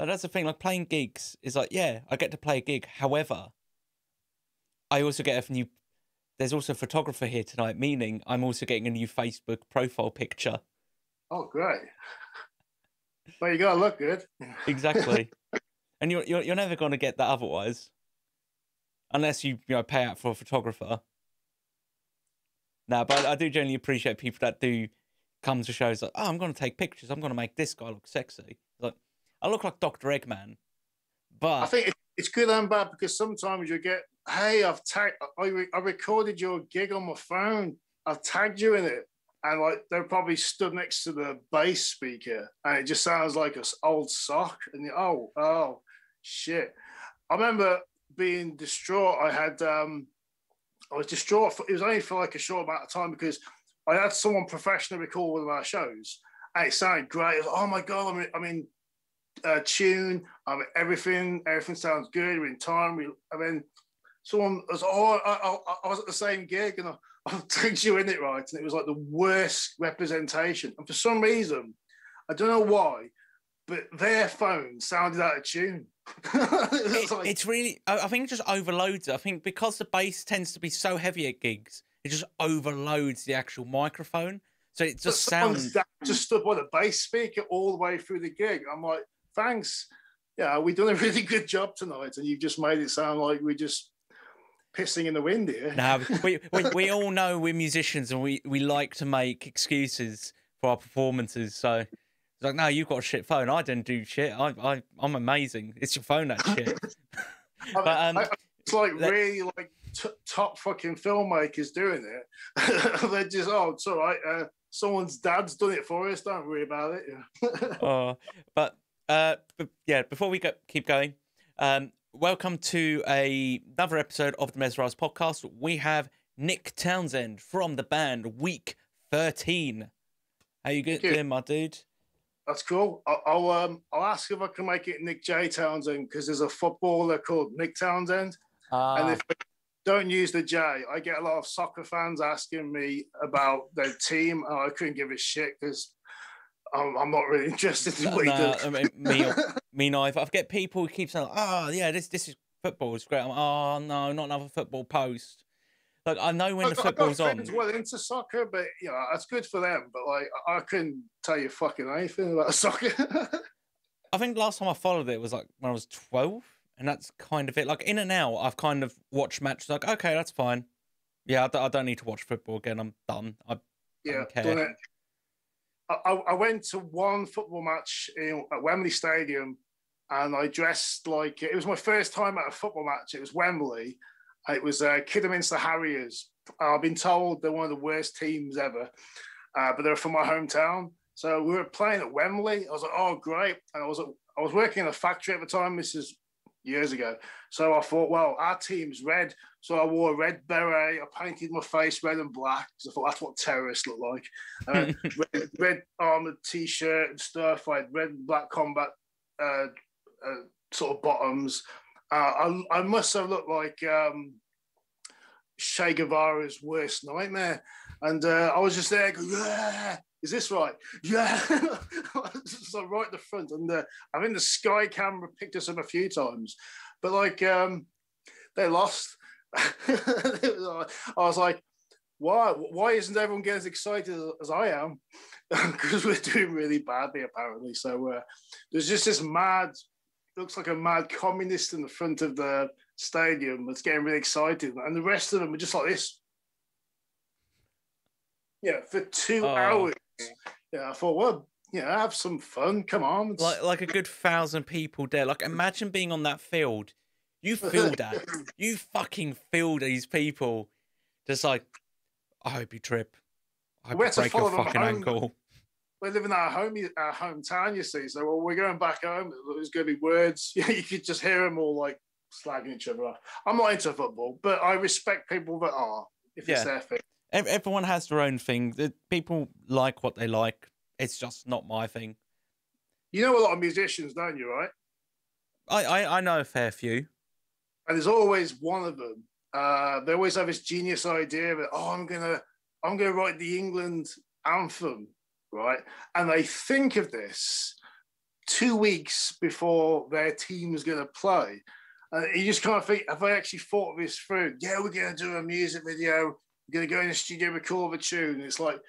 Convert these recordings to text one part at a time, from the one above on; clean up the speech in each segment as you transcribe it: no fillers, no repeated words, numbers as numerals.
And that's the thing. Like playing gigs is like, yeah, I get to play a gig. However, I also get a new. There's also a photographer here tonight, meaning I'm also getting a new Facebook profile picture. Oh, great! Well, you gotta look good. Exactly, and you're never going to get that otherwise, unless you pay out for a photographer. No, but I do generally appreciate people that do come to shows like, oh, I'm going to take pictures. I'm going to make this guy look sexy. Like, I look like Dr. Eggman, but I think it's good and bad because sometimes you get, hey, I recorded your gig on my phone. I've tagged you in it. And like they're probably stood next to the bass speaker and it just sounds like an old sock. And oh, shit. I remember being distraught. I was distraught. It was only for like a short amount of time because I had someone professionally record one of our shows and it sounded great. It was, oh my God, I'm in tune. Everything sounds good. We're in time. And then someone was, I was at the same gig and I'll take you in it, right? And it was like the worst representation. And for some reason, I don't know why, but their phone sounded out of tune. It's really, I think it just overloads it. I think because the bass tends to be so heavy at gigs, it just overloads the actual microphone. So it just sounds... just stood by the bass speaker all the way through the gig. I'm like, thanks. Yeah, we've done a really good job tonight. And you've just made it sound like we're just pissing in the wind here. No, we all know we're musicians and we like to make excuses for our performances. So it's like, no, you've got a shit phone. I didn't do shit. I'm amazing. It's your phone that shit. It's like really like top fucking filmmakers doing it. They're just, oh, it's all right. Someone's dad's done it for us. Don't worry about it. Yeah. But yeah, before we keep going, welcome to another episode of the Mesmerise podcast. We have Nick Townsend from the band Week 13. How you doing, my dude? That's cool. I'll ask if I can make it Nick J. Townsend because there's a footballer called Nick Townsend. And if I don't use the J, I get a lot of soccer fans asking me about their team. And I couldn't give a shit because I'm not really interested in what he does. I mean, me neither. I get people who keep saying, "Oh, yeah, this is football. It's great." I'm like, oh no, not another football post. Like I know when the football's on. Well into soccer, but that's good for them. But like, I couldn't tell you fucking anything about soccer. I think last time I followed it was like when I was 12, and that's kind of it. Like in and out, I've kind of watched matches. Like, okay, that's fine. Yeah, I don't need to watch football again. I'm done. I don't care. I went to one football match at Wembley Stadium and I dressed like, it was my first time at a football match. It was Wembley. It was Kidderminster Harriers. I've been told they're one of the worst teams ever, but they're from my hometown. So we were playing at Wembley. I was like, oh, great. And I was working in a factory at the time. This is years ago. So I thought, well, our team's red. So I wore a red beret. I painted my face red and black because I thought that's what terrorists look like. Red armored T-shirt and stuff. I had red and black combat sort of bottoms. I must have looked like Che Guevara's worst nightmare. And I was just there going, yeah, is this right? Yeah. So right at the front. And I think the Sky camera picked us up a few times. But like, they lost. I was like, why isn't everyone getting as excited as I am? Because we're doing really badly, apparently. So there's just this looks like a mad communist in the front of the stadium that's getting really excited. And the rest of them are just like this. Yeah, for 2 hours. Yeah, I thought, well, have some fun. Come on. Like a good 1,000 people there. Like, imagine being on that field. You feel that. You fucking feel these people. Just like, I hope you trip. I hope you break your fucking ankle. We live in our hometown, you see. So we're going back home. There's going to be words. You could just hear them all like slagging each other off. I'm not into football, but I respect people that are, if it's their thing. Everyone has their own thing. People like what they like. It's just not my thing. You know a lot of musicians, don't you, right? I know a fair few. And there's always one of them. They always have this genius idea that, I'm gonna write the England anthem, right? And they think of this 2 weeks before their team's going to play. And you just kind of think, have I actually thought this through? Yeah, we're going to do a music video. We're going to go in the studio, record a tune. And it's like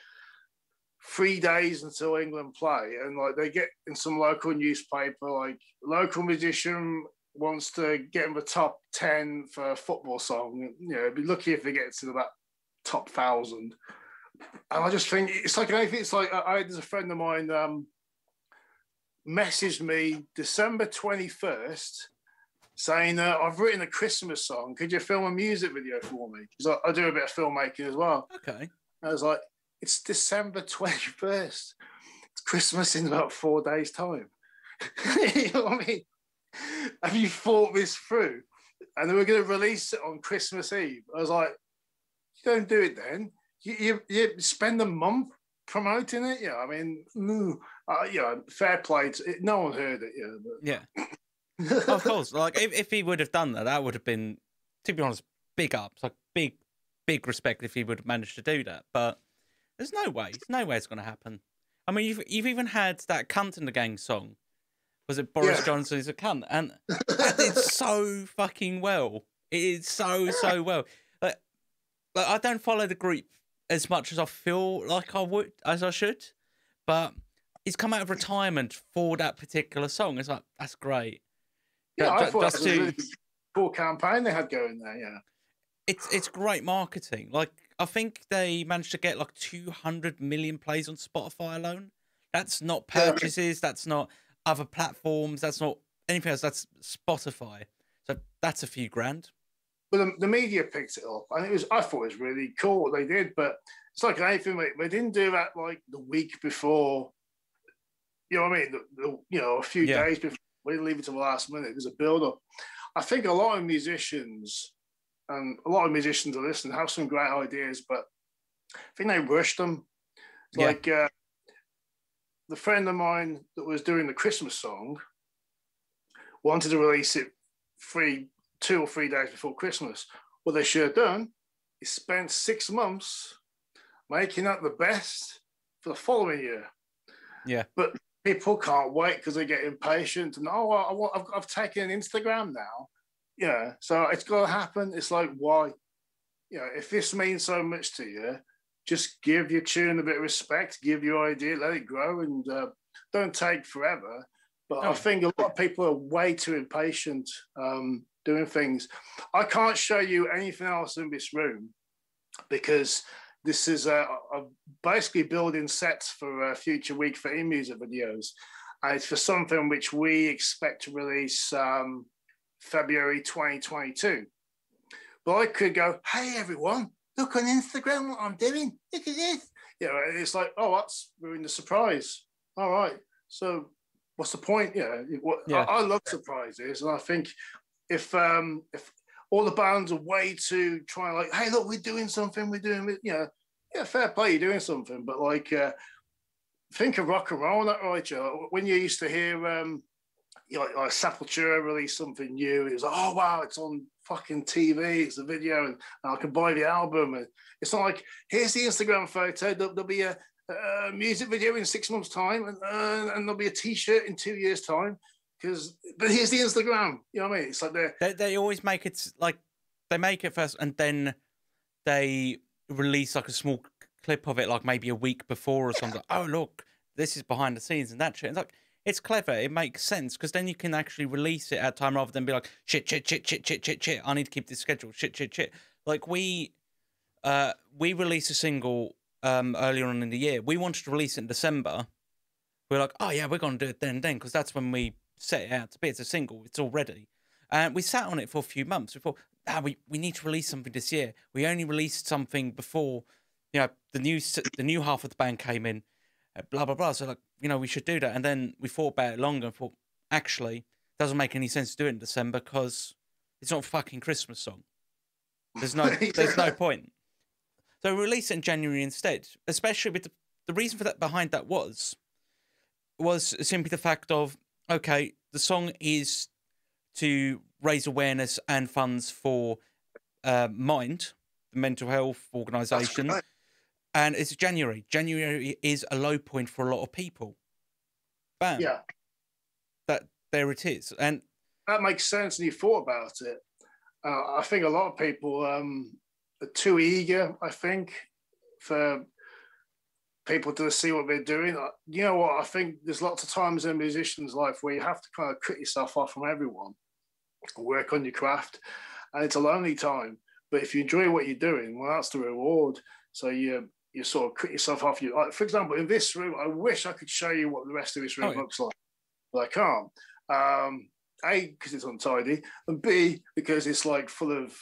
3 days until England play. And like they get in some local newspaper, like local musician wants to get in the top 10 for a football song. You know, be lucky if they get to that top 1,000. And I just think it's like anything. It's like there's a friend of mine messaged me December 21st saying, I've written a Christmas song. Could you film a music video for me? Because I do a bit of filmmaking as well. Okay. And I was like, it's December 21st. It's Christmas in about 4 days' time. You know what I mean? Have you thought this through? And then we're going to release it on Christmas Eve. I was like, you don't do it then. You spend a month promoting it. Yeah, I mean, fair play. No one heard it. Yeah. Of course, like if he would have done that, that would have been, to be honest, big ups, like big respect if he would have managed to do that. But there's no way it's going to happen. I mean, you've even had that "Cunt in the Gang" song. Was it Boris Johnson is a cunt? And that did so fucking well. It is so well. Like I don't follow the group as much as I feel like I should, but he's come out of retirement for that particular song. It's like, that's great. Yeah, I thought that was a really cool campaign they had going there. Yeah, it's great marketing. Like I think they managed to get like 200 million plays on Spotify alone. That's not purchases. That's not other platforms. That's not anything else. That's Spotify. So that's a few grand. But the media picked it up, and I thought it was really cool what they did. But it's like anything, they didn't do that like the week before. You know what I mean? A few days before. We didn't leave it to the last minute. There's a build-up. I think a lot of musicians are listening, have some great ideas, but I think they rushed them. Like the friend of mine that was doing the Christmas song wanted to release it 2 or 3 days before Christmas. What they should have done is spent 6 months making that the best for the following year. Yeah. But people can't wait because they get impatient and I've taken Instagram now. Yeah, so it's got to happen. It's like, why? If this means so much to you, just give your tune a bit of respect, give your idea, let it grow, and don't take forever. But I think a lot of people are way too impatient doing things. I can't show you anything else in this room because this is basically building sets for a future Week 13 music videos. And it's for something which we expect to release February 2022. But I could go, hey, everyone, look on Instagram what I'm doing. Look at this. It's like, that's ruined the surprise. All right. So what's the point? I love surprises. And I think if all the bands are way too trying, like, hey, look, we're doing something, fair play, you're doing something, but like, think of rock and roll, that right, Joe? When you used to hear, like Sepultura release something new, it was like, oh wow, it's on fucking TV, it's a video, and I can buy the album. And it's not like, here's the Instagram photo, there'll be a music video in 6 months' time, and there'll be a T-shirt in 2 years' time. But here's the Instagram. You know what I mean? It's like they always make it like they make it first, and then they release like a small clip of it, like maybe a week before or something. Oh look, this is behind the scenes and that shit. It's like, it's clever. It makes sense because then you can actually release it at time rather than be like shit. I need to keep this schedule. Shit. Like we released a single earlier on in the year. We wanted to release it in December. We're like, oh yeah, we're gonna do it then because that's when we set it out to be. It's a single. It's all ready. And we sat on it for a few months. We thought, we need to release something this year. We only released something before, the new half of the band came in, blah, blah, blah. So, like, we should do that. And then we thought about it longer and thought, actually, it doesn't make any sense to do it in December because it's not a fucking Christmas song. There's no point. So we released it in January instead, especially with the reason for that behind that was simply the fact of, okay, the song is to raise awareness and funds for Mind, the mental health organisation. And it's January. January is a low point for a lot of people. Bam. Yeah. there it is. And that makes sense, and you thought about it. I think a lot of people are too eager, I think, for people to see what they're doing. You know what? I think there's lots of times in a musician's life where you have to kind of cut yourself off from everyone, work on your craft, and it's a lonely time. But if you enjoy what you're doing, well, that's the reward. So you sort of cut yourself off. Like, for example, in this room, I wish I could show you what the rest of this room looks like, but I can't. A, because it's untidy, and B, because it's like full of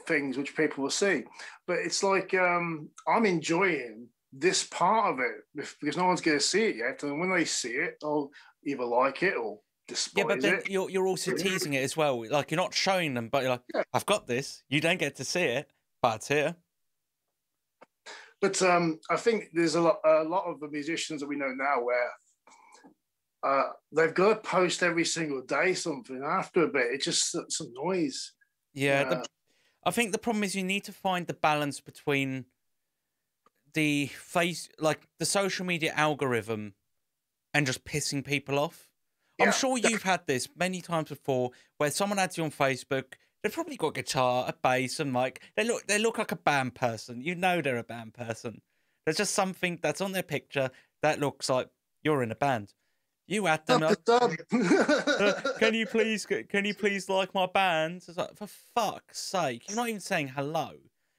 things which people will see. But it's like I'm enjoying this part of it because no one's going to see it yet, and when they see it, they'll either like it or despise it. Yeah, but then you're also teasing it as well. Like, you're not showing them, but you're like, I've got this. You don't get to see it, but it's here. But I think there's a lot of the musicians that we know now where they've got to post every single day something. After a bit, it's just some noise. Yeah, I think the problem is you need to find the balance between the social media algorithm and just pissing people off. Yeah. I'm sure you've had this many times before where someone adds you on Facebook. They've probably got a guitar, a bass, and mic. They look like a band person. You know they're a band person. There's just something that's on their picture that looks like you're in a band. You add them. Can you please like my band? It's like, for fuck's sake, you're not even saying hello.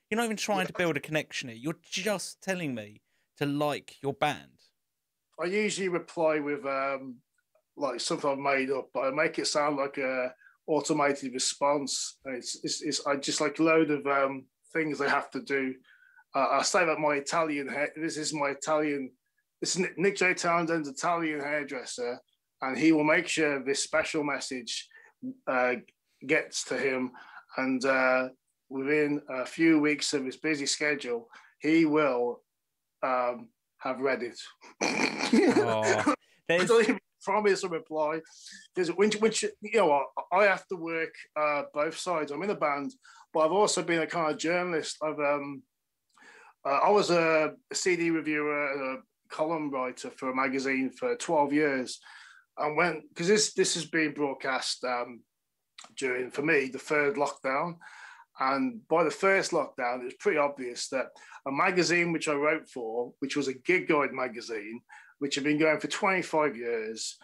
You're not even trying to build a connection here. You're just telling me to like your band. I usually reply with like something I've made up, but I make it sound like a automated response. It's I just like a load of things they have to do. I say that my Italian this is Nick J. Townsend's Italian hairdresser, and he will make sure this special message gets to him, and within a few weeks of his busy schedule, he will have read it. Oh, I don't even promise a reply, because which you know, I have to work both sides. I'm in a band, but I've also been a kind of journalist. I was a CD reviewer and a column writer for a magazine for 12 years, and because this has been broadcast during, for me, the third lockdown. And by the first lockdown, it was pretty obvious that a magazine which I wrote for, which was a gig guide magazine, which had been going for 25 years,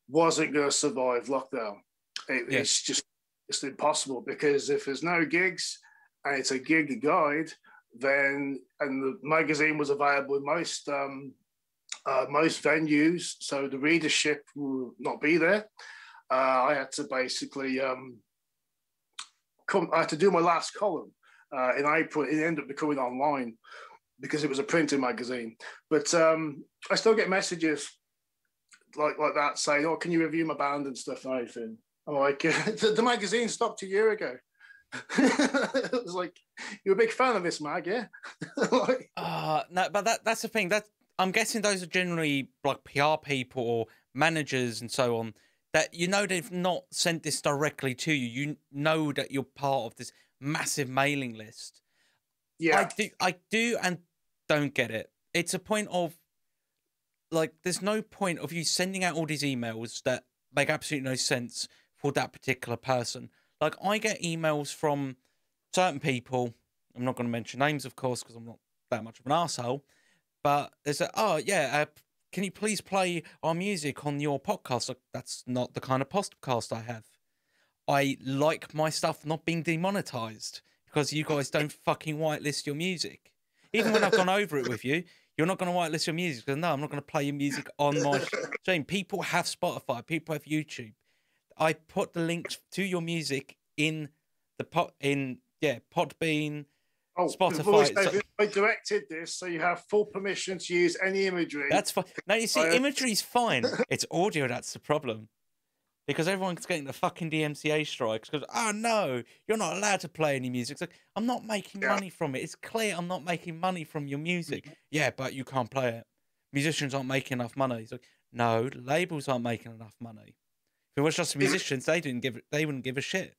wasn't going to survive lockdown. It's impossible, because if there's no gigs and it's a gig guide, and the magazine was available in most venues, so the readership will not be there. I had to basically I had to do my last column in April. It ended up becoming online because it was a printed magazine. But I still get messages like that saying, "Oh, can you review my band and stuff and everything?" I'm like, the magazine stopped a year ago. It was like, you're a big fan of this mag, yeah? Like, no, but that's the thing. I'm guessing those are generally like PR people or managers and so on, that you know they've not sent this directly to you. You know that you're part of this massive mailing list. Yeah, I do and don't get it. It's a point of, like, there's no point of you sending out all these emails that make absolutely no sense for that particular person. Like, I get emails from certain people. I'm not going to mention names, of course, because I'm not that much of an arsehole. But there's can you please play our music on your podcast? Like, that's not the kind of podcast I have. I like my stuff not being demonetized because you guys don't fucking whitelist your music. Even when I've gone over it with you, you're not going to whitelist your music. Because no, I'm not going to play your music on my stream. People have Spotify. People have YouTube. I put the links to your music in the Podbean, Spotify. I directed this, so you have full permission to use any imagery. That's fine. No, you see, imagery's fine. It's audio that's the problem. Because everyone's getting the fucking DMCA strikes. Because, oh no, you're not allowed to play any music. It's like, I'm not making money from it. It's clear I'm not making money from your music. Yeah, but you can't play it. Musicians aren't making enough money. It's like, no, labels aren't making enough money. If it was just musicians, they wouldn't give a shit.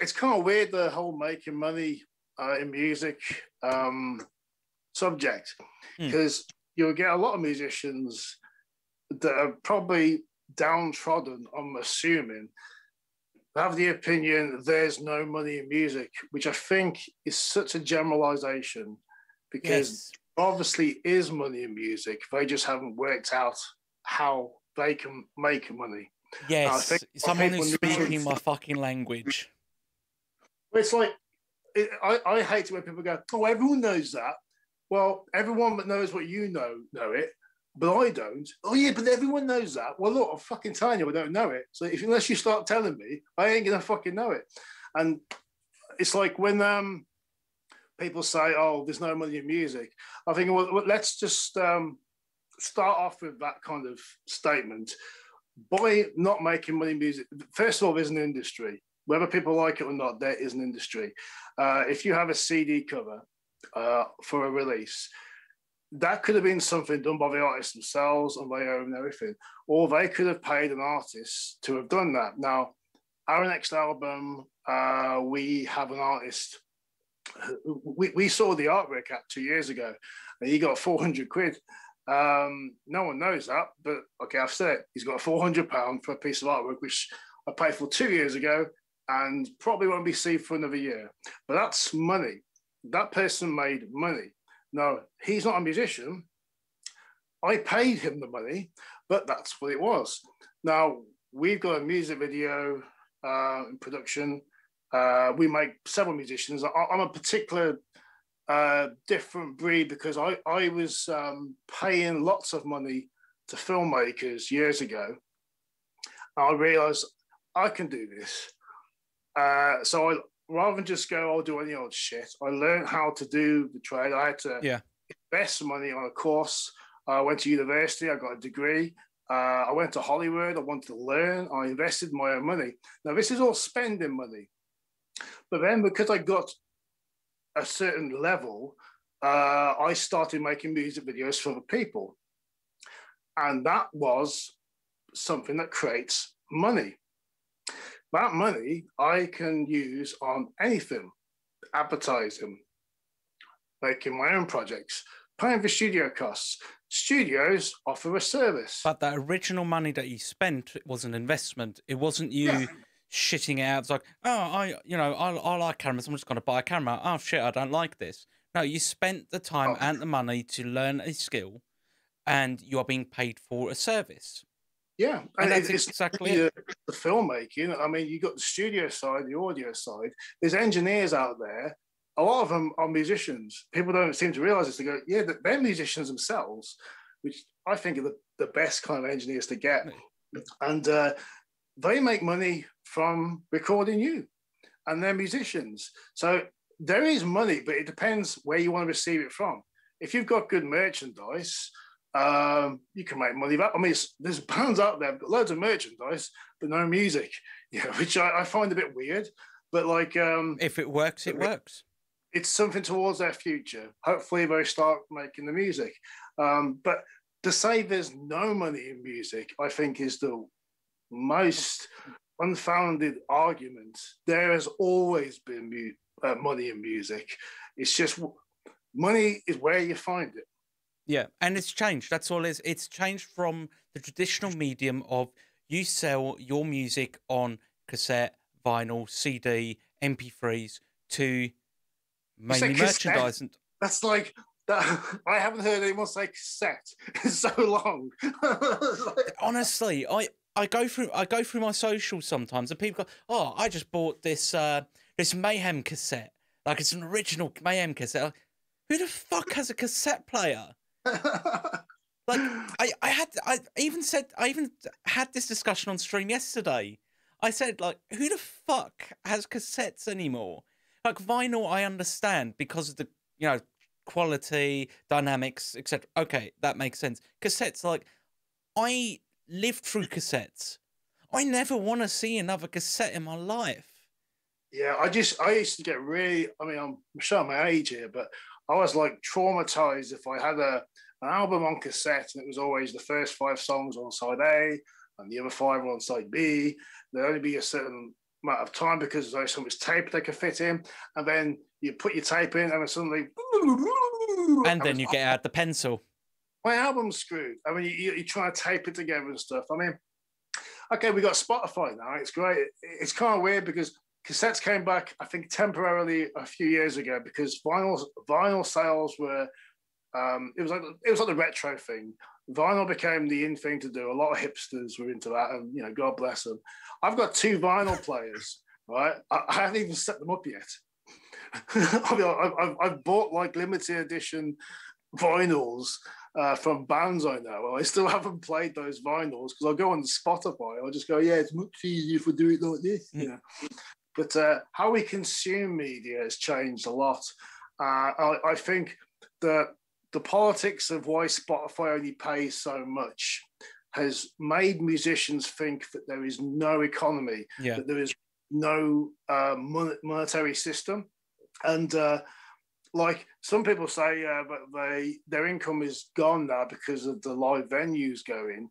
It's kind of weird, the whole making money in music subject, because you'll get a lot of musicians that are probably downtrodden, I'm assuming, have the opinion there's no money in music, which I think is such a generalization because Yes. obviously is money in music. They just haven't worked out how they can make money. I think Yes. Someone who's people need speaking my fucking language. it's like, I hate it when people go, oh, everyone knows that. Well, everyone that knows what you know it, but I don't. Oh, yeah, but everyone knows that. Well, look, I'm fucking telling you, I don't know it. So unless you start telling me, I ain't going to fucking know it. And it's like when people say, oh, there's no money in music, I think, well, let's just start off with that kind of statement. By not making money in music, first of all, there's an industry. Whether people like it or not, there is an industry. If you have a CD cover for a release, that could have been something done by the artists themselves on their own and everything, or they could have paid an artist to have done that. Now, our next album, we have an artist. We saw the artwork at 2 years ago, and he got 400 quid. No one knows that, but okay, I've said it. He's got £400 for a piece of artwork, which I paid for 2 years ago, and probably won't be seen for another year. But that's money. That person made money. No, he's not a musician. I paid him the money, but that's what it was. Now, we've got a music video in production. We make several musicians. I'm a particular different breed because I was paying lots of money to filmmakers years ago. I realized I can do this. So I, rather than just go, I'll do any old shit, I learned how to do the trade. I had to invest money on a course. I went to university, I got a degree. I went to Hollywood, I wanted to learn. I invested my own money. Now, this is all spending money. But then because I got a certain level, I started making music videos for the people. And that was something that creates money. That money I can use on anything, advertising, making my own projects, paying for studio costs. Studios offer a service. But that original money that you spent was an investment. It wasn't you shitting it out. It's like, oh, I like cameras. I'm just going to buy a camera. Oh, shit, I don't like this. No, you spent the time and the money to learn a skill, and you are being paid for a service. Yeah, and that's exactly it. The filmmaking. I mean, you got the studio side, the audio side. There's engineers out there. A lot of them are musicians. People don't seem to realize this. They go, yeah, they're musicians themselves, which I think are the best kind of engineers to get. And they make money from recording you, and they're musicians. So there is money, but it depends where you want to receive it from. If you've got good merchandise, you can make money. I mean, there's bands out there, got loads of merchandise, but no music, which I find a bit weird. But like, if it works, it works. It's something towards their future. Hopefully, they start making the music. But to say there's no money in music, I think is the most unfounded argument. There has always been money in music. It's just money is where you find it. Yeah, and it's changed. That's all it is. It's changed from the traditional medium of you sell your music on cassette, vinyl, CD, MP3s to mainly merchandise. That's like that. I haven't heard anyone say cassette in so long. Honestly, I go through my socials sometimes, and people go, "Oh, I just bought this this Mayhem cassette. Like it's an original Mayhem cassette." Like, who the fuck has a cassette player? Like I even had this discussion on stream yesterday. I said, like, who the fuck has cassettes anymore? Like vinyl, I understand because of the quality, dynamics, etc. Okay, that makes sense. Cassettes, like, I lived through cassettes. I never want to see another cassette in my life. Yeah, I used to get really. I mean, I'm showing my age here, but I was like traumatized if I had an album on cassette and it was always the first 5 songs on side A and the other 5 on side B. There'd only be a certain amount of time because there's so much tape they could fit in, and then you put your tape in and then suddenly, and then you get out the pencil. My album's screwed. I mean, you try to tape it together and stuff. I mean, okay, we got Spotify now. It's great. It's kind of weird because cassettes came back, I think, temporarily a few years ago because vinyl sales were. It was like the retro thing. Vinyl became the in thing to do. A lot of hipsters were into that, and God bless them. I've got 2 vinyl players, right? I haven't even set them up yet. I've bought like limited edition vinyls from bands I know. I still haven't played those vinyls because I'll go on Spotify. I'll just go, yeah, it's much easier if we do it like this, But how we consume media has changed a lot. I think that the politics of why Spotify only pays so much has made musicians think that there is no economy, that there is no monetary system. And like some people say, but their income is gone now because of the live venues going.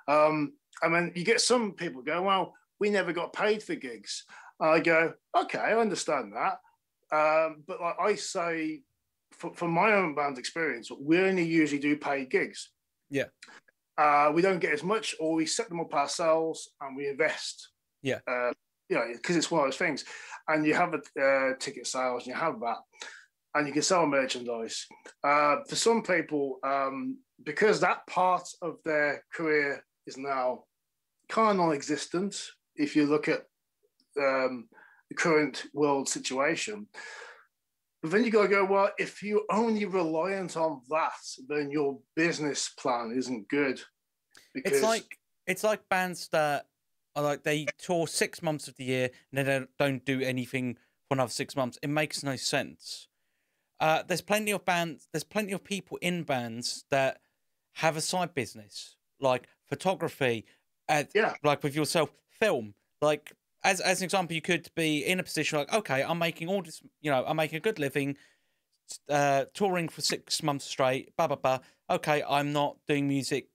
I mean, you get some people go, well, we never got paid for gigs. I go, okay, I understand that. But like I say, from my own band's experience, we only usually do paid gigs. Yeah. We don't get as much, or we set them up ourselves and we invest. Yeah. Because it's one of those things. And you have a ticket sales, and you have that, and you can sell merchandise. For some people, because that part of their career is now kind of non-existent, if you look at the current world situation. But then you got to go, well, if you're only reliant on that, then your business plan isn't good. Because it's like bands that are like they tour 6 months of the year and they don't do anything for another 6 months. It makes no sense. There's plenty of people in bands that have a side business, like photography, like with yourself, film. Like as an example, you could be in a position like, okay, I'm making all this, I'm making a good living, touring for 6 months straight, blah blah blah. Okay, I'm not doing music.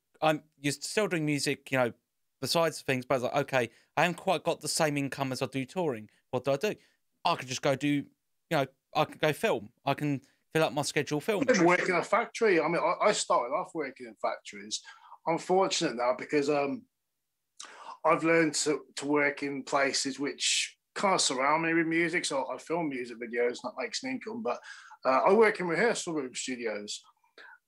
You're still doing music, besides things, but I was like, okay, I haven't quite got the same income as I do touring. What do? I could just go do, I could go film. I can fill up my schedule film. I work in a factory. I mean, I started off working in factories. I'm fortunate now because I've learned to work in places which kind of surround me with music. So I film music videos, that makes an income. But I work in rehearsal room studios.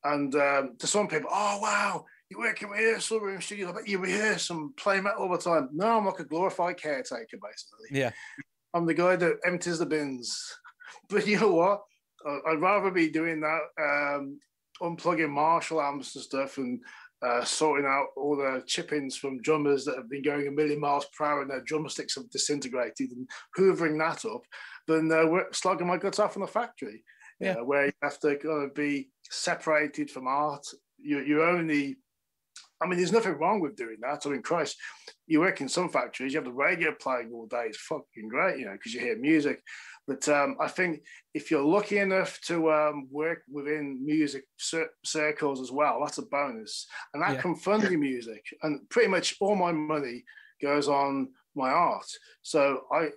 And to some people, oh, wow, you work in rehearsal room studios. I bet you rehearse and play metal all the time. No, I'm like a glorified caretaker, basically. Yeah. I'm the guy that empties the bins. But you know what? I'd rather be doing that, unplugging Marshall amps and stuff and sorting out all the chip-ins from drummers that have been going a million miles per hour and their drumsticks have disintegrated and hoovering that up than slugging my guts off in a factory, where you have to kind of be separated from art. You're only... I mean, there's nothing wrong with doing that. I mean, Christ, you work in some factories, you have the radio playing all day. It's fucking great, because you hear music. But I think if you're lucky enough to work within music circles as well, that's a bonus. And that can fund your music. And pretty much all my money goes on my art. So I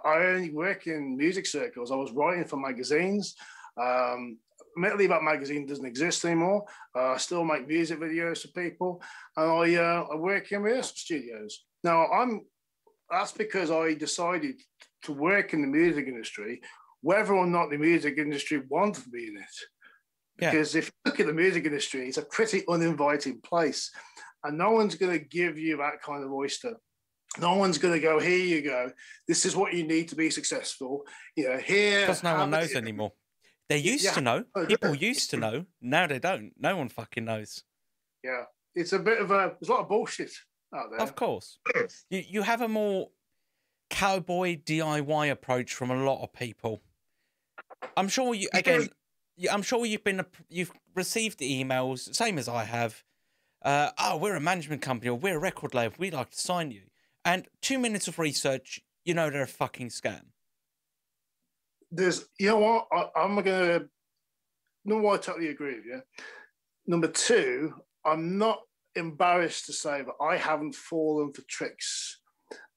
only work in music circles. I was writing for magazines. Admittedly, that magazine doesn't exist anymore. I still make music videos for people, and I work in rehearsal studios. Now, that's because I decided to work in the music industry, whether or not the music industry wanted me in it. Because if you look at the music industry, it's a pretty uninviting place, and no one's going to give you that kind of oyster. No one's going to go, here you go. This is what you need to be successful. Here. Because no one knows anymore. They used to know. People used to know. Now they don't. No one fucking knows. Yeah. It's a bit of there's a lot of bullshit out there. Of course. You have a more cowboy DIY approach from a lot of people. I'm sure I'm sure you've received emails, same as I have. We're a management company or we're a record label. We'd like to sign you. And 2 minutes of research, they're a fucking scam. There's, what? I totally agree with you. Number two, I'm not embarrassed to say that I haven't fallen for tricks.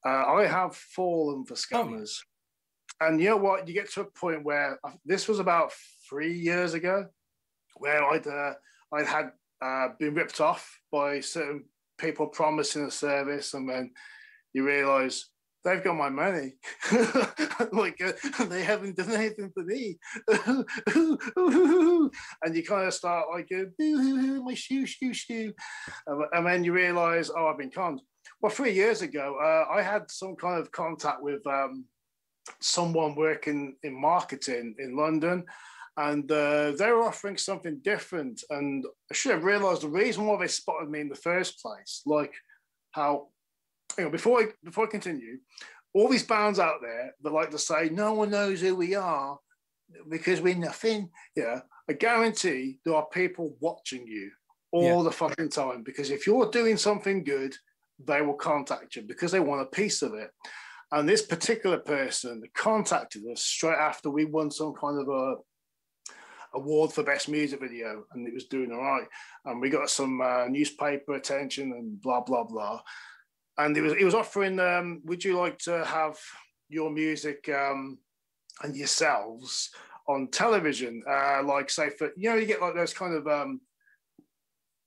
I have fallen for scammers. And you know what? You get to a point where this was about 3 years ago, where I'd had been ripped off by certain people promising a service, and then you realise they've got my money. Like they haven't done anything for me. And you kind of start like, my shoe. And then you realise, oh, I've been conned. Well, 3 years ago, I had some kind of contact with someone working in marketing in London, and they were offering something different. And I should have realised the reason why they spotted me in the first place. Like how, before I continue, all these bands out there that like to say no one knows who we are because we're nothing. Yeah, I guarantee there are people watching you all the fucking time, because if you're doing something good, they will contact you because they want a piece of it. And this particular person contacted us straight after we won some kind of a award for best music video, and it was doing all right. And we got some newspaper attention and blah, blah, blah. And it was offering, would you like to have your music and yourselves on television? Like, say, for, you get like those kind of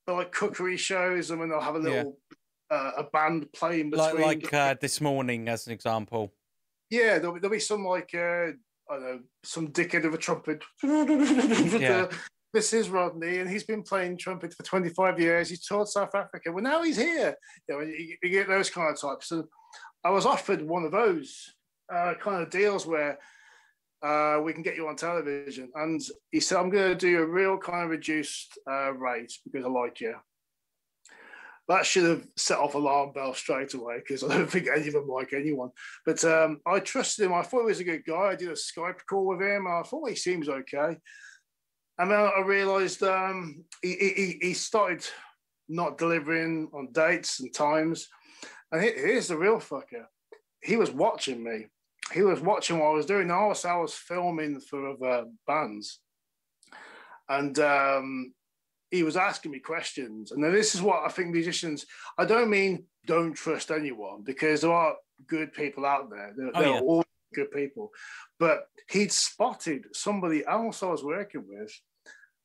like cookery shows, and when they'll have a little a band playing between. Like This Morning, as an example. Yeah, there'll be some like, I don't know, some dickhead of a trumpet. This is Rodney, and he's been playing trumpet for 25 years. He's toured South Africa. Well, now he's here. You get those kind of types. And I was offered one of those kind of deals where we can get you on television. And he said, I'm going to do a real kind of reduced rate because I like you. That should have set off alarm bells straight away, because I don't think any of them like anyone. But I trusted him. I thought he was a good guy. I did a Skype call with him. I thought he seems okay. And then I realised he started not delivering on dates and times. And here's the real fucker. He was watching me. He was watching what I was doing. I was filming for other bands. And he was asking me questions. And then this is what I think musicians, I don't mean don't trust anyone, because there are good people out there. They're all good people. But he'd spotted somebody else I was working with,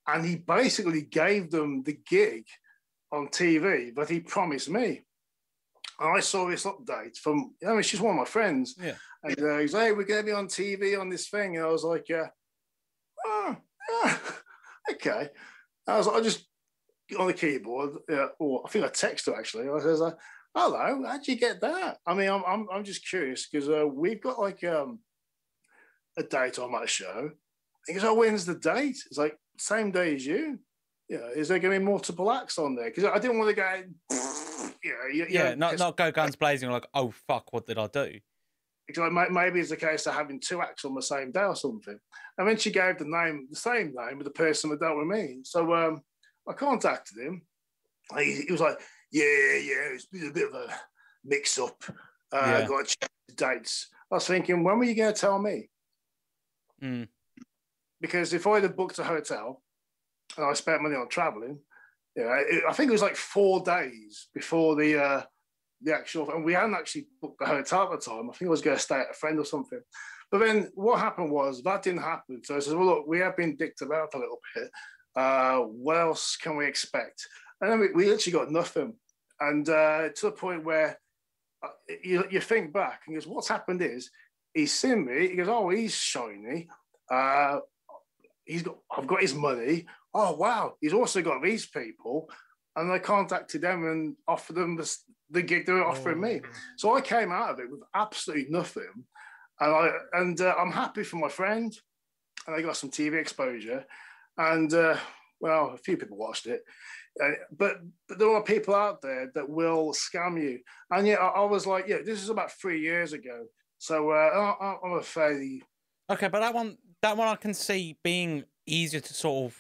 and he basically gave them the gig on TV that he promised me. And I saw this update from, she's one of my friends. Yeah. And he's like, hey, we're going to be on TV on this thing. And I was like, okay. I just on the keyboard, or I think I texted her actually. I was like, hello, how'd you get that? I mean, I'm just curious, because we've got like a date on my show. He goes, oh, when's the date? It's like, same day as you. Is there going to be multiple acts on there? Because I didn't want to go, not go guns blazing like, oh, fuck, what did I do? Because maybe it's a case of having two acts on the same day or something. And then she gave the same name of the person that dealt with me. So I contacted him. He was like, it's been a bit of a mix-up. Got to check the dates. I was thinking, when were you going to tell me? Mm. Because if I had booked a hotel and I spent money on traveling, I think it was like 4 days before the actual, and we hadn't actually booked the hotel at the time. I think I was going to stay at a friend or something. But then what happened was that didn't happen. So I said, well, look, we have been dicked about a little bit. What else can we expect? And then we literally got nothing. And to the point where you think back and goes, what's happened is he's seen me. He goes, oh, he's shiny. I've got his money. Oh, wow. He's also got these people. And I contacted them and offered them the gig they were offering me. So I came out of it with absolutely nothing. And I'm happy for my friend. And I got some TV exposure. And, well, a few people watched it. But there are people out there that will scam you. And I was like, this is about 3 years ago. So I'm a fairly... Okay, but that one I can see being easier to sort of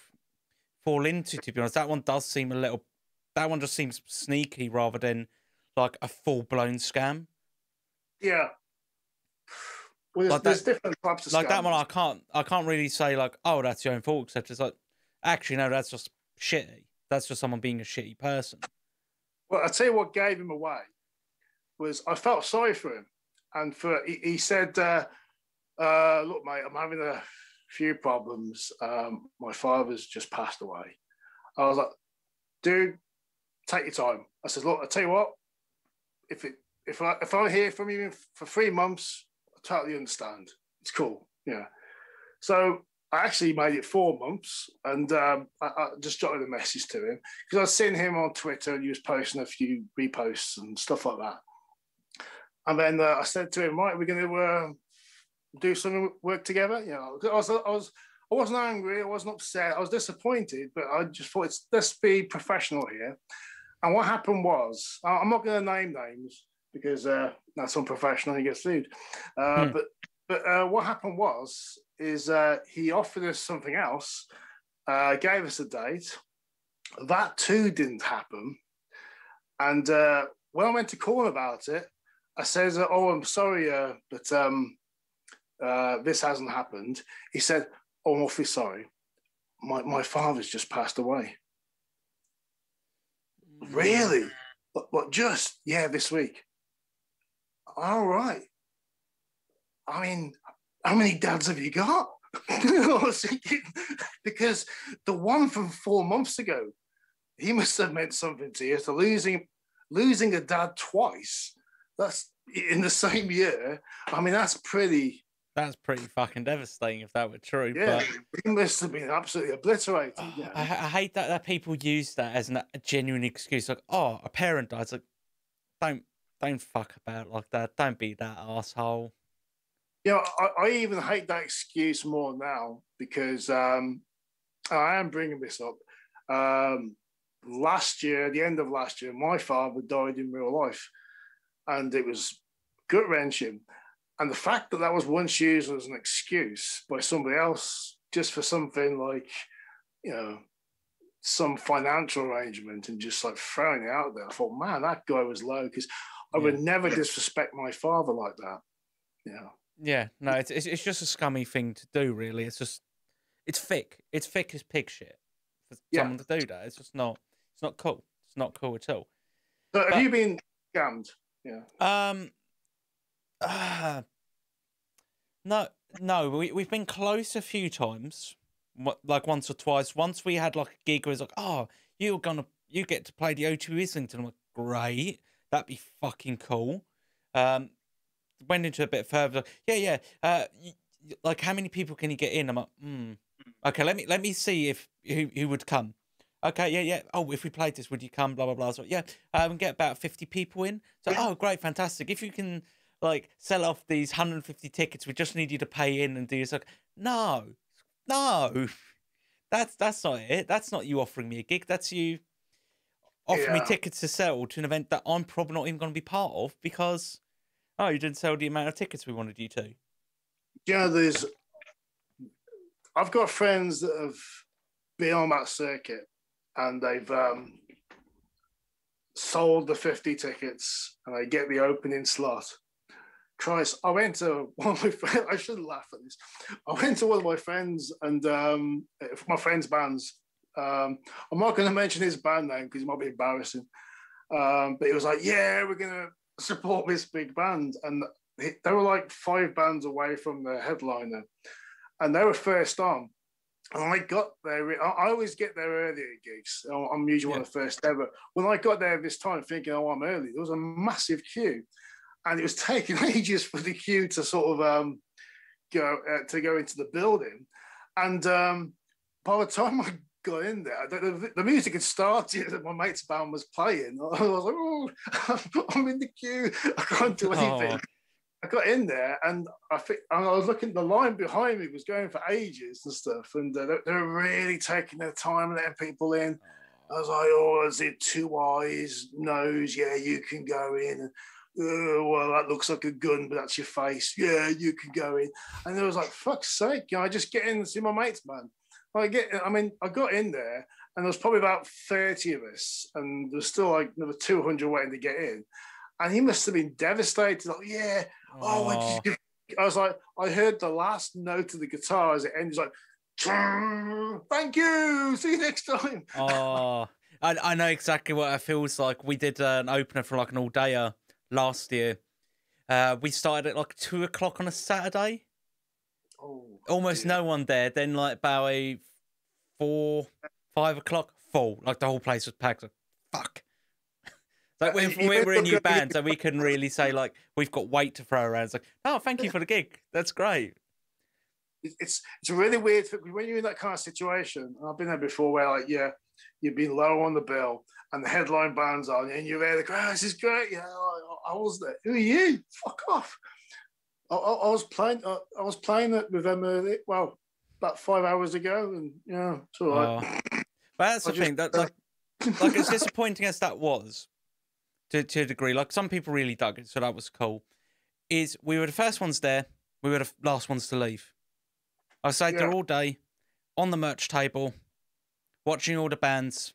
fall into, to be honest. That one does seem that one just seems sneaky rather than like a full-blown scam. Yeah. Well, there's different types of like scams. That one I can't really say like, oh, that's your own fault, except it's like, actually, no, that's just shitty. That's just someone being a shitty person. Well, I'll tell you what gave him away was I felt sorry for him. And he said, look, mate, I'm having a few problems. My father's just passed away. I was like, dude, take your time. I said, look, I tell you what, if I hear from you for 3 months, I totally understand. It's cool. Yeah. So I actually made it 4 months, and I just jotted a message to him because I'd seen him on Twitter and he was posting a few reposts and stuff like that. And then I said to him, right, we're going to do some work together. You know, I wasn't angry, I wasn't upset, I was disappointed, but I just thought, let's be professional here. And what happened was, I'm not going to name names because that's unprofessional. He gets sued. But what happened is he offered us something else, gave us a date. That too didn't happen. And when I went to call him about it, I said, "Oh, I'm sorry, but this hasn't happened." He said, "Oh, I'm awfully sorry. My father's just passed away." Really? What? Just? Yeah, this week. All right. I mean, how many dads have you got? I was thinking, because the one from 4 months ago, he must have meant something to you. So losing a dad twice, that's in the same year. I mean, that's pretty fucking devastating if that were true. Yeah, but he must have been absolutely obliterated. Yeah. I hate that people use that as a genuine excuse. Like, oh, a parent dies. Like, don't fuck about like that. Don't be that asshole. You know, I even hate that excuse more now because I am bringing this up. Last year, the end of last year, my father died in real life, and it was gut wrenching. And the fact that was once used as an excuse by somebody else just for something like, you know, some financial arrangement and just like throwing it out there, I thought, man, that guy was low, because I would never disrespect my father like that. Yeah. Yeah, no, it's just a scummy thing to do, really. It's thick. It's thick as pig shit for someone to do that. It's not cool. It's not cool at all. So have you been scammed? Yeah. No, we've been close a few times, like once or twice. Once we had like a gig where it was like, oh, you get to play the O2 Islington. I'm like, great, that'd be fucking cool. Went into a bit further. Yeah. Like, how many people can you get in? I'm like, okay, let me see if who would come. Okay, yeah. Oh, if we played this, would you come? Blah blah blah. So yeah, we can get about 50 people in. So oh, great, fantastic. If you can like sell off these 150 tickets, we just need you to pay in and do this. Like, no, that's not it. That's not you offering me a gig. That's you offering me tickets to sell to an event that I'm probably not even going to be part of because, oh, you didn't sell the amount of tickets we wanted you to. Yeah, I've got friends that have been on that circuit and they've sold the 50 tickets and they get the opening slot. Christ, I went to one of my friends, I shouldn't laugh at this. I went to one of my friends and my friend's bands. I'm not going to mention his band name because it might be embarrassing. But it was like, yeah, we're going to support this big band. And they were like 5 bands away from the headliner. And they were first on. And I got there, I always get there early at gigs. I'm usually one of the first ever. When I got there this time thinking, oh, I'm early, there was a massive queue. And it was taking ages for the queue to sort of go into the building. And by the time I got in there, the music had started and my mate's band was playing. I was like, oh, I'm in the queue. I can't do anything. Oh. I got in there and I was looking, the line behind me was going for ages and stuff. And they were really taking their time letting people in. I was like, oh, is it 2 eyes, nose? Yeah, you can go in. Well, that looks like a gun, but that's your face. Yeah, you can go in. And it was like, fuck's sake, I just get in and see my mates, man. I got in there and there was probably about 30 of us and there was still like another 200 waiting to get in. And he must have been devastated. Like, yeah. Oh, I was like, I heard the last note of the guitar as it ends, like, thank you. See you next time. Oh, I know exactly what it feels like. We did an opener for like an all-dayer last year. We started at like 2 o'clock on a Saturday. Oh, almost no one there. Then like about 4, 5 o'clock, full. Like the whole place was packed. Like, fuck. Like when You end we're in up new going- bands and we can really say like we've got weight to throw around. It's like, oh, thank you for the gig. That's great. it's a really weird thing when you're in that kind of situation. And I've been there before, where like you've been low on the bill and the headline band's on, and you're there like, oh, this is great. Yeah, I was there. Who are you? Fuck off. I was playing. I was playing it with them. Well, about 5 hours ago, and yeah, it's all right. But that's the thing that like as disappointing as that was to a degree. Like some people really dug it, so that was cool. Is we were the first ones there, we were the last ones to leave. I stayed there all day, on the merch table, watching all the bands.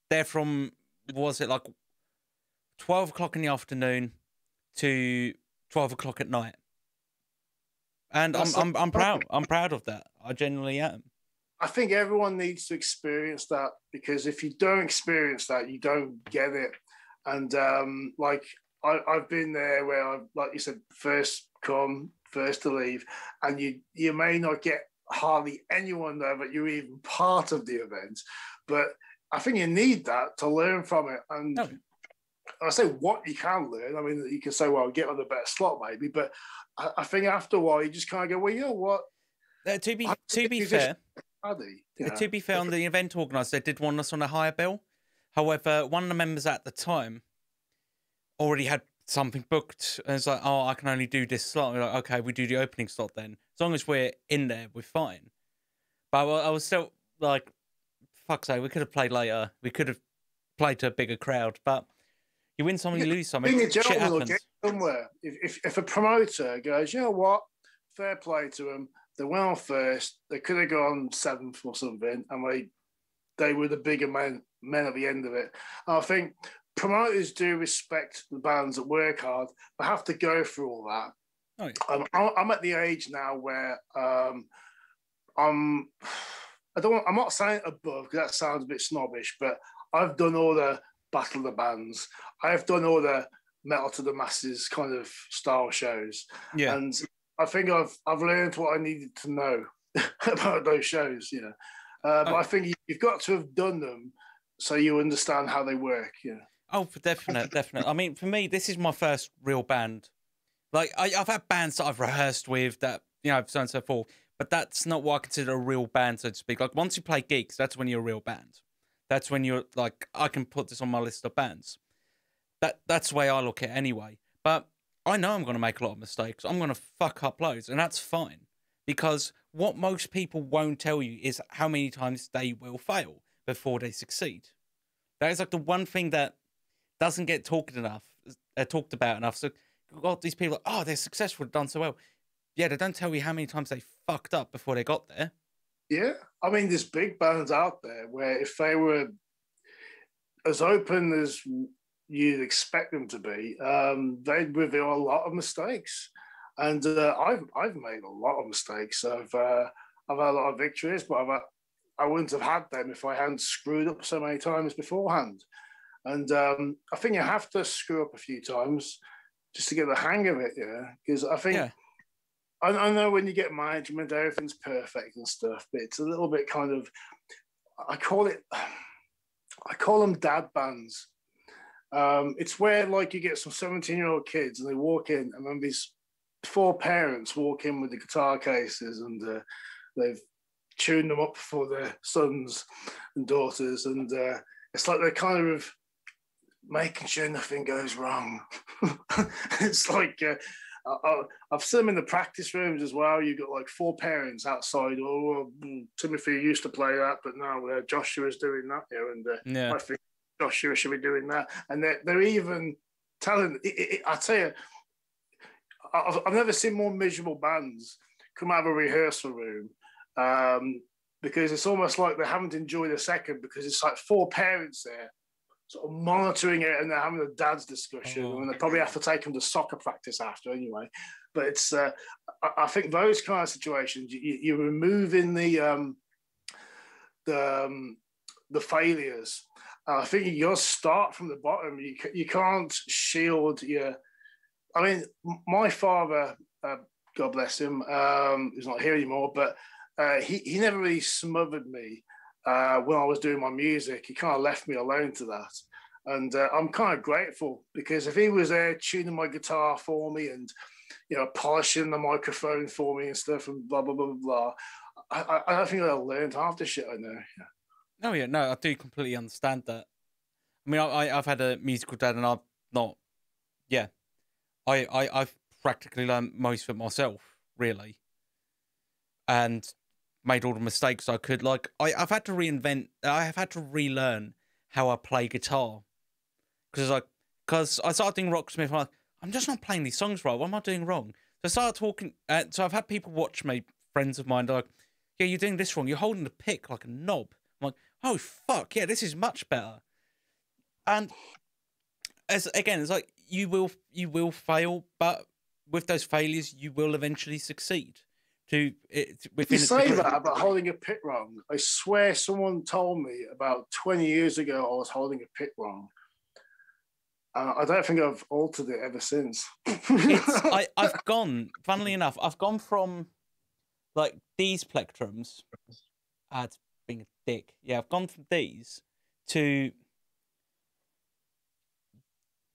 There from, was it like 12 o'clock in the afternoon to 12 o'clock at night. And I'm proud. I'm proud of that. I genuinely am. I think everyone needs to experience that, because if you don't experience that, you don't get it. And like I've been there where I've, like you said, first come, first to leave, and you may not get hardly anyone there, but you're even part of the event. But I think you need that to learn from it. And I say what you can learn. I mean, you can say, well, get on the better slot maybe, but I think after a while you just kind of go, well, you know what? To be fair, to be fair, on the event organizer, they did want us on a higher bill. However, one of the members at the time already had something booked, and it's like, oh, I can only do this slot. We're like, okay, we do the opening slot then. As long as we're in there, we're fine. But I was still like, fuck's sake, we could have played later. We could have played to a bigger crowd. But you win some, you lose some. Shit happens. Get somewhere. If a promoter goes, you know what, fair play to them. They went on first. They could have gone seventh or something, and they were the bigger men at the end of it. And I think promoters do respect the bands that work hard, but have to go through all that. Oh, yeah. I'm at the age now where I'm not saying above, because that sounds a bit snobbish, but I've done all the Battle of the Bands. I've done all the Metal to the Masses kind of style shows. Yeah. And I think I've learned what I needed to know about those shows, you know. But I think you've got to have done them so you understand how they work, you know. Oh, for definite. I mean, for me, this is my first real band. Like, I've had bands that I've rehearsed with that, you know, so on and so forth, but that's not what I consider a real band, so to speak. Like, once you play gigs, that's when you're a real band. That's when you're like, I can put this on my list of bands. That's the way I look at it anyway. But I know I'm going to make a lot of mistakes. I'm going to fuck up loads, and that's fine. Because what most people won't tell you is how many times they will fail before they succeed. That is like the one thing that doesn't get talked about enough. So, God, these people, oh, they're successful, done so well. Yeah, they don't tell you how many times they fucked up before they got there. Yeah, I mean, there's big bands out there where if they were as open as you'd expect them to be, they'd reveal a lot of mistakes. And I've made a lot of mistakes. I've had a lot of victories, but I wouldn't have had them if I hadn't screwed up so many times beforehand. And I think you have to screw up a few times just to get the hang of it, yeah. Because I think I know when you get management, everything's perfect and stuff, but it's a little bit kind of, I call them dad bands. It's where like you get some 17-year-old kids and they walk in, and then these 4 parents walk in with the guitar cases, and they've tuned them up for their sons and daughters, and it's like they're kind of making sure nothing goes wrong. It's like I've seen them in the practice rooms as well. You've got like 4 parents outside. Oh, Timothy used to play that, but now Joshua's doing that here, and I think Joshua should be doing that. And they're even telling. I tell you, I've never seen more miserable bands come out of a rehearsal room, because it's almost like they haven't enjoyed a second, because it's like 4 parents there sort of monitoring it, and they're having a dad's discussion, and they probably have to take them to soccer practice after anyway. But it's I think those kind of situations, you're removing the failures. I think you got to start from the bottom. You can't shield your. I mean, my father, God bless him, he's not here anymore, but he never really smothered me when I was doing my music. He kind of left me alone to that. And I'm kind of grateful because if he was there tuning my guitar for me and, polishing the microphone for me and stuff and blah, blah, blah, blah, blah, I don't think I'd have learned half the shit I know. Yeah. No, yeah, no, I do completely understand that. I mean, I've had a musical dad, and I've not. Yeah, I've practically learned most of it myself, really, and made all the mistakes I could. Like I've had to reinvent. I have had to relearn how I play guitar because I started doing Rocksmith. I'm just not playing these songs right. What am I doing wrong? So I started talking. So I've had people watch me, friends of mine, like, yeah, you're doing this wrong. You're holding the pick like a knob. I'm like, oh fuck, yeah, this is much better. And it's like you will fail, but with those failures, you will eventually succeed. You say that about holding a pick wrong. I swear someone told me about 20 years ago I was holding a pick wrong. I don't think I've altered it ever since. I've gone, funnily enough, I've gone from like these plectrums, being a dick. Yeah, I've gone from these to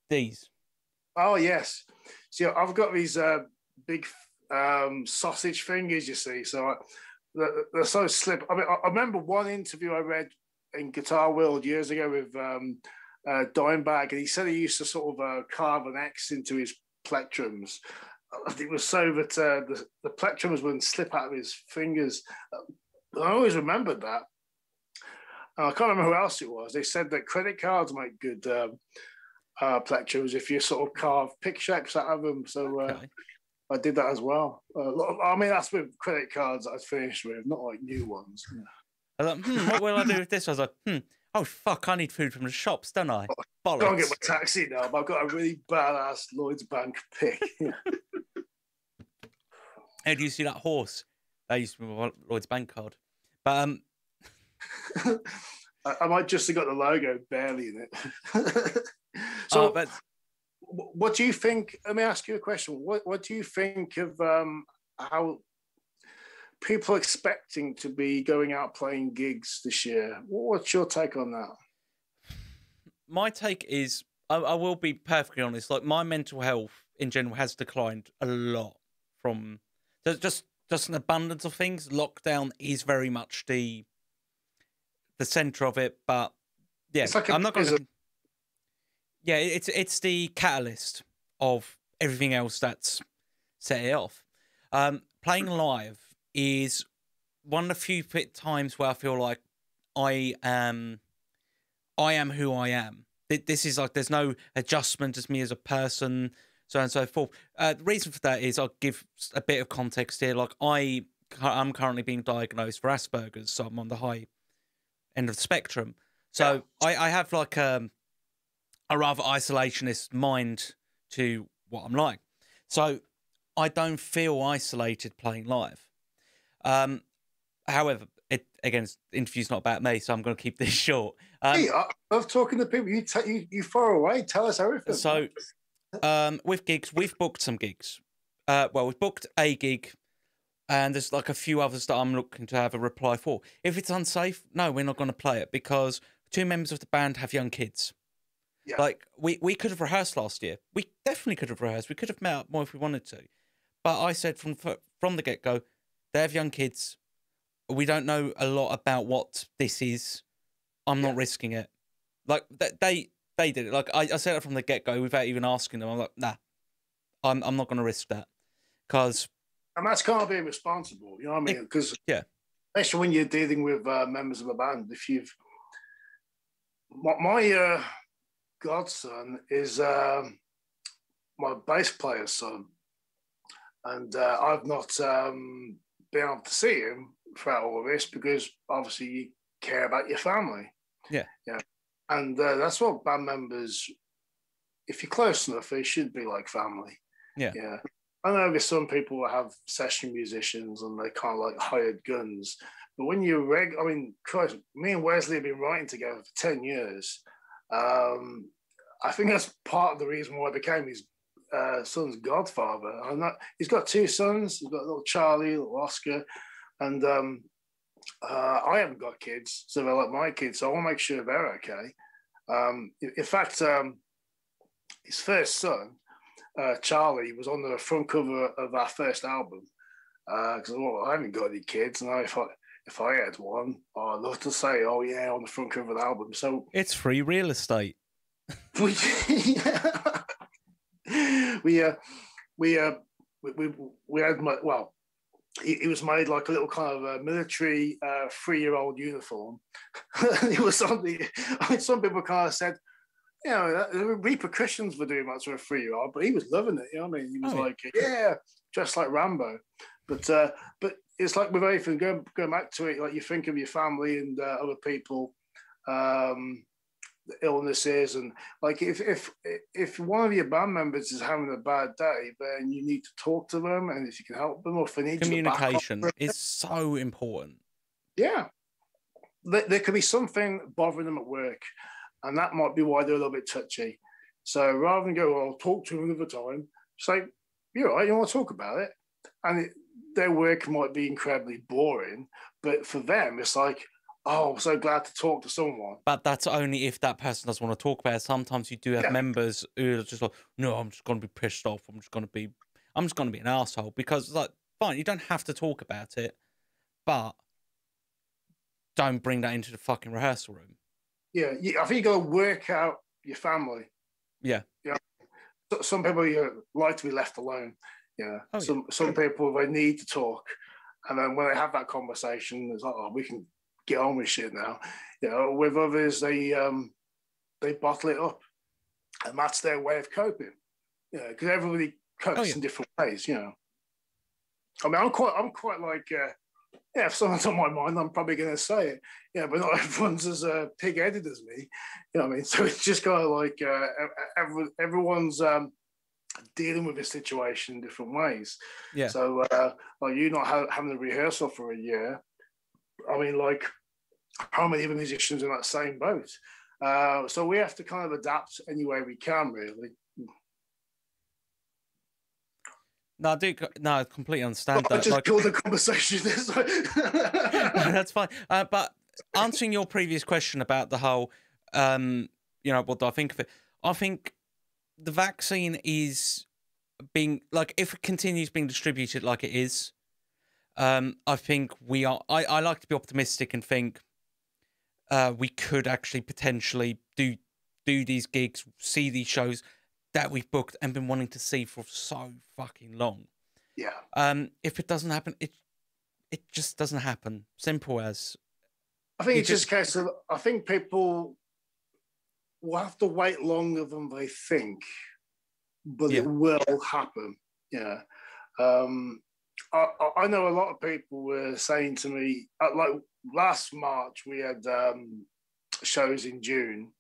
these. Oh, yes. So I've got these big sausage fingers, you see. So they're so slip. I mean, I remember one interview I read in Guitar World years ago with Dimebag, and he said he used to sort of carve an X into his plectrums. It was so that the plectrums wouldn't slip out of his fingers. I always remembered that. I can't remember who else it was. They said that credit cards make good plectrums if you sort of carve pick shapes out of them. So okay. I did that as well. I mean, that's with credit cards that I finished with, not like new ones. Yeah. I was like, what will I do with this? I was like, oh, fuck, I need food from the shops, don't I? Bollocks. Don't get my taxi now, but I've got a really badass Lloyd's Bank pick. Hey, do you see that horse? That used to be my Lloyd's Bank card. But I might just have got the logo barely in it. So, what do you think? Let me ask you a question. What do you think of how people are expecting to be going out playing gigs this year? What's your take on that? My take is, I will be perfectly honest, like my mental health in general has declined a lot from just an abundance of things. Lockdown is very much the center of it, but yeah, it's like I'm not going to. Yeah, it's the catalyst of everything else that's set it off. Playing live is one of the few times where I feel like I am who I am. This is like there's no adjustment as me as a person, so on and so forth. The reason for that is I'll give a bit of context here. Like I'm currently being diagnosed for Asperger's, so I'm on the high end of the spectrum. So yeah. I have like a rather isolationist mind to what I'm like. So I don't feel isolated playing live. However, the interview's not about me, so I'm going to keep this short. Hey, I love talking to people. You far away. Tell us everything. So, with gigs, we've booked some gigs. We've booked a gig, and there's like a few others that I'm looking to have a reply for. If it's unsafe, no, we're not going to play it because 2 members of the band have young kids. Yeah. Like, we could have rehearsed last year. We definitely could have rehearsed. We could have met up more if we wanted to. But I said from the get-go, they have young kids. We don't know a lot about what this is. I'm not risking it. Like, they did it. Like, I said it from the get-go without even asking them. I'm like, nah, I'm not going to risk that. Because... And that's kind of being responsible, you know what I mean? Because especially when you're dealing with members of a band, if you've... My godson is my bass player's son, and I've not been able to see him throughout all of this because obviously you care about your family. Yeah. And that's what band members, if you're close enough, they should be like family. Yeah. I know there's some people that have session musicians and they kind of like hired guns, but when you're I mean, Christ, me and Wesley have been writing together for 10 years. I think that's part of the reason why I became his son's godfather. He's got 2 sons. He's got little Charlie, little Oscar, and I haven't got kids, so they're like my kids. So I want to make sure they're okay. In fact, his first son, Charlie, was on the front cover of our first album. Because I haven't got any kids, and if I had one, I'd love to say, "Oh yeah," on the front cover of the album. So it's free real estate. we had well, it was made like a little kind of a military 3-year-old uniform. It was something. I mean, some people kind of said, you know, there were repercussions for doing that to a 3-year-old, but he was loving it. You know what I mean? He was like, yeah, just like Rambo. But it's like with everything, going back to it, like you think of your family and other people, illnesses, and like if one of your band members is having a bad day, then you need to talk to them, and if you can help them, or if they need communication is so important. Yeah, there could be something bothering them at work, and that might be why they're a little bit touchy. So rather than go, "I'll talk to them another time," say, "You're right, you want to talk about it," and their work might be incredibly boring, but for them, it's like, "Oh, I'm so glad to talk to someone." But that's only if that person doesn't want to talk about it. Sometimes you do have members who are just like, "No, I'm just going to be pissed off. I'm just going to be an asshole," because like, fine, you don't have to talk about it, but don't bring that into the fucking rehearsal room. Yeah, I think you got to work out your family. Yeah. Some people like to be left alone. Yeah. Some people, they need to talk, and then when they have that conversation, it's like, "Oh, we can get on with shit now." You know, with others, they bottle it up, and that's their way of coping. You know, because everybody copes in different ways. You know, I mean, I'm quite like, if someone's on my mind, I'm probably going to say it. Yeah, but not everyone's as pig-headed as me. You know what I mean? So it's just kind of like everyone's dealing with this situation in different ways. Yeah. So like you not having a rehearsal for a year, I mean, like, how many other musicians in that same boat? So we have to kind of adapt any way we can, really. No, I completely understand that. I just called the conversation. No, that's fine. But answering your previous question about the whole, you know, what do I think of it? I think the vaccine is being, like, if it continues being distributed like it is, I think we are. I like to be optimistic and think we could actually potentially do these gigs, see these shows that we've booked and been wanting to see for so fucking long. Yeah. If it doesn't happen, it just doesn't happen. Simple as. I think it's just a case of, I think people will have to wait longer than they think, but it will happen. Yeah. I know a lot of people were saying to me, like last March, we had shows in June.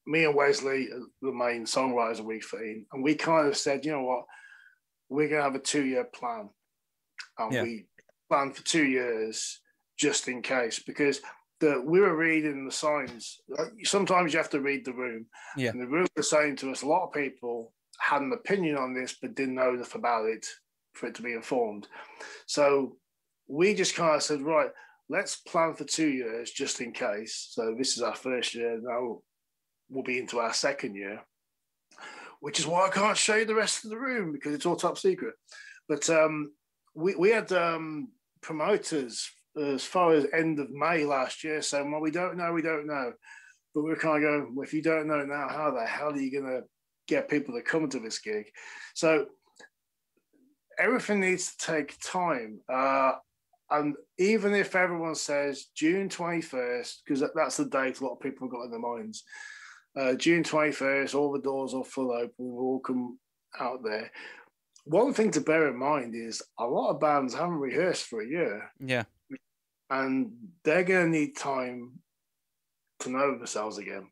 Me and Wesley, the main songwriters of We Fiend, and we kind of said, you know what, we're going to have a 2-year plan. And we planned for 2 years just in case, because we were reading the signs. Sometimes you have to read the room. Yeah. And the room was saying to us, a lot of people had an opinion on this, but didn't know enough about it for it to be informed. So we just kind of said, right, let's plan for 2 years just in case. So this is our first year. Now we'll be into our second year, which is why I can't show you the rest of the room because it's all top secret. But we had promoters as far as end of May last year saying, well, we don't know. But we're kind of going, well, if you don't know now, how the hell are you going to get people to come to this gig? So everything needs to take time. And even if everyone says June 21st, because that's the date a lot of people have got in their minds, June 21st, all the doors are full open, we'll all come out there. One thing to bear in mind is a lot of bands haven't rehearsed for a year. Yeah. And they're going to need time to know themselves again.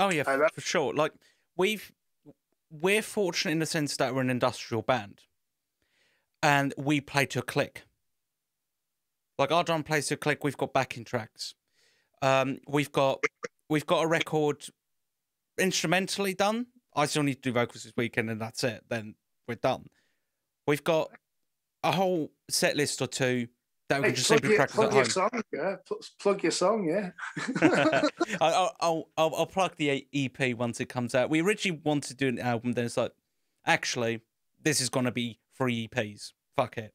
Oh, yeah, for sure. Like, we're fortunate in the sense that we're an industrial band. And we play to a click. Like, our drum plays to a click. We've got backing tracks. We've got a record instrumentally done. I still need to do vocals this weekend, and that's it. Then we're done. We've got a whole set list or two that we Hey, can just simply practice at plug your home. song, yeah. Plug your song, yeah. I'll plug the EP once it comes out. We originally wanted to do an album, then it's like, actually, this is gonna be 3 EPs. Fuck it.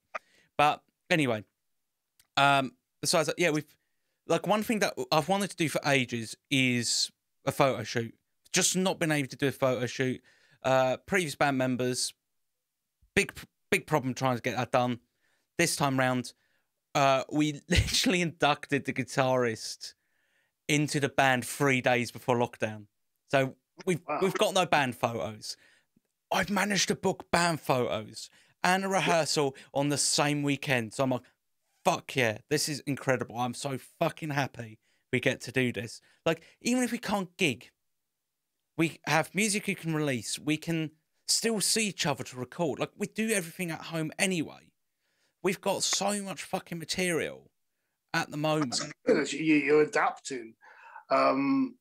But anyway, besides that, yeah, we've like one thing that I've wanted to do for ages is a photo shoot. Just not been able to do a photo shoot. Previous band members, big problem trying to get that done. This time round, we literally inducted the guitarist into the band 3 days before lockdown. So we've got no band photos. I've managed to book band photos and a rehearsal on the same weekend. So I'm like, fuck yeah, this is incredible. I'm so fucking happy we get to do this. Like, even if we can't gig, we have music we can release. We can still see each other to record. Like, we do everything at home anyway. We've got so much fucking material at the moment. You're adapting. And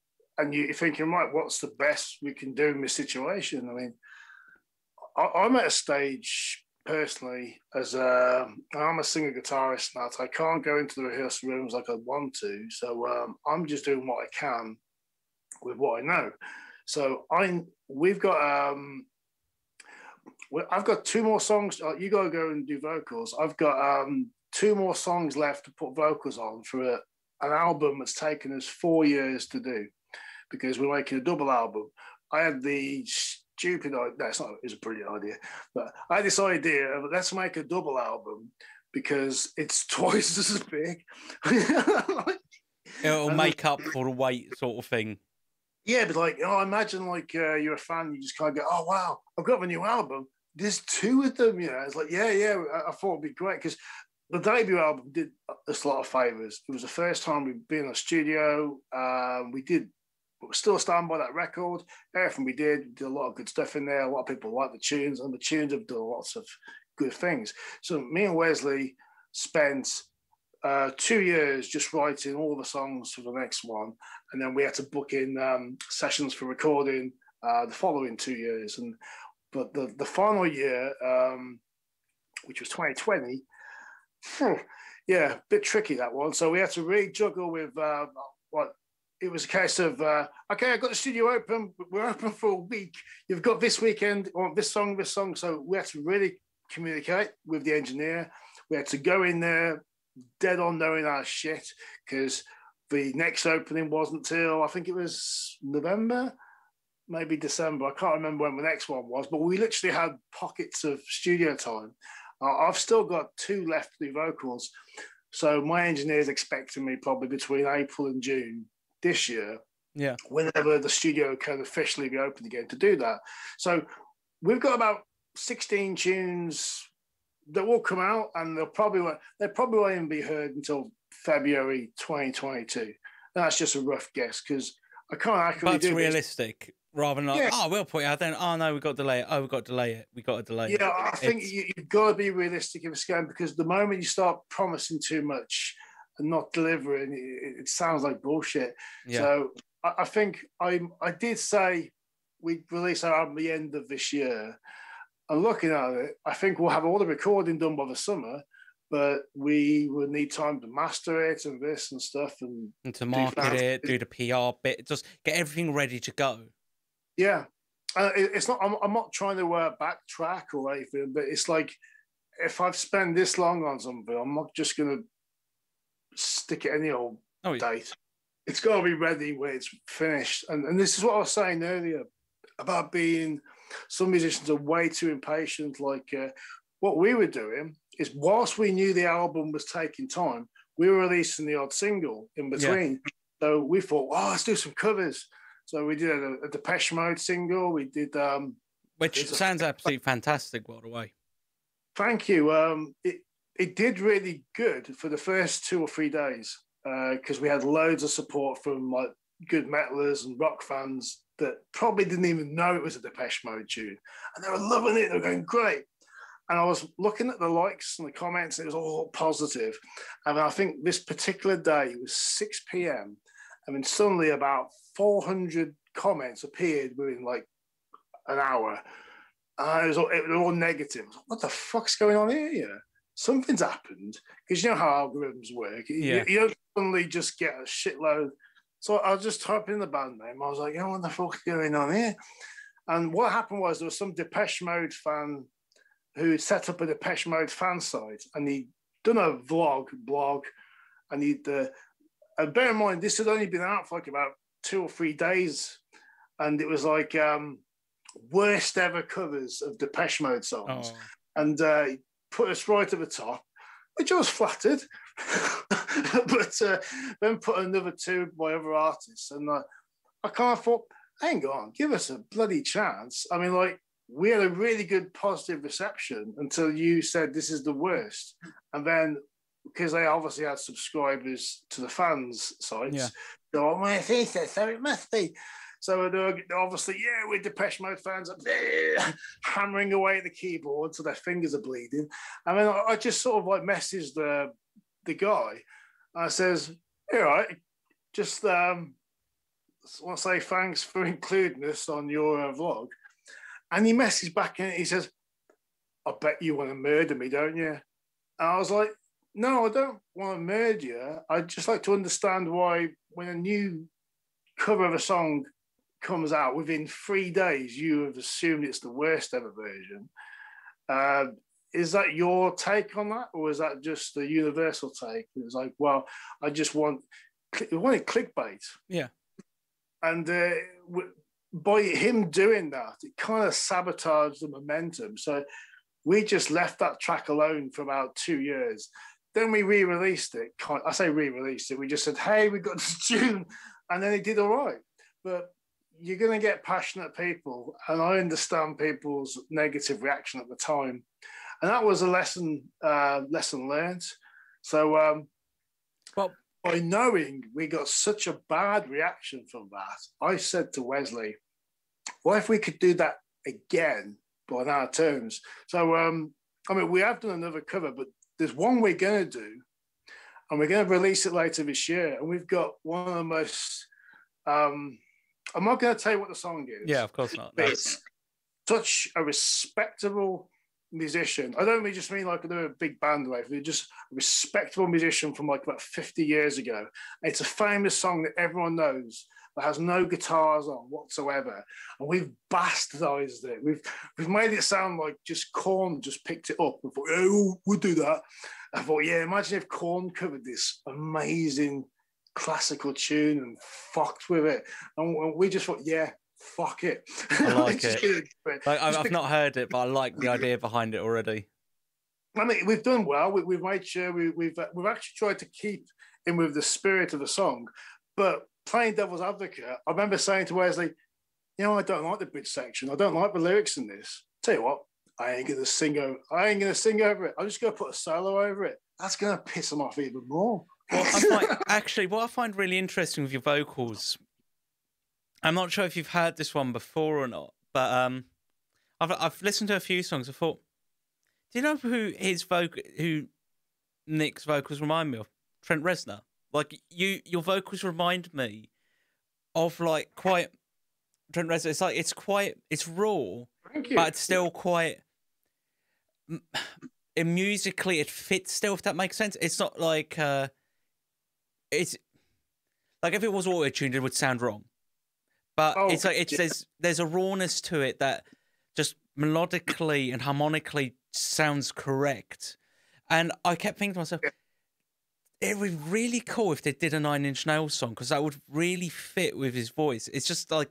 you're thinking, right, what's the best we can do in this situation? I mean, I'm at a stage personally I'm a singer guitarist now, so I can't go into the rehearsal rooms like I want to. So I'm just doing what I can with what I know. So I've got 2 more songs. You got to go and do vocals. I've got 2 more songs left to put vocals on for an album that's taken us 4 years to do, because we're making a double album. I had the stupid idea. No, it's a brilliant idea, but I had this idea of, let's make a double album because it's twice as big. It'll make up for the weight, sort of thing. Yeah, but like, imagine like you're a fan, you just kind of go, oh wow, I've got a new album. There's 2 of them, It's like, yeah. I thought it'd be great because the debut album did us a lot of favors. It was the first time we'd been in a studio. We're still standing by that record. Everything we did a lot of good stuff in there. A lot of people like the tunes, and the tunes have done lots of good things. So me and Wesley spent 2 years just writing all the songs for the next one, and then we had to book in sessions for recording the following 2 years. But the final year, which was 2020, yeah, a bit tricky that one. So we had to really juggle with what it was a case of. Okay, I got the studio open. We're open for a week. You've got this weekend on this song. So we had to really communicate with the engineer. We had to go in there dead on knowing our shit, because the next opening wasn't till, I think it was November, maybe December. I can't remember when the next one was, but we literally had pockets of studio time. I've still got 2 left to do vocals. So my engineer is expecting me probably between April and June this year. Yeah. Whenever the studio can officially be open again to do that. So we've got about 16 tunes that will come out, and they probably won't even be heard until February 2022. That's just a rough guess, because I can't actually do realistic, rather than like, we'll put it out then. Oh no, we've got to delay it. Oh, we've got to delay it. We've got to delay it. Yeah, I think you've got to be realistic if it's going, because the moment you start promising too much and not delivering, it sounds like bullshit. Yeah. So I think I did say we'd release our album at the end of this year. And looking at it, I think we'll have all the recording done by the summer, but we would need time to master it and this and stuff, and to market it, do the PR bit, just get everything ready to go. Yeah, it's not. I'm not trying to backtrack or anything, but it's like, if I've spent this long on something, I'm not just gonna stick it any old date. It's got to be ready when it's finished. And this is what I was saying earlier about being. Some musicians are way too impatient. Like what we were doing is, whilst we knew the album was taking time, we were releasing the odd single in between. Yeah. So we thought, let's do some covers. So we did a Depeche Mode single. We did, which sounds absolutely fantastic, by the way. Thank you. It did really good for the first 2 or 3 days, because we had loads of support from like good metalers and rock fans that probably didn't even know it was a Depeche Mode tune, and they were loving it. They were going, great. And I was looking at the likes and the comments, and it was all positive. And I think this particular day, it was 6 p.m. I mean, suddenly about 400 comments appeared within like an hour. It was all negative. What the fuck's going on here? something's happened, because you know how algorithms work. Yeah. You don't suddenly just get a shitload. So I was just typing in the band name. I was like, what the fuck is going on here? And what happened was there was some Depeche Mode fan who set up a Depeche Mode fan site, and he'd done a blog, and and bear in mind, this had only been out for like about 2 or 3 days, and it was like worst ever covers of Depeche Mode songs. Oh. And he put us right at the top, which I was flattered, but then put another 2 by other artists, and I kind of thought, hang on, give us a bloody chance. I mean, like, we had a really good positive reception until you said this is the worst. And then, because they obviously had subscribers to the fans' sites, Yeah. they're like, well, he said so, it must be. So they're obviously, yeah, we're Depeche Mode fans, up there, hammering away at the keyboard so their fingers are bleeding. I mean, I just sort of like messaged the guy. I says, all right, just want to say thanks for including us on your vlog. And he messaged back and he says, I bet you want to murder me, don't you? And I was like, no, I don't want to murder you. I'd just like to understand why when a new cover of a song comes out within 3 days, you have assumed it's the worst ever version. Is that your take on that? Or is that just the universal take? It was like, well, I just wanted clickbait. Yeah. And by him doing that, it kind of sabotaged the momentum. So we just left that track alone for about 2 years. Then we re-released it. I say re-released it. We just said, hey, we got this tune. And then it did all right. But you're going to get passionate people. And I understand people's negative reaction at the time. And that was a lesson learned. So Well, by knowing we got such a bad reaction from that, I said to Wesley, what if we could do that again, but on our terms? So, I mean, we have done another cover, but there's one we're going to do, and we're going to release it later this year. And we've got one of the most, I'm not going to tell you what the song is. yeah, of course not. No. It's such a respectable musician. I don't just mean like they're a big band, like they're just a respectable musician from like about 50 years ago. It's a famous song that everyone knows that has no guitars on whatsoever, and we've bastardized it. We've made it sound like just Korn just picked it up and thought, oh, we'll do that. I thought, yeah, imagine if Korn covered this amazing classical tune and fucked with it. And we just thought, yeah, fuck it. I like it. Like, I've not heard it, but I like the idea behind it already. I mean, we've done well. We've made sure we've actually tried to keep in with the spirit of the song, but playing devil's advocate, I remember saying to Wesley, you know, I don't like the bridge section. I don't like the lyrics in this. Tell you what, I ain't gonna sing over it. I'm just gonna put a solo over it. That's gonna piss them off even more. Well, what I find really interesting with your vocals, I'm not sure if you've heard this one before or not, but I've listened to a few songs. I thought, do you know who Nick's vocals remind me of? Trent Reznor. Like your vocals remind me of like quite Trent Reznor. It's raw, but it's still quite musically it fits still, if that makes sense. It's not like it's like if it was auto-tuned, it would sound wrong. But it's like there's a rawness to it that just melodically and harmonically sounds correct. And I kept thinking to myself, it would be really cool if they did a Nine Inch Nails song, because that would really fit with his voice. It's just like,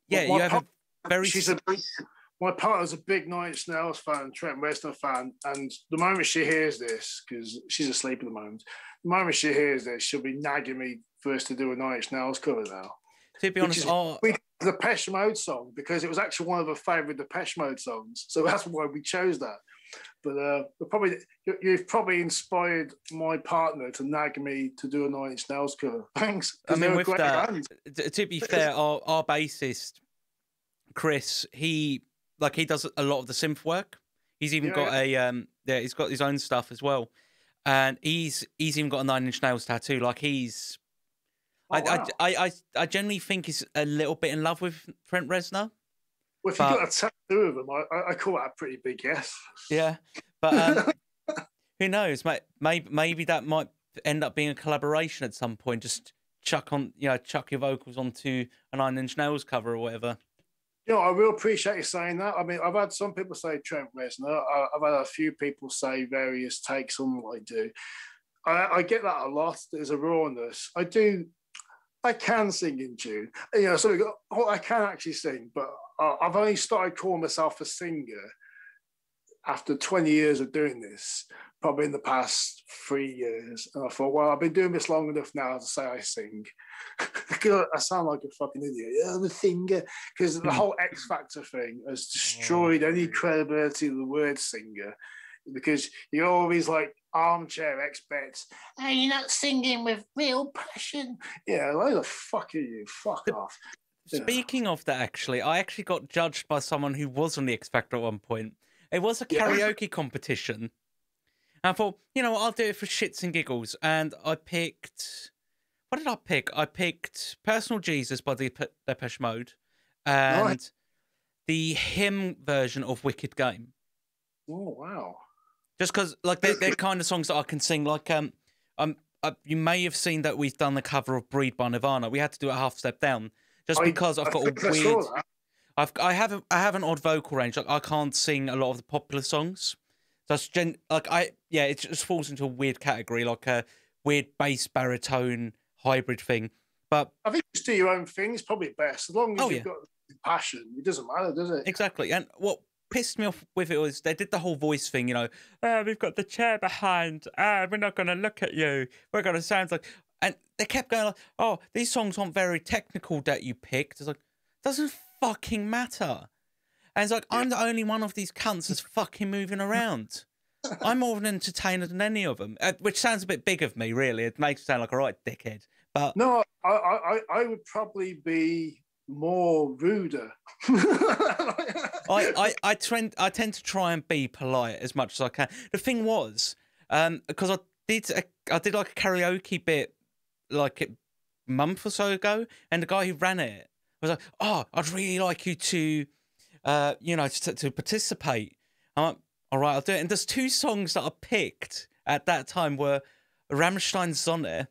yeah, you have a very. My partner's a big Nine Inch Nails fan, Trent Reznor fan, and the moment she hears this, because she's asleep at the moment, the moment she hears this, she'll be nagging me for us to do a Nine Inch Nails cover now. To be honest, we did the Depeche Mode song because it was actually one of her favourite Depeche Mode songs, so that's why we chose that. But you've probably inspired my partner to nag me to do a Nine Inch Nails cover. Thanks. I mean, with that, to be fair, our bassist Chris, he does a lot of the synth work. He's even got he's got his own stuff as well, and he's even got a Nine Inch Nails tattoo. Like he's, I generally think he's a little bit in love with Trent Reznor. Well, if you've got a tattoo of him, I call that a pretty big yes. Yeah, but Who knows? Maybe that might end up being a collaboration at some point. Just chuck your vocals onto a Nine Inch Nails cover or whatever. You know, I really appreciate you saying that. I mean, I've had some people say Trent Reznor. I've had a few people say various takes on what I do. I get that a lot. There's a rawness. I can sing in tune. You know, so I can actually sing, but I've only started calling myself a singer after 20 years of doing this, probably in the past 3 years. And I thought, well, I've been doing this long enough now to say I sing. Because I sound like a fucking idiot. Yeah, I'm a singer. Because the whole X Factor thing has destroyed any credibility of the word singer. Because you're always like armchair experts. Hey, you're not singing with real passion. Yeah, why the fuck are you? Fuck off. Speaking of that, actually, I actually got judged by someone who was on the X Factor at one point. It was a karaoke competition. And I thought, you know what, I'll do it for shits and giggles. And I picked... What did I pick? I picked Personal Jesus by Depeche Mode and the hymn version of Wicked Game. Oh, wow. Just because, like, they're kind of songs that I can sing. Like, you may have seen that we've done the cover of Breed by Nirvana. We had to do it Half Step Down. Just because I've got a weird... I have an odd vocal range. Like, I can't sing a lot of the popular songs. So it just falls into a weird category, like a weird bass baritone hybrid thing. But I think just do your own thing is probably best. As long as you've got passion, it doesn't matter, does it? Exactly. And what pissed me off with it was they did the whole voice thing, you know. We've got the chair behind. We're not going to look at you. We're going to sound like... And they kept going like, oh, these songs aren't very technical that you picked. It's like, doesn't fucking matter. And it's like, I'm the only one of these cunts that's fucking moving around. I'm more of an entertainer than any of them, which sounds a bit big of me, really. It makes me sound like a right dickhead. But no, I would probably be more ruder. I tend to try and be polite as much as I can. The thing was, because I did like a karaoke bit like a month or so ago, and the guy who ran it was like, "Oh, I'd really like you to, to participate." I'm like, all right, I'll do it. And there's two songs that I picked at that time were Rammstein Sonne,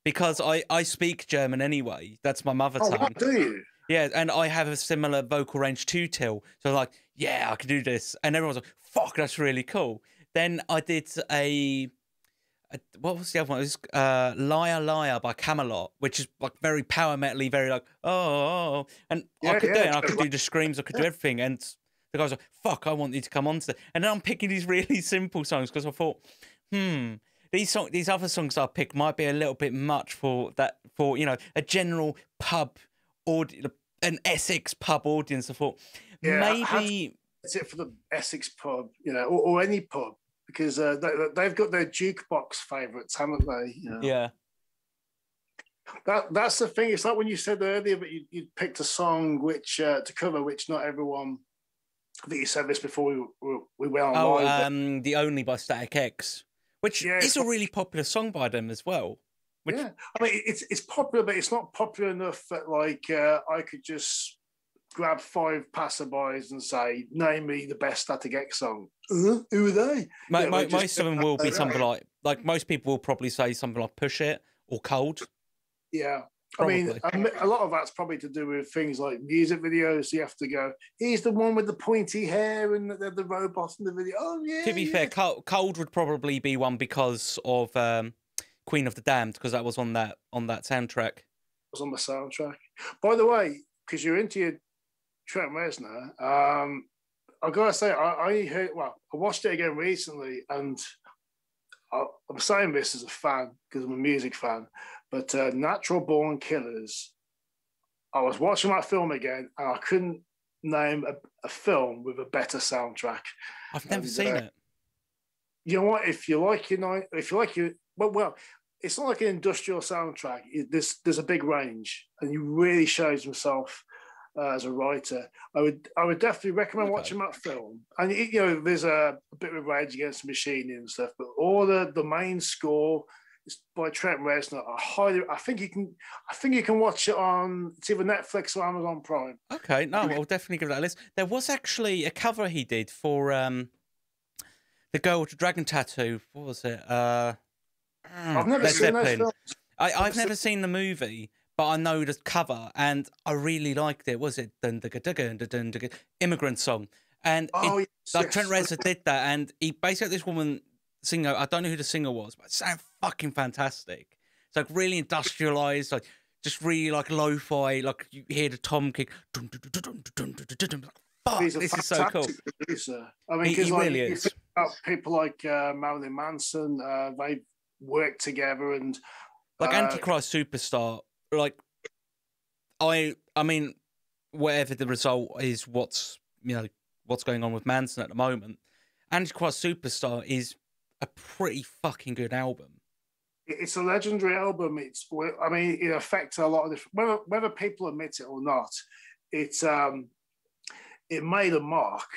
because I speak German anyway. That's my mother tongue. Oh, what do you? Yeah, and I have a similar vocal range to Till. So like, yeah, I can do this. And everyone's like, fuck, that's really cool. Then I did what was the other one? It was Liar Liar by Camelot, which is like very power metal-y, very like, oh. And I could do it, and I could do the screams, I could do everything. And the guy's like, fuck, I want you to come on to that. And then I'm picking these really simple songs because I thought, these other songs I picked might be a little bit much for a general pub audience, an Essex pub audience. I thought maybe it's it for the Essex pub, or any pub, because they've got their jukebox favourites, haven't they? Yeah. That's the thing. It's like when you said earlier that you picked a song which to cover, which not everyone. I think you said this before we went on live. The Only by Static X, which is a really popular song by them as well. I mean, it's popular, but it's not popular enough that I could just grab 5 passerbys and say, "Name me the best Static X song." Who are they? Most of them will be something like most people will probably say something like "Push It" or "Cold." Yeah. Probably. I mean, a lot of that's probably to do with things like music videos. You have to go, he's the one with the pointy hair and the robot in the video. Oh, yeah. To be fair, Cold would probably be one because of Queen of the Damned, because that was on that soundtrack. It was on the soundtrack. By the way, because you're into your Trent Reznor, I gotta say, I watched it again recently, and I'm saying this as a fan because I'm a music fan. But Natural Born Killers, I was watching that film again, and I couldn't name a film with a better soundtrack. I've never seen it. You know what? If you like well, it's not like an industrial soundtrack. There's a big range, and he really shows himself as a writer. I would definitely recommend watching that film. And there's a bit of Rage Against the Machine and stuff, but all the main score. It's by Trent Reznor. I think you can watch it on, it's either Netflix or Amazon Prime. Okay, no, I'll definitely give that a list. There was actually a cover he did for the girl with the dragon tattoo. What was it? I've never Led seen those Zeppelin. films. I've never seen the movie, but I know the cover, and I really liked it. Was it Immigrant Song? And Oh, it, yes, like Trent yes. Reznor did that, and he basically had this woman singer. I don't know who the singer was, but it sounded fucking fantastic. It's like really industrialized, like just really like lo-fi. Like you hear the tom kick. Fuck, He's a this is so cool. fantastic producer. I mean, He because like really you is. think about people like Marilyn Manson, they worked together, and Like Antichrist Superstar. Like I mean, whatever the result is, what's going on with Manson at the moment. Antichrist Superstar is a pretty fucking good album. it's a legendary album. I mean, it affects a lot of different. Whether people admit it or not, it's it made a mark,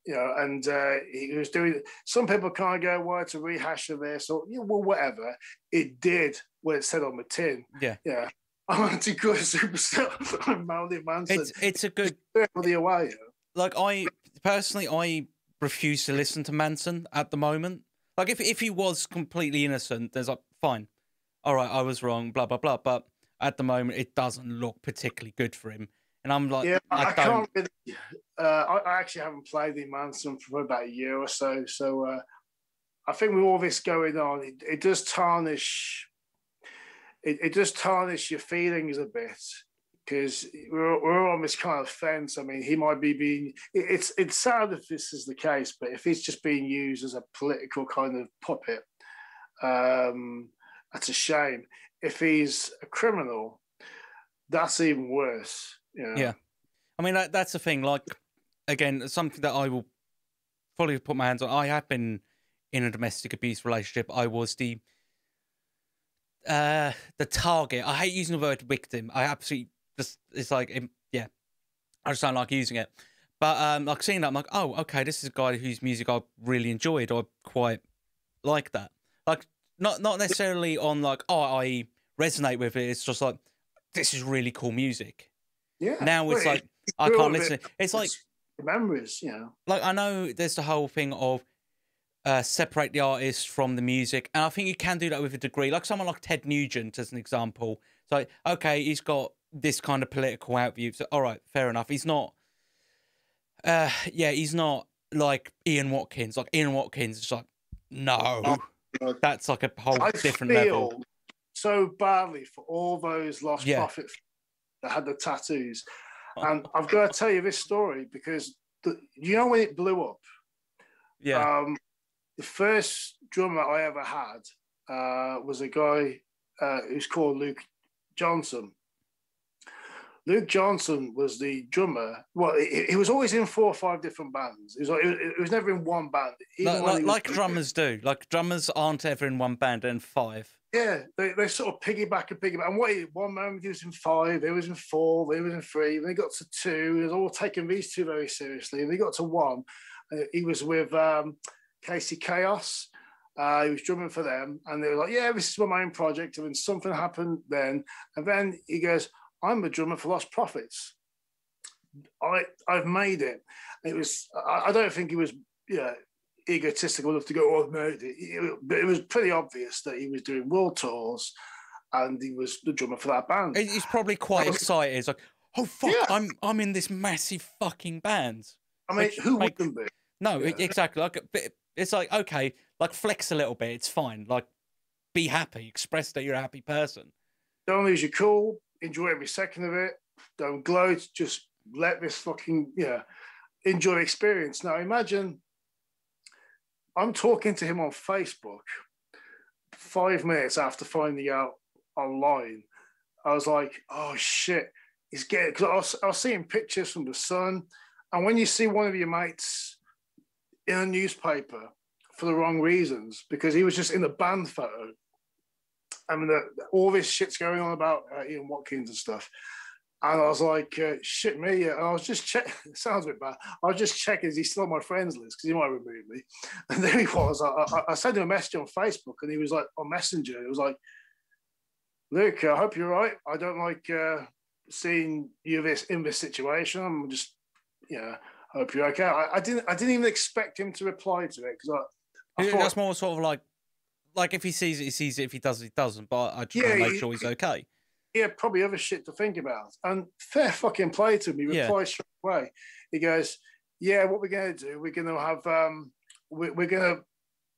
and he was doing. Some people kind of go, "Well, it's a rehash of this," or well, whatever. It did what it said on the tin. Yeah. I'm Antichrist Superstar. I'm Marilyn Manson. It's a good. The away. Like I refuse to listen to Manson at the moment. Like if he was completely innocent, there's like fine, all right, I was wrong, blah blah blah. But at the moment, it doesn't look particularly good for him. And I'm like, yeah, I don't. can't really. I actually haven't played the Manson for about a year or so. So I think with all this going on, it does tarnish. It does tarnish your feelings a bit because we're on this kind of fence. I mean, he might be being. It's sad if this is the case, but if he's just being used as a political kind of puppet, that's a shame. If he's a criminal, that's even worse. Yeah, I mean that's the thing. Like again, something that I will fully put my hands on. I have been in a domestic abuse relationship. I was the target. I hate using the word victim. I absolutely it's like yeah, I just don't like using it. But like seeing that, I'm like, oh, okay, this is a guy whose music I really enjoyed. I quite like that. Like not necessarily on like, oh, I resonate with it. It's just like this is really cool music. Yeah. Now it's like I can't listen. It's like memories, Like I know there's the whole thing of separate the artist from the music, and I think you can do that with a degree. Like someone like Ted Nugent, as an example. It's like okay, he's got this kind of political outview. So all right, fair enough. He's not. He's not like Ian Watkins. Like Ian Watkins is like no, that's like a whole different level. So badly for all those lost prophets that had the tattoos. And I've got to tell you this story because when it blew up, the first drummer I ever had was a guy who's called Luke Johnson. Luke Johnson was the drummer. Well, he was always in 4 or 5 different bands. It was never in one band. Like drummers do. Like drummers aren't ever in one band and 5. Yeah, they sort of piggyback. And one moment he was in 5, he was in 4, he was in 3, then he got to 2. He was all taking these 2 very seriously. And he got to 1. He was with Casey Chaos. He was drumming for them. And they were like, yeah, this is my main project. And then something happened then. And then he goes, I'm the drummer for Lost Prophets. I've made it. It was. I don't think he was egotistical enough to go, oh, I've made it. But it was pretty obvious that he was doing world tours and he was the drummer for that band. He's probably quite excited. He's like, oh, fuck, I'm in this massive fucking band. I mean, who wouldn't be? No, exactly. Like, it's like, okay, like flex a little bit. It's fine. Like, be happy. Express that you're a happy person. Don't lose your cool. Enjoy every second of it. Don't gloat. Just let this fucking, enjoy the experience. Now, imagine I'm talking to him on Facebook 5 minutes after finding out online. I was like, oh, shit. He's getting, because I was seeing pictures from the Sun. And when you see one of your mates in a newspaper for the wrong reasons, because he was just in a band photo, I mean, all this shit's going on about Ian Watkins and stuff. And I was like, shit me. And I was just checking. It sounds a bit bad. I was just checking, is he still on my friends list? Because he might remove me. And there he was. I sent him a message on Facebook and he was like on Messenger. It was like, Luke, I hope you're right. I don't like seeing you in this situation. I'm just, I hope you're okay. I didn't even expect him to reply to it because That's more sort of like if he sees it, he sees it. If he doesn't, he doesn't. But I just want to make sure he's okay. He had probably other shit to think about. And fair fucking play to him. He replies straight away. He goes, yeah, what we're going to do, we're going to have,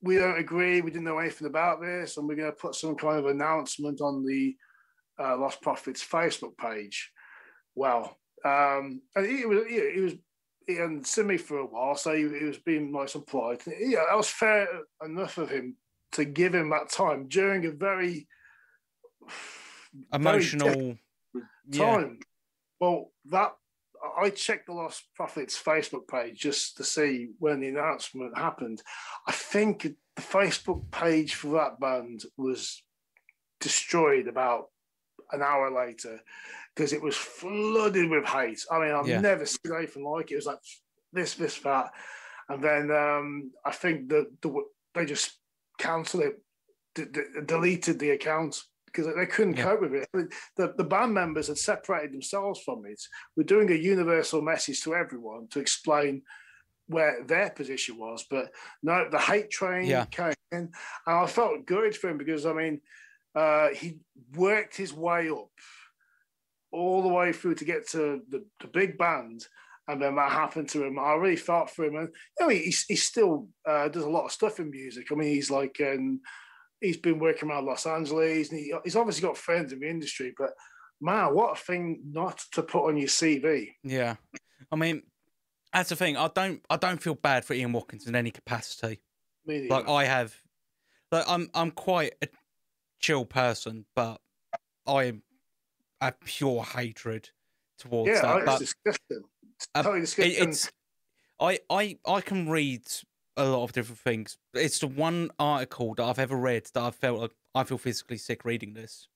we don't agree, we didn't know anything about this, and we're going to put some kind of announcement on the Lost Prophets Facebook page. Well, and he hadn't seen me for a while, so he was being nice and polite. Yeah, that was fair enough of him to give him that time during a very emotional time. Well, I checked the Lost Prophets Facebook page just to see when the announcement happened. I think the Facebook page for that band was destroyed about an hour later because it was flooded with hate. I mean, I've never seen anything like it. It was like this, that. And then I think they just cancelled it, deleted the account because they couldn't cope with it. The band members had separated themselves from it. We're doing a universal message to everyone to explain where their position was. But no, the hate train came in. And I felt good for him because, I mean, he worked his way up all the way through to get to the big band. And then that happened to him. I really felt for him. And you know, he still does a lot of stuff in music. I mean, he's like... he's been working around Los Angeles, and he's obviously got friends in the industry, but man, what a thing not to put on your CV. Yeah. I mean, that's the thing. I don't feel bad for Ian Watkins in any capacity. Like I have, like I'm quite a chill person, but I have pure hatred towards that. Yeah, but, it's disgusting. It's totally disgusting. I can read a lot of different things. It's the one article that I've ever read that I felt like I feel physically sick reading this.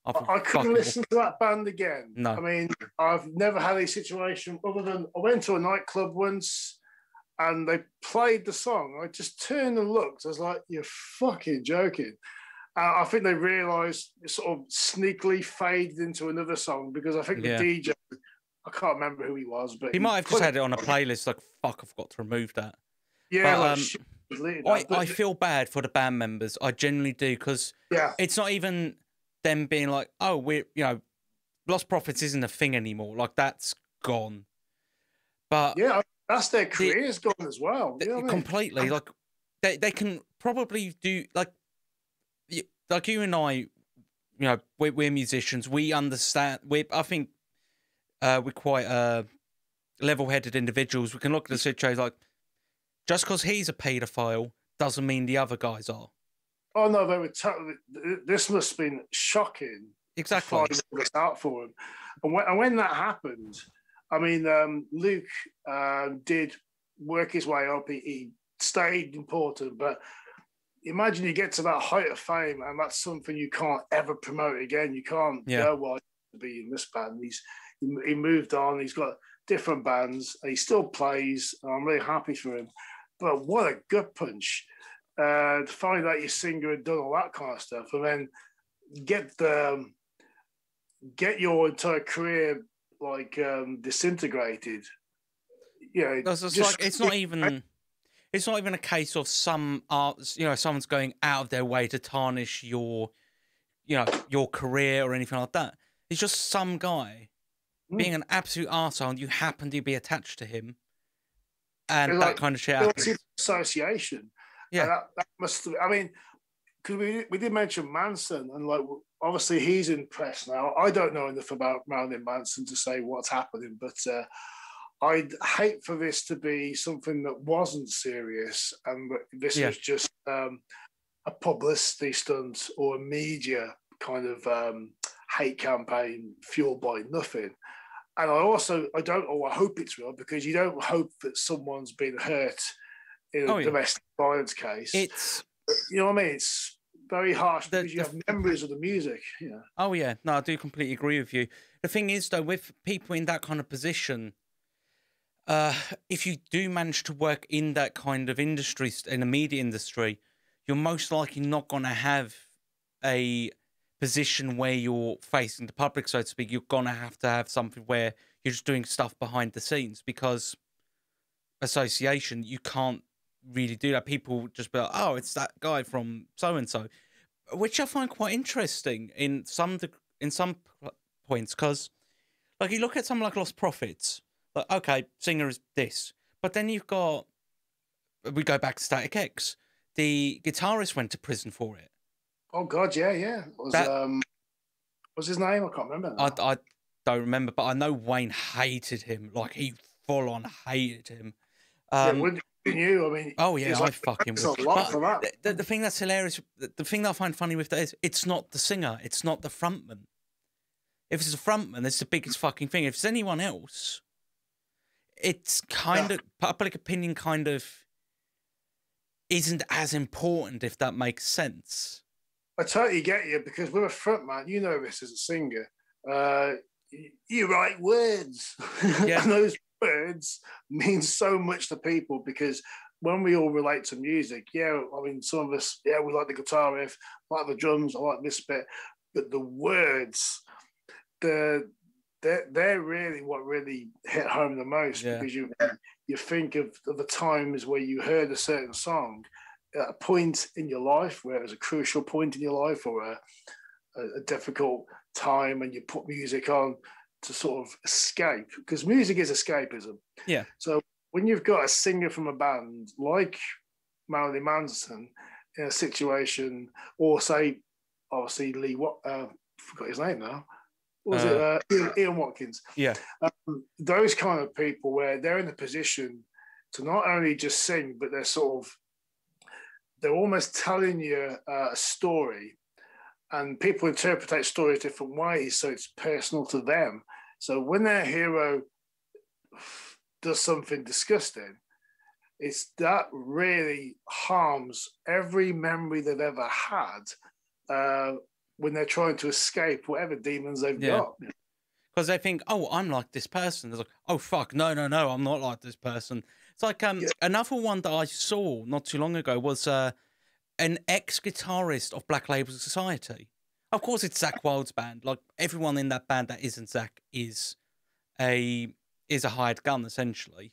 I couldn't listen to that band again. No. I mean, I've never had a situation other than I went to a nightclub once and they played the song. I just turned and looked. I was like, you're fucking joking. I think they realised it sort of sneakily faded into another song because I think the DJ, I can't remember who he was, but he might have just had it on a playlist like, fuck, I forgot to remove that. Yeah, but, I feel bad for the band members. I genuinely do, because it's not even them being like, oh, we're, you know, Lost Prophets isn't a thing anymore. Like, that's gone. But yeah, that's their career's gone as well. You know completely. Like, they can probably do, like you and I, you know, we're musicians. We understand. I think we're quite level-headed individuals. We can look at the situation like, just because he's a paedophile doesn't mean the other guys are. Oh no, they were. This must have been shocking. Exactly. To find this out for him, and when that happened, I mean, Luke did work his way up. He stayed important, but imagine you get to that height of fame, and that's something you can't ever promote again. You can't go, well, to be in this band. He moved on. He's got different bands. He still plays. I'm really happy for him. But what a gut punch to find out your singer had done all that kind of stuff, and then get your entire career like disintegrated. You know, it's not even a case of someone's going out of their way to tarnish your career or anything like that. It's just some guy being an absolute arsehole and you happen to be attached to him. And that kind of shit happens. Association. Yeah. That must have, I mean, because we did mention Manson, and like, obviously he's in press now. I don't know enough about Marilyn Manson to say what's happening, but I'd hate for this to be something that wasn't serious, and this was just a publicity stunt or a media kind of hate campaign fueled by nothing. And I hope it's real, because you don't hope that someone's been hurt in a domestic violence case. You know what I mean? It's very harsh because you have memories of the music. Yeah. Oh, yeah. No, I do completely agree with you. The thing is, though, with people in that kind of position, if you do manage to work in that kind of industry, in the media industry, you're most likely not going to have a position where you're facing the public, so to speak. You're going to have something where you're just doing stuff behind the scenes, because association, you can't really do that. People just be like, oh, it's that guy from so and so, which I find quite interesting in some points, because like you look at something like Lost Prophets, like okay, singer is this, but then you've got, we go back to Static X, the guitarist went to prison for it. Oh God, yeah. What's his name? I can't remember now. I don't remember, but I know Wayne hated him. Like he full on hated him. Wouldn't you? I mean, oh yeah, I fucking would. A lot for that. The thing that's hilarious, the thing that I find funny with that is, it's not the singer, it's not the frontman. If it's a frontman, it's the biggest fucking thing. If it's anyone else, it's kind of public opinion. Kind of isn't as important, if that makes sense. I totally get you, because with a frontman, you know this as a singer, you write words. Yeah. And those words mean so much to people, because when we all relate to music, I mean, some of us, we like the guitar riff, I like the drums, I like this bit, but the words, they're really what really hit home the most, because you think of the times where you heard a certain song at a point in your life where it was a crucial point in your life, or a difficult time, and you put music on to sort of escape, because music is escapism. Yeah. So when you've got a singer from a band like Marilyn Manson in a situation, or say, obviously Lee, forgot his name now. What was it? Ian Watkins. Yeah. Those kind of people where they're in a position to not only just sing, but they're almost telling you a story, and people interpret stories different ways, so it's personal to them. So when their hero does something disgusting, it's that really harms every memory they've ever had when they're trying to escape whatever demons they've got. Because they think, oh, I'm like this person. They're like, oh, fuck, no, I'm not like this person. It's like another one that I saw not too long ago was an ex-guitarist of Black Label Society. Of course, it's Zakk Wylde's band. Like, everyone in that band that isn't Zakk is a hired gun, essentially.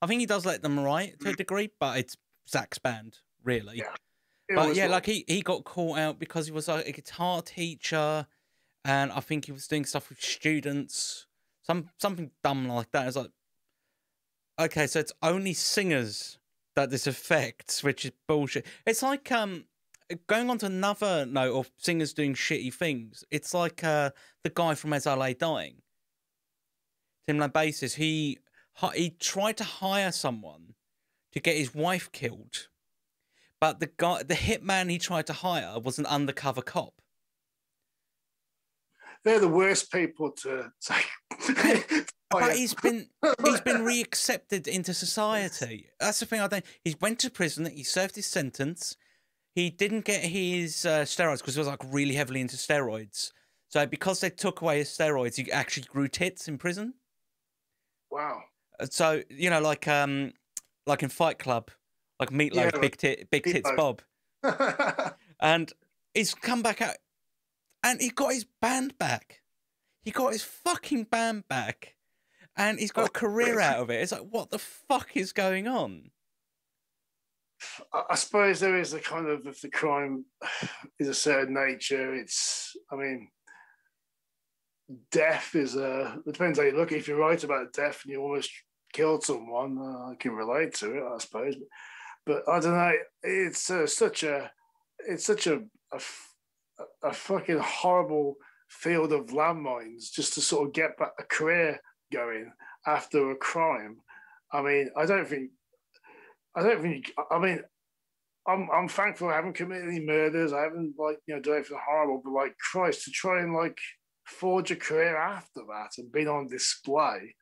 I think he does let them write to a degree, but it's Zack's band, really. Yeah. But yeah, like he got caught out because he was like a guitar teacher, and I think he was doing stuff with students, something dumb like that. It's like, okay, so it's only singers that this affects, which is bullshit. It's like going on to another note of singers doing shitty things. It's like the guy from As I Lay Dying, similar basis. He tried to hire someone to get his wife killed, but the hitman he tried to hire was an undercover cop. They're the worst people to take. But he's been reaccepted into society. That's the thing. He went to prison. He served his sentence. He didn't get his steroids because he was like really heavily into steroids. So because they took away his steroids, he actually grew tits in prison. Wow. So like in Fight Club, like Meatloaf, big tits Bob, and he's come back out, and he got his band back. He got his fucking band back. And he's got a career out of it. It's like, what the fuck is going on? I suppose there is a kind of, if the crime is a certain nature, I mean, death is it depends how you look. If you're right about death and you almost killed someone, I can relate to it, I suppose. But I don't know. It's such a fucking horrible field of landmines just to sort of get back a career going after a crime. I mean, I'm thankful I haven't committed any murders. I haven't done anything horrible, but like Christ, to try and like forge a career after that and being on display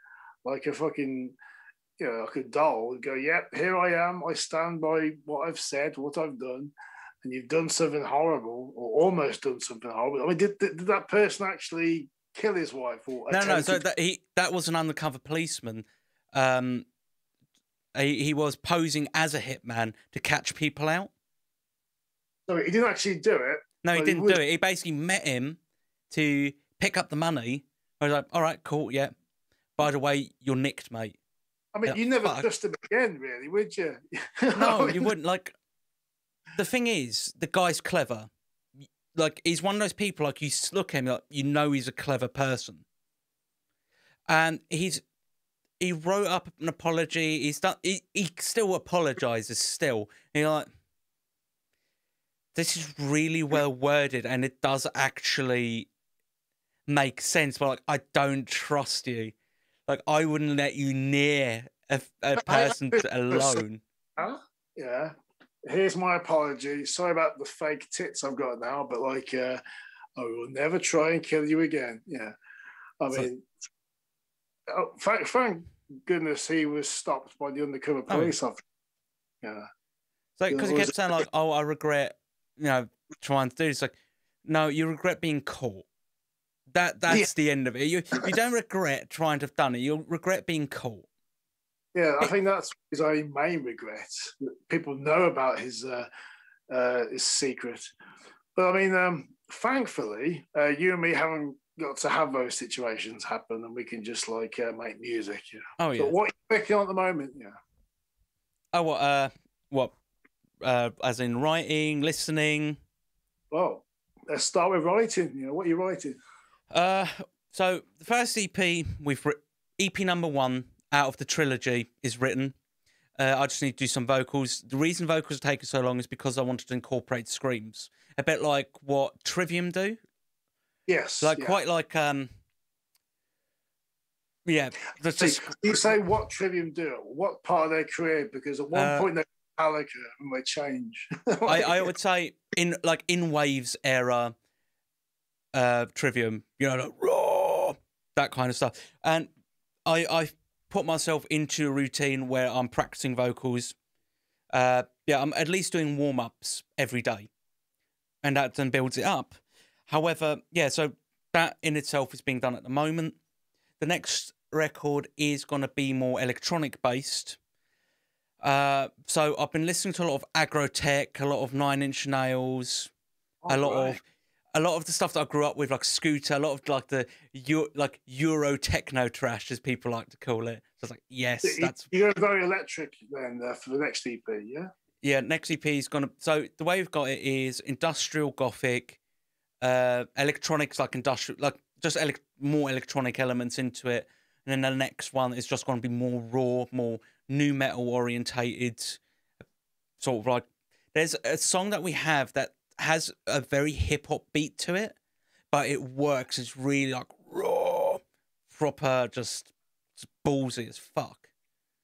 like a fucking, like a doll, and go, yep, here I am. I stand by what I've said, what I've done. And you've done something horrible, or almost done something horrible. I mean, did that person actually kill his wife? Or no. So that was an undercover policeman. He was posing as a hitman to catch people out. So he didn't actually do it. No, he didn't do it. He basically met him to pick up the money. I was like, all right, cool, yeah. By the way, you're nicked, mate. I mean, Like, you never fuck. trust him again, really, would you? No, I mean, you wouldn't. Like, the thing is, the guy's clever. Like, he's one of those people, like, you look at him, like, you know he's a clever person. And he wrote up an apology. He's done. He still apologizes still. And you're like, this is really well worded, and it does actually make sense. But like, I don't trust you. Like, I wouldn't let you near a person alone. huh? Yeah. Here's my apology. Sorry about the fake tits I've got now, but like, I will never try and kill you again. Yeah. I mean, thank goodness he was stopped by the undercover police officer. Yeah. So, because he kept saying like, "Oh, I regret, trying to do this." Like, no, you regret being caught. That's the end of it. You don't regret trying to have done it. You'll regret being caught. Yeah, I think that's his own main regret. People know about his secret, but I mean, thankfully, you and me haven't got to have those situations happen, and we can just like make music. Yeah. Oh yeah. But what are you working on at the moment? Yeah. Oh, what? As in writing, listening. Well, let's start with writing. You know, what are you writing? So the first EP EP number 1 out of the trilogy is written. I just need to do some vocals. The reason vocals are taking so long is because I wanted to incorporate screams, a bit like what Trivium do. Yes. Like quite like yeah. Just... You say what Trivium do? What part of their career? Because at one point they were Metallica and they change. I would say in Waves era, Trivium, like raw, that kind of stuff. And I put myself into a routine where I'm practicing vocals. I'm at least doing warm-ups every day, and that then builds it up. However, so that in itself is being done at the moment. The next record is going to be more electronic based. So I've been listening to a lot of Agrotech, a lot of Nine Inch Nails, a lot of the stuff that I grew up with, like Scooter, a lot of like the Euro techno trash, as people like to call it. So it's like, yes, that's... You're very electric then for the next EP, yeah? Yeah, next EP is going to... So the way we've got it is industrial gothic, electronics, like industrial, like just more electronic elements into it. And then the next one is just going to be more raw, more nu metal orientated, sort of like... There's a song that we have that has a very hip-hop beat to it, but it works. It's really like raw, proper, just ballsy as fuck.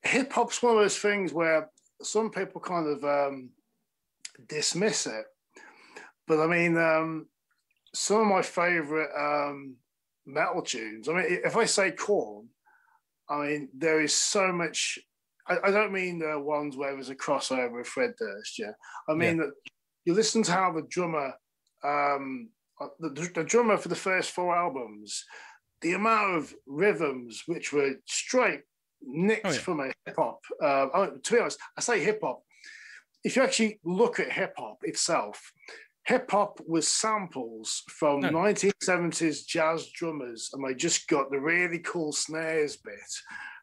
Hip-hop's one of those things where some people kind of dismiss it. But I mean, some of my favorite metal tunes, I mean, if I say Korn, I mean, there is so much... I don't mean the ones where there's a crossover with Fred Durst, yeah? I mean that you listen to how the drummer, the drummer for the first 4 albums, the amount of rhythms which were straight nicked from a hip hop. To be honest, I say hip hop. If you actually look at hip hop itself, hip hop was samples from 1970s jazz drummers, and they just got the really cool snares bit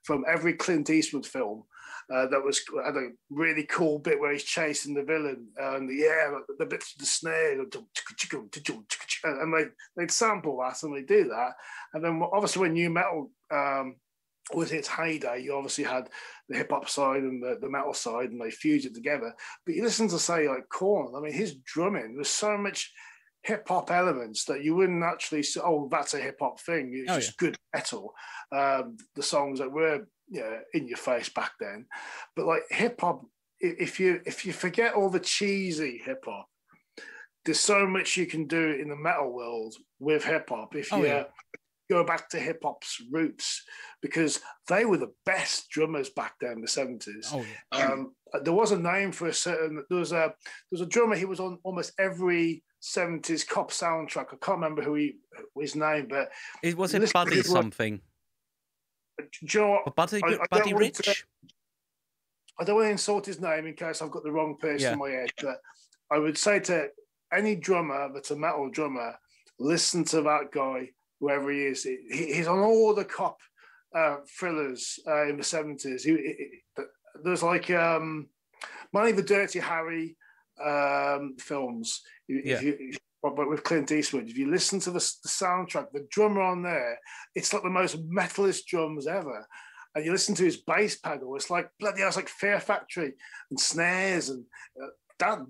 from every Clint Eastwood film. That had a really cool bit where he's chasing the villain, and the bits of the snare, and they'd sample that and they do that. And then obviously when nu metal was its heyday, you obviously had the hip hop side and the metal side, and they fused it together. But you listen to say like Korn, I mean, his drumming, there's so much hip hop elements that you wouldn't actually say, oh, that's a hip hop thing. It's just good metal. The songs that were in your face back then, but like hip hop, if you forget all the cheesy hip hop, there's so much you can do in the metal world with hip hop. If you go back to hip hop's roots, because they were the best drummers back then in the 70s. There was a name for a certain. There was a drummer. He was on almost every 70s cop soundtrack. I can't remember his name, but it was Buddy something. Do you know what? Buddy Rich? I don't want to insult his name in case I've got the wrong person in my head, but I would say to any drummer that's a metal drummer, listen to that guy, whoever he is. He's on all the cop thrillers in the 70s. There's like Money the Dirty Harry films. But with Clint Eastwood, if you listen to the soundtrack, the drummer on there, it's like the most metalist drums ever. And you listen to his bass pedal, it's like bloody hell, it's like Fear Factory and snares, and that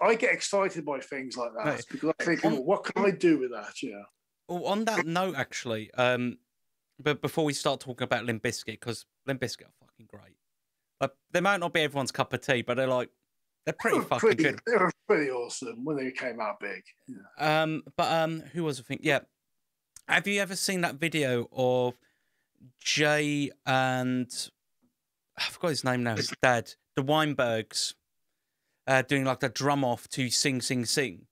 I get excited by things like that, right, because I think, what can I do with that? Yeah. Well, on that note, actually, but before we start talking about Limp Bizkit, because Limp Bizkit are fucking great. They might not be everyone's cup of tea, but they're pretty fucking good. They were pretty awesome when they came out big. Yeah. Who was the thing? Yeah. Have you ever seen that video of Jay and I forgot his name now, his dad, the Weinbergs, doing like the drum off to Sing Sing Sing?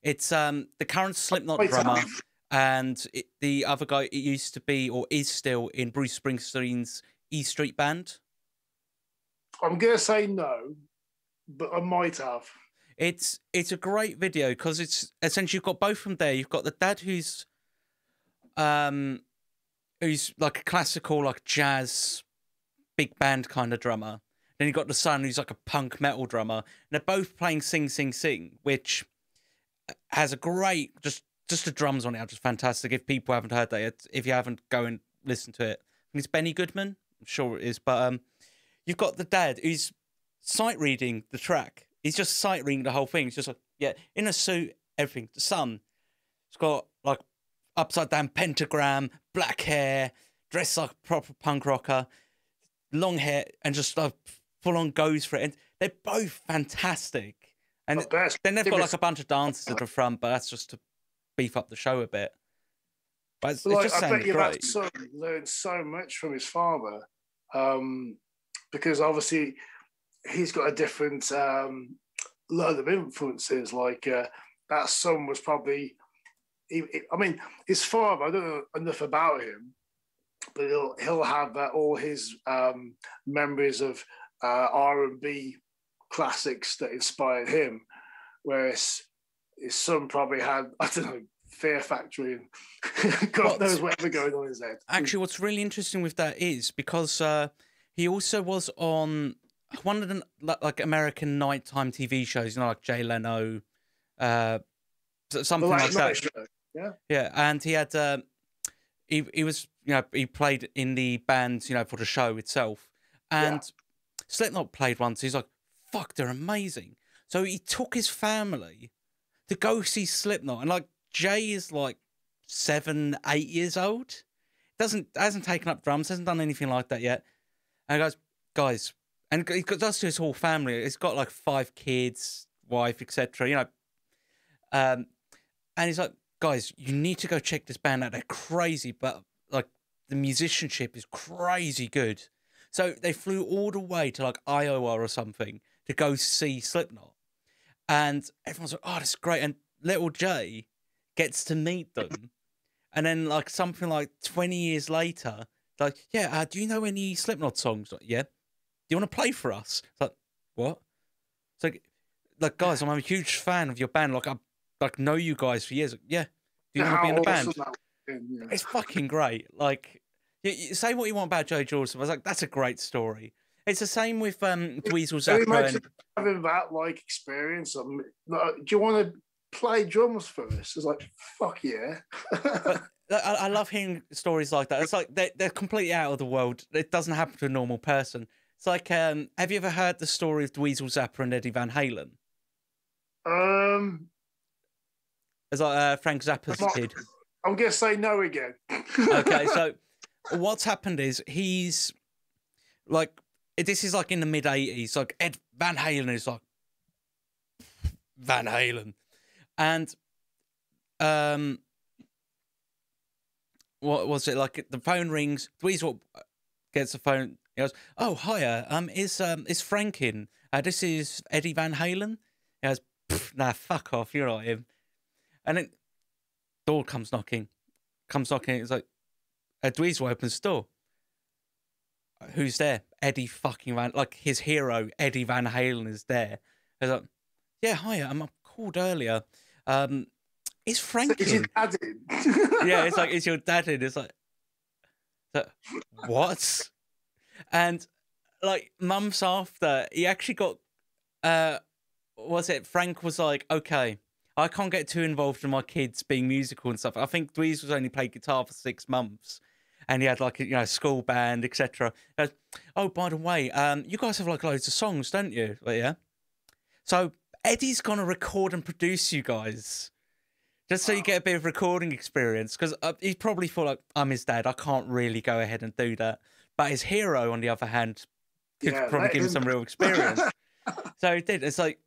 It's the current Slipknot drummer and the other guy. It used to be or is still in Bruce Springsteen's E Street Band. I'm gonna say no, but I might have. It's a great video because it's essentially you've got both from there. You've got the dad who's like a classical, like jazz, big band kind of drummer. Then you've got the son who's like a punk metal drummer. And they're both playing Sing Sing Sing, which has a great, just the drums on it are just fantastic. If people haven't heard that, if you haven't, go and listen to it. I think it's Benny Goodman. I'm sure it is. But you've got the dad who's sight reading the track. He's just sight reading the whole thing. It's just like, yeah, in a suit, everything. The son, he's got like upside down pentagram, black hair, dressed like a proper punk rocker, long hair, and just like full on goes for it. And they're both fantastic. And then they've got like a bunch of dancers at the front, but that's just to beef up the show a bit. But it's just I bet you great. that son learned so much from his father, because obviously he's got a different load of influences. Like that son was probably, I mean, his father, I don't know enough about him, but he'll have all his memories of R&B classics that inspired him, whereas his son probably had, I don't know, Fear Factory and God knows whatever going on in his head. Actually, what's really interesting with that is because he also was on one of the like American nighttime TV shows, you know, like Jay Leno, something like that. Show. Yeah, yeah, and he had he was, you know, he played in the band, you know, for the show itself, and Slipknot played once. He's like, "Fuck, they're amazing." So he took his family to go see Slipknot, and like Jay is like 7, 8 years old, hasn't taken up drums, hasn't done anything like that yet, and he goes, "Guys," and he does to his whole family. He's got like 5 kids, wife, etc. You know, and he's like, "Guys, you need to go check this band out. They're crazy, but like the musicianship is crazy good." So they flew all the way to like Iowa or something to go see Slipknot, and everyone's like, "Oh, that's great!" And little Jay gets to meet them, and then like something like 20 years later, like, "Yeah, do you know any Slipknot songs?" Like, "Yeah." "Do you want to play for us?" It's like, "What?" It's like, "Guys, I'm a huge fan of your band. Like, I know you guys for years." Like, "Yeah." "Do you want to be in the band?" Yeah. It's fucking great. Like, you say what you want about Joe Jordison. I was like, that's a great story. It's the same with Dweezil Zappa. Having that like experience. Do you want to play drums for us? It's like, fuck yeah. But I love hearing stories like that. It's like they're completely out of the world. It doesn't happen to a normal person. It's like, have you ever heard the story of Dweezil Zappa and Eddie Van Halen? It's like Frank Zappa's kid. I'm gonna say no again. Okay, so what's happened is he's like, this is like in the mid 80s. Like Ed Van Halen is like Van Halen, and what was it like? The phone rings. Dweezil gets the phone. He goes, "Oh, hiya. Is Frank in? This is Eddie Van Halen." He goes, "Nah, fuck off. You're not him." And then door comes knocking. It's like, Dweezil opens the door. Who's there? Eddie fucking Van, like his hero, Eddie Van Halen is there. He's like, "Yeah, hiya. I called earlier. Is Frank in?" Is your dad in? Yeah, it's like, "Is your dad in?" It's like, So, what? And like months after, he actually got was it Frank was like, okay, I can't get too involved in my kids being musical and stuff. I think Dweez was only played guitar for 6 months, and he had like a school band, etc. Oh, by the way, you guys have like loads of songs, don't you? Like, yeah. So Eddie's gonna record and produce you guys, just so you get a bit of recording experience. Because he probably thought like, I'm his dad, I can't really go ahead and do that. But his hero, on the other hand, could probably give him some real experience. So he did. It's like,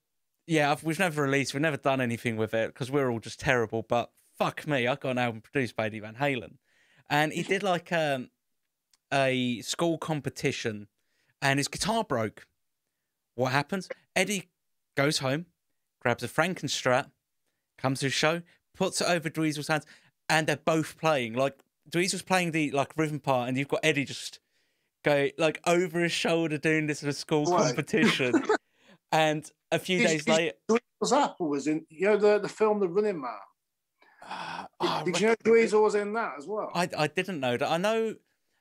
yeah, we've never released, we've never done anything with it because we're all just terrible. But fuck me, I got an album produced by Eddie Van Halen, and he did like a school competition, and his guitar broke. What happens? Eddie goes home, grabs a Frankenstrat, comes to the show, puts it over Dweezil's hands, and they're both playing. Like Dweezil's playing the like rhythm part, and you've got Eddie just go like over his shoulder doing this at a school competition. And a few days later, Dweezil's Apple was in the film The Running Man. Did you know Dweezil was in that as well? I didn't know that. I know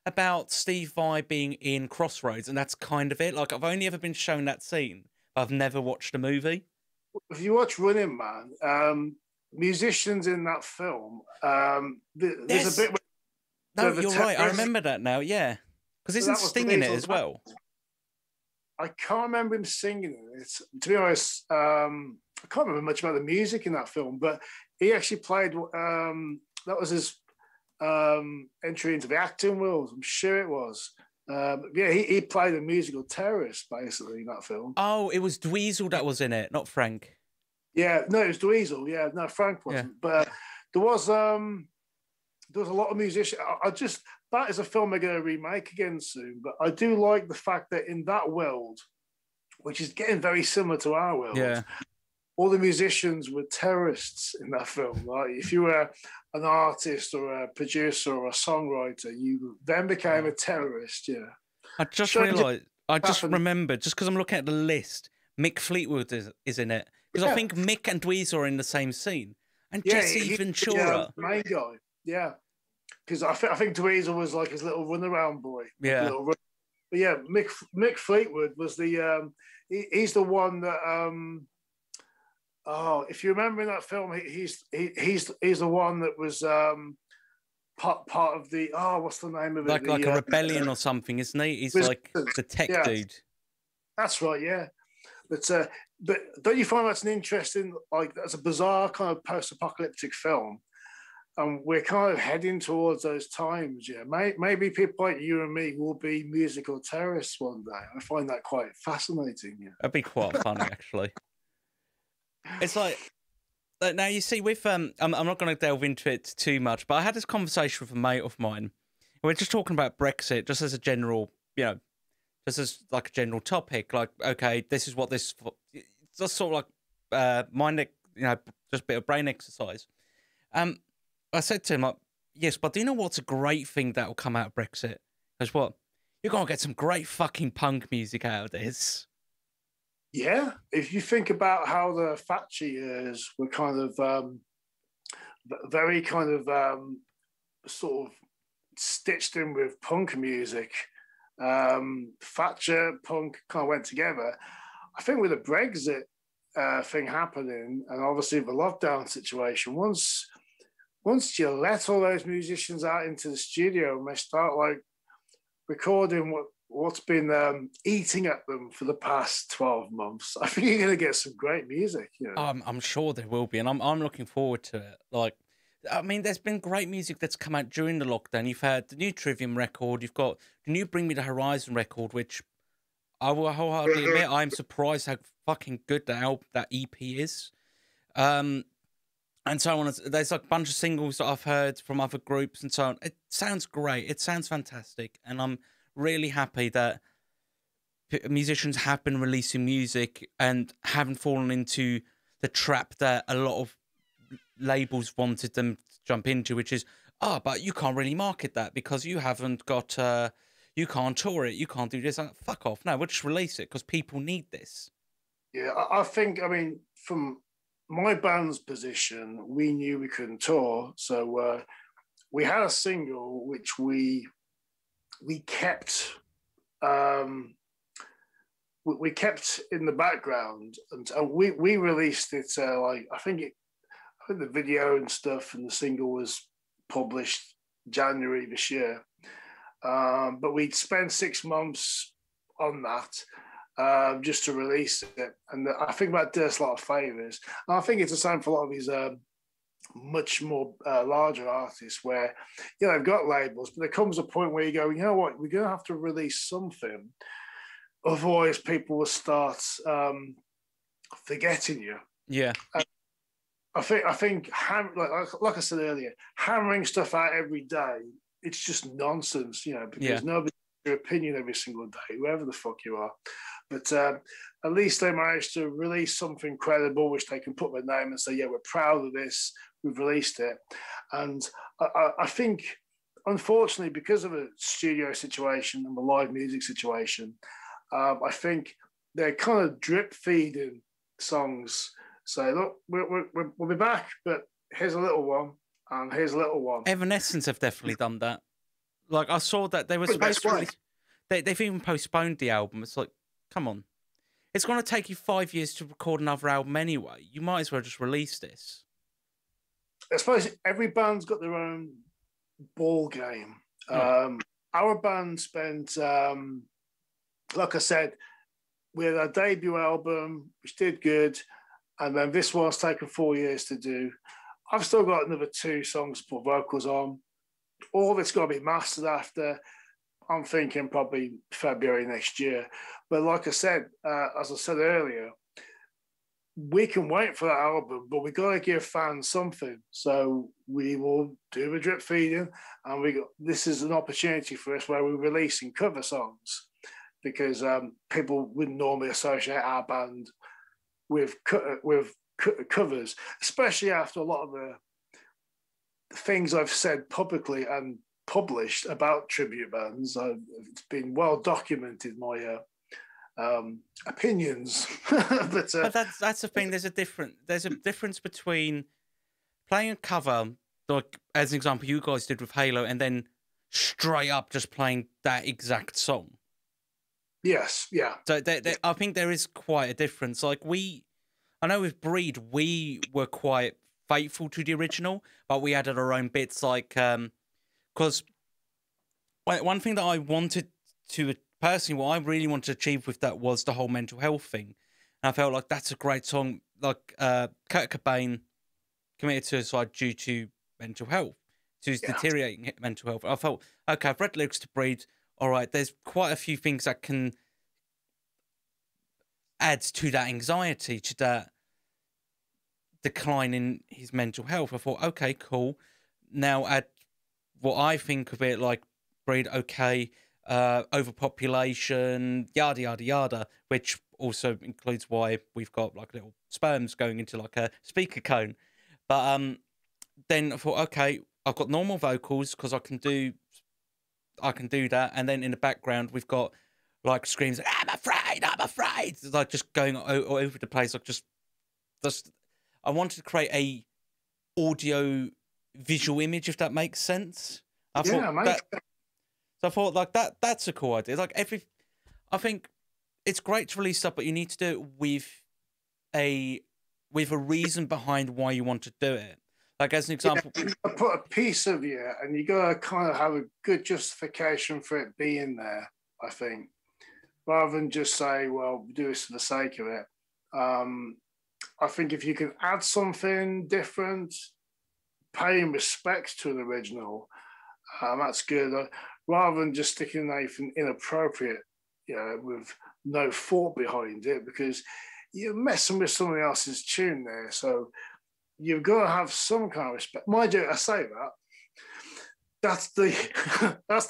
about Steve Vai being in Crossroads, and that's kind of it. Like I've only ever been shown that scene, but I've never watched the movie. If you watch Running Man, musicians in that film, there's a bit. No, you're right. I remember that now. Yeah, because isn't Sting in it as well? I can't remember him singing it. To be honest, I can't remember much about the music in that film, but he actually played. That was his entry into the acting world. I'm sure it was. Yeah, he played a musical terrorist basically in that film. Oh, it was Dweezil that was in it, not Frank. Yeah, no, it was Dweezil. Yeah, no, Frank wasn't. Yeah. But there was a lot of musicians. That is a film they're going to remake again soon. But I do like the fact that in that world, which is getting very similar to our world, all the musicians were terrorists in that film. Like if you were an artist or a producer or a songwriter, you then became a terrorist. Yeah. I just realised. I just remembered, just because I'm looking at the list, Mick Fleetwood is in it. Because I think Mick and Dweezil are in the same scene. And Jesse Ventura. Main guy. Yeah. Because I think Dweezil was like his little runaround boy. Yeah. But yeah, Mick Fleetwood was the he's the one that if you remember in that film, he's the one that was part of the what's the name of it? Like a rebellion or something, isn't he? He's like the tech dude. That's right, yeah. But don't you find that's an interesting, like that's a bizarre kind of post-apocalyptic film? And we're kind of heading towards those times, yeah. Maybe people like you and me will be musical terrorists one day. I find that quite fascinating. Yeah. That'd be quite funny, actually. It's like now you see with I'm not going to delve into it too much, but I had this conversation with a mate of mine. We're just talking about Brexit, just as a general, just as like a general topic. Like, okay, this is what this. It's just sort of like mind, just a bit of brain exercise. I said to him, like, yes, but do you know what's a great thing that will come out of Brexit? Because what? You're going to get some great fucking punk music out of this. Yeah. If you think about how the Thatcher years were kind of very kind of sort of stitched in with punk music, Thatcher, punk kind of went together. I think with the Brexit thing happening and obviously the lockdown situation, once you let all those musicians out into the studio and they start like recording what's been eating at them for the past 12 months, I think you're going to get some great music. I'm sure there will be, and I'm looking forward to it. Like, I mean, there's been great music that's come out during the lockdown. You've had the new Trivium record. You've got the new Bring Me the Horizon record, which I will wholeheartedly admit I'm surprised how fucking good that EP is. And so on. There's like a bunch of singles that I've heard from other groups and so on. It sounds great. It sounds fantastic. And I'm really happy that musicians have been releasing music and haven't fallen into the trap that a lot of labels wanted them to jump into, which is, but you can't really market that because you haven't got, you can't tour it, you can't do this. Fuck off. No, we'll just release it because people need this. Yeah, I think, from my band's position, we knew we couldn't tour, so we had a single which we we kept we kept in the background, and we released it like I think the video and stuff and the single was published January this year. But we'd spent 6 months on that just to release it. And I think that did us a lot of favors. And I think it's the same for a lot of these much more larger artists where, you know, they've got labels, but there comes a point where you go, you know what, we're going to have to release something. Otherwise, people will start forgetting you. Yeah. I think like I said earlier, hammering stuff out every day, it's just nonsense, you know, because nobody has your opinion every single day, whoever the fuck you are. But at least they managed to release something credible, which they can put their name and say, yeah, we're proud of this, we've released it. And I think, unfortunately, because of a studio situation and the live music situation, I think they're kind of drip feeding songs. So look, we'll be back, but here's a little one, and here's a little one. Evanescence have definitely done that. Like, I saw that they were supposed to release, they've even postponed the album. It's like, come on. It's going to take you 5 years to record another album anyway. You might as well just release this. I suppose every band's got their own ball game. Our band spent, like I said, we had our debut album, which did good. And then this one's taken 4 years to do. I've still got another 2 songs to put vocals on. All of it's got to be mastered after. I'm thinking probably February next year. But like I said, as I said earlier, we can wait for that album, but we've got to give fans something. So we will do the drip feeding. And this is an opportunity for us where we're releasing cover songs, because people wouldn't normally associate our band with covers, especially after a lot of the things I've said publicly and published about tribute bands. It's been well documented, my opinions. but that's the thing. There's a difference between playing a cover, like as an example you guys did with Halo, and then straight up just playing that exact song. Yes, yeah. So I think there is quite a difference. Like I know with Breed, we were quite faithful to the original, but we added our own bits. Like, because one thing that I wanted to personally, what I really wanted to achieve with that was the whole mental health thing, and I felt like that's a great song. Like Kurt Cobain committed suicide due to mental health, to his deteriorating mental health. I felt, okay, I've read lyrics to Breed. All right, there's quite a few things that can add to that anxiety, to that decline in his mental health. I thought, okay, cool. Now add what I think of it like Breed, okay, overpopulation, yada, yada, yada, which also includes why we've got like little sperms going into like a speaker cone. But then I thought, okay, I've got normal vocals because I can do that, and then in the background we've got like screams like, I'm afraid, it's like just going all over the place. Like just I wanted to create a audio visual image, if that makes sense. I thought like that's a cool idea. Like I think it's great to release stuff, but you need to do it with a reason behind why you want to do it. Like, as an example, put a piece of you, and you got to kind of have a good justification for it being there, I think, rather than just say, well, do this for the sake of it. I think if you can add something different, paying respect to an original, that's good, rather than just sticking anything inappropriate, you know, with no thought behind it, because you're messing with somebody else's tune there. So you've got to have some kind of respect. Mind you, I say that. That's the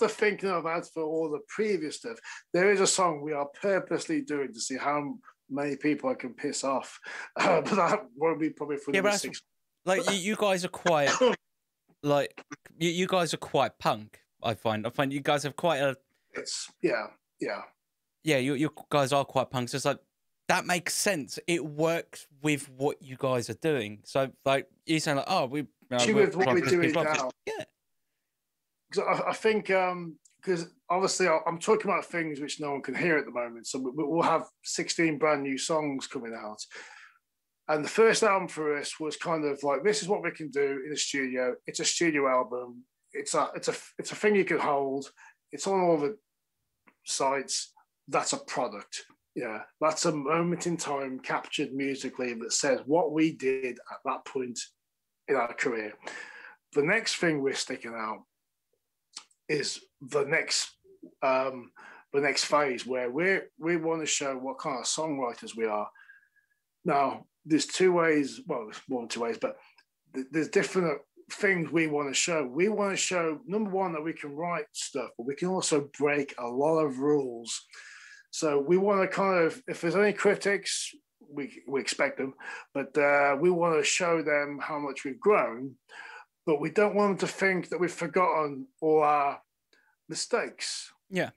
thinking I've had for all the previous stuff. There is a song we are purposely doing to see how many people I can piss off, but that won't be probably for the 6. Like you guys are quite, like you guys are quite punk. I find you guys have quite a. It's yeah. You guys are quite punk. So it's like, that makes sense. It works with what you guys are doing. So, like, you're saying, like, oh, with what we're doing now. Yeah. Because I think because obviously I'm talking about things which no one can hear at the moment. So we'll have 16 brand new songs coming out. And the first album for us was kind of like, this is what we can do in the studio. It's a studio album. It's a thing you can hold. It's on all the sites. That's a product. Yeah, that's a moment in time captured musically that says what we did at that point in our career. The next thing we're sticking out is the next phase where we want to show what kind of songwriters we are. Now, there's two ways, well, there's more than two ways, but there's different things we want to show. We want to show, number one, that we can write stuff, but we can also break a lot of rules. So we want to kind of, if there's any critics, we expect them, but we want to show them how much we've grown, but we don't want them to think that we've forgotten all our mistakes. Yeah.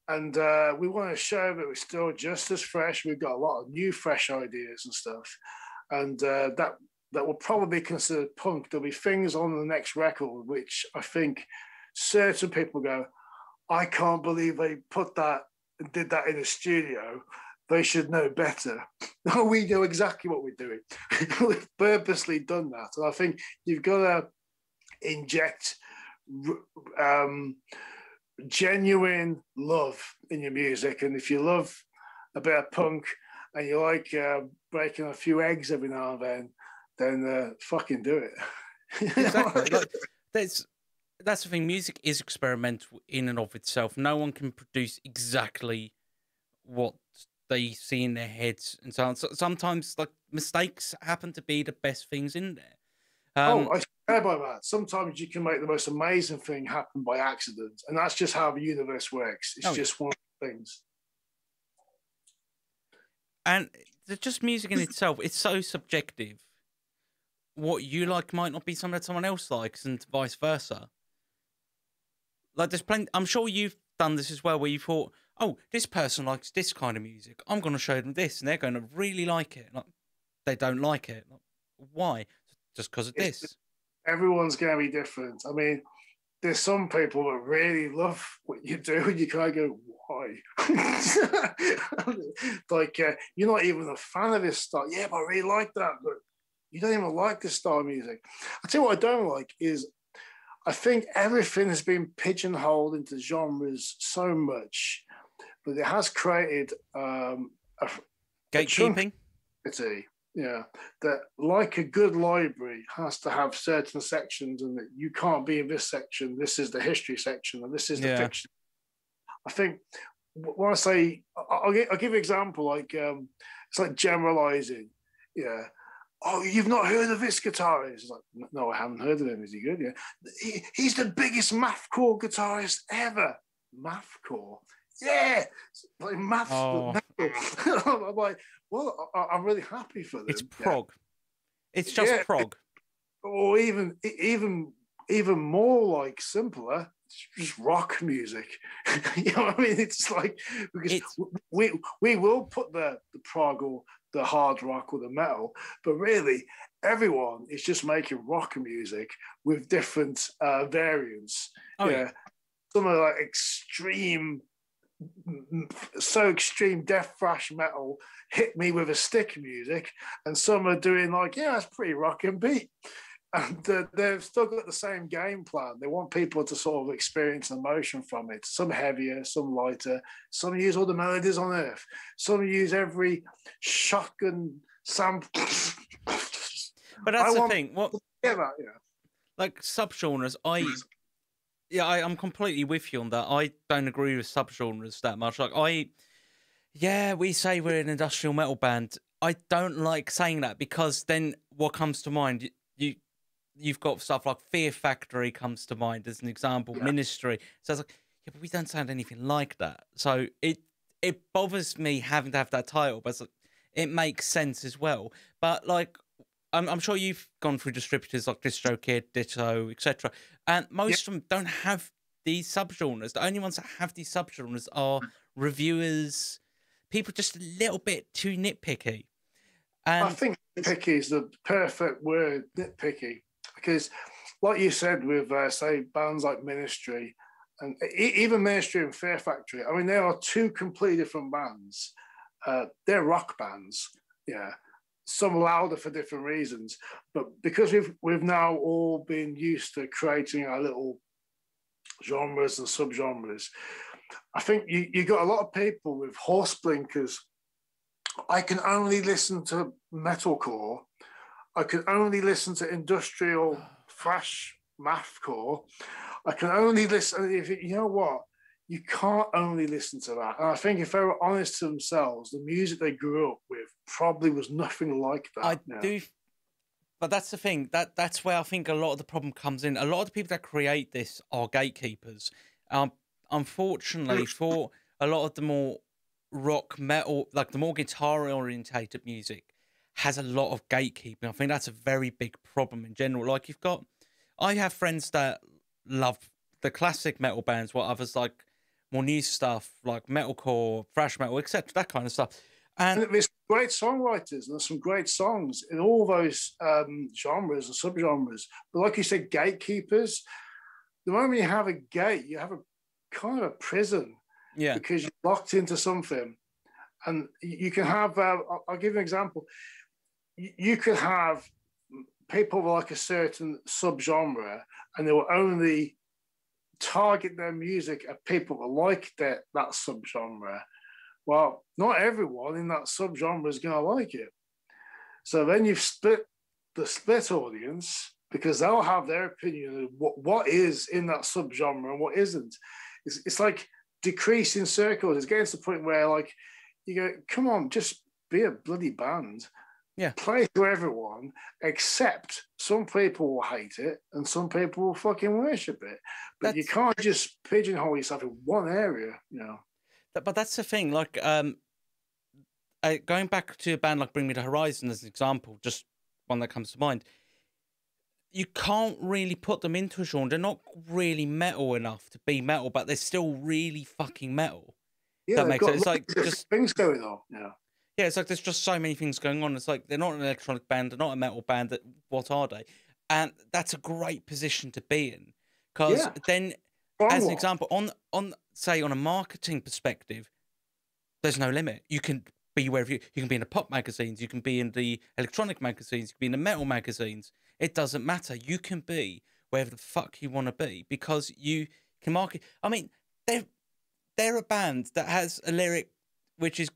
And we want to show that we're still just as fresh. We've got a lot of new, fresh ideas and stuff. And that will probably be considered punk. There'll be things on the next record which I think certain people go, I can't believe they put that and did that in a studio. They should know better. No, we know exactly what we're doing. We've purposely done that. And I think you've got to inject genuine love in your music, and if you love a bit of punk and you like breaking a few eggs every now and then fucking do it. Exactly. Like, that's the thing. Music is experimental in and of itself. No one can produce exactly what they see in their heads and so on. So sometimes, like, mistakes happen to be the best things in there. I swear by that. Sometimes you can make the most amazing thing happen by accident, and that's just how the universe works. It's just one of the things. And just music in itself, it's so subjective. What you like might not be something that someone else likes, and vice versa. Like, there's plenty. I'm sure you've done this as well, where you thought, "Oh, this person likes this kind of music. I'm going to show them this, and they're going to really like it." Like, they don't like it. Like, why? Just because of this. Everyone's going to be different. I mean, there's some people that really love what you do, and you kind of go, why? Like, you're not even a fan of this style. Yeah, but I really like that. But you don't even like this style of music. I'll tell you what I don't like is I think everything has been pigeonholed into genres so much, but it has created gatekeeping. Yeah, that like a good library has to have certain sections, and that you can't be in this section. This is the history section, and this is the fiction. I think when I say, I'll give you an example. Like it's like generalizing. Yeah. Oh, you've not heard of this guitarist? It's like, no, I haven't heard of him. Is he good? Yeah. He's the biggest mathcore guitarist ever. Mathcore. Yeah, like maths. Oh. I'm like, well, I'm really happy for them. It's prog. Yeah. It's just prog. Or even more like simpler. It's just rock music. You know what I mean? It's like, because we will put the prog or the hard rock or the metal, but really everyone is just making rock music with different variants. Oh, yeah. Some are like extreme death thrash metal hit me with a stick music, and some are doing like, yeah, that's pretty rock and beat, and they've still got the same game plan. They want people to sort of experience emotion from it. Some heavier, some lighter, some use all the melodies on earth, some use every shotgun sample. But that's the thing. What? Yeah, like subgenres, I'm completely with you on that. I don't agree with subgenres that much. Like we say we're an industrial metal band. I don't like saying that, because then what comes to mind? You've got stuff like Fear Factory comes to mind as an example. Yeah. Ministry. So it's like, yeah, but we don't sound anything like that. So it bothers me having to have that title, but it makes sense as well. But like, I'm sure you've gone through distributors like DistroKid, Ditto, etc. And most of them don't have these subgenres. The only ones that have these subgenres are reviewers, people just a little bit too nitpicky. And I think nitpicky is the perfect word, nitpicky. Because like you said with, say, bands like Ministry, and even Ministry and Fear Factory. I mean, they are two completely different bands. They're rock bands, yeah. Some louder for different reasons, but because we've now all been used to creating our little genres and subgenres, I think you got a lot of people with horse blinkers. I can only listen to metalcore. I can only listen to industrial thrash mathcore. I can only listen. If you know what, you can't only listen to that. And I think if they were honest to themselves, the music they grew up with probably was nothing like that. I do, but that's the thing. That's where I think a lot of the problem comes in. A lot of the people that create this are gatekeepers. Unfortunately, for a lot of the more rock metal, like the more guitar orientated music, has a lot of gatekeeping. I think that's a very big problem in general. Like I have friends that love the classic metal bands, while others like more new stuff like metalcore, thrash metal, etc. That kind of stuff. And there's great songwriters and there's some great songs in all those genres and subgenres. But like you said, gatekeepers. The moment you have a gate, you have a kind of a prison. Yeah. Because you're locked into something, and you can have. I'll give you an example. You could have people like a certain subgenre, and they will only target their music at people that like that subgenre. Well, not everyone in that subgenre is going to like it. So then you've split the split audience because they'll have their opinion of what is in that subgenre and what isn't. It's like decreasing circles. It's getting to the point where, like, you go, come on, just be a bloody band. Yeah. Play to everyone, except some people will hate it and some people will fucking worship it. But you can't just pigeonhole yourself in one area, you know. But that's the thing. Like, going back to a band like Bring Me the Horizon as an example, just one that comes to mind. You can't really put them into a genre. They're not really metal enough to be metal, but they're still really fucking metal. Yeah, that makes sense. It's like just things going on. Yeah. Yeah, it's like there's just so many things going on. It's like they're not an electronic band, they're not a metal band. What are they? And that's a great position to be in, because then, as an example, on say on a marketing perspective, there's no limit. You can be wherever you can be in the pop magazines, you can be in the electronic magazines, you can be in the metal magazines. It doesn't matter. You can be wherever the fuck you want to be because you can market. I mean, they're a band that has a lyric which is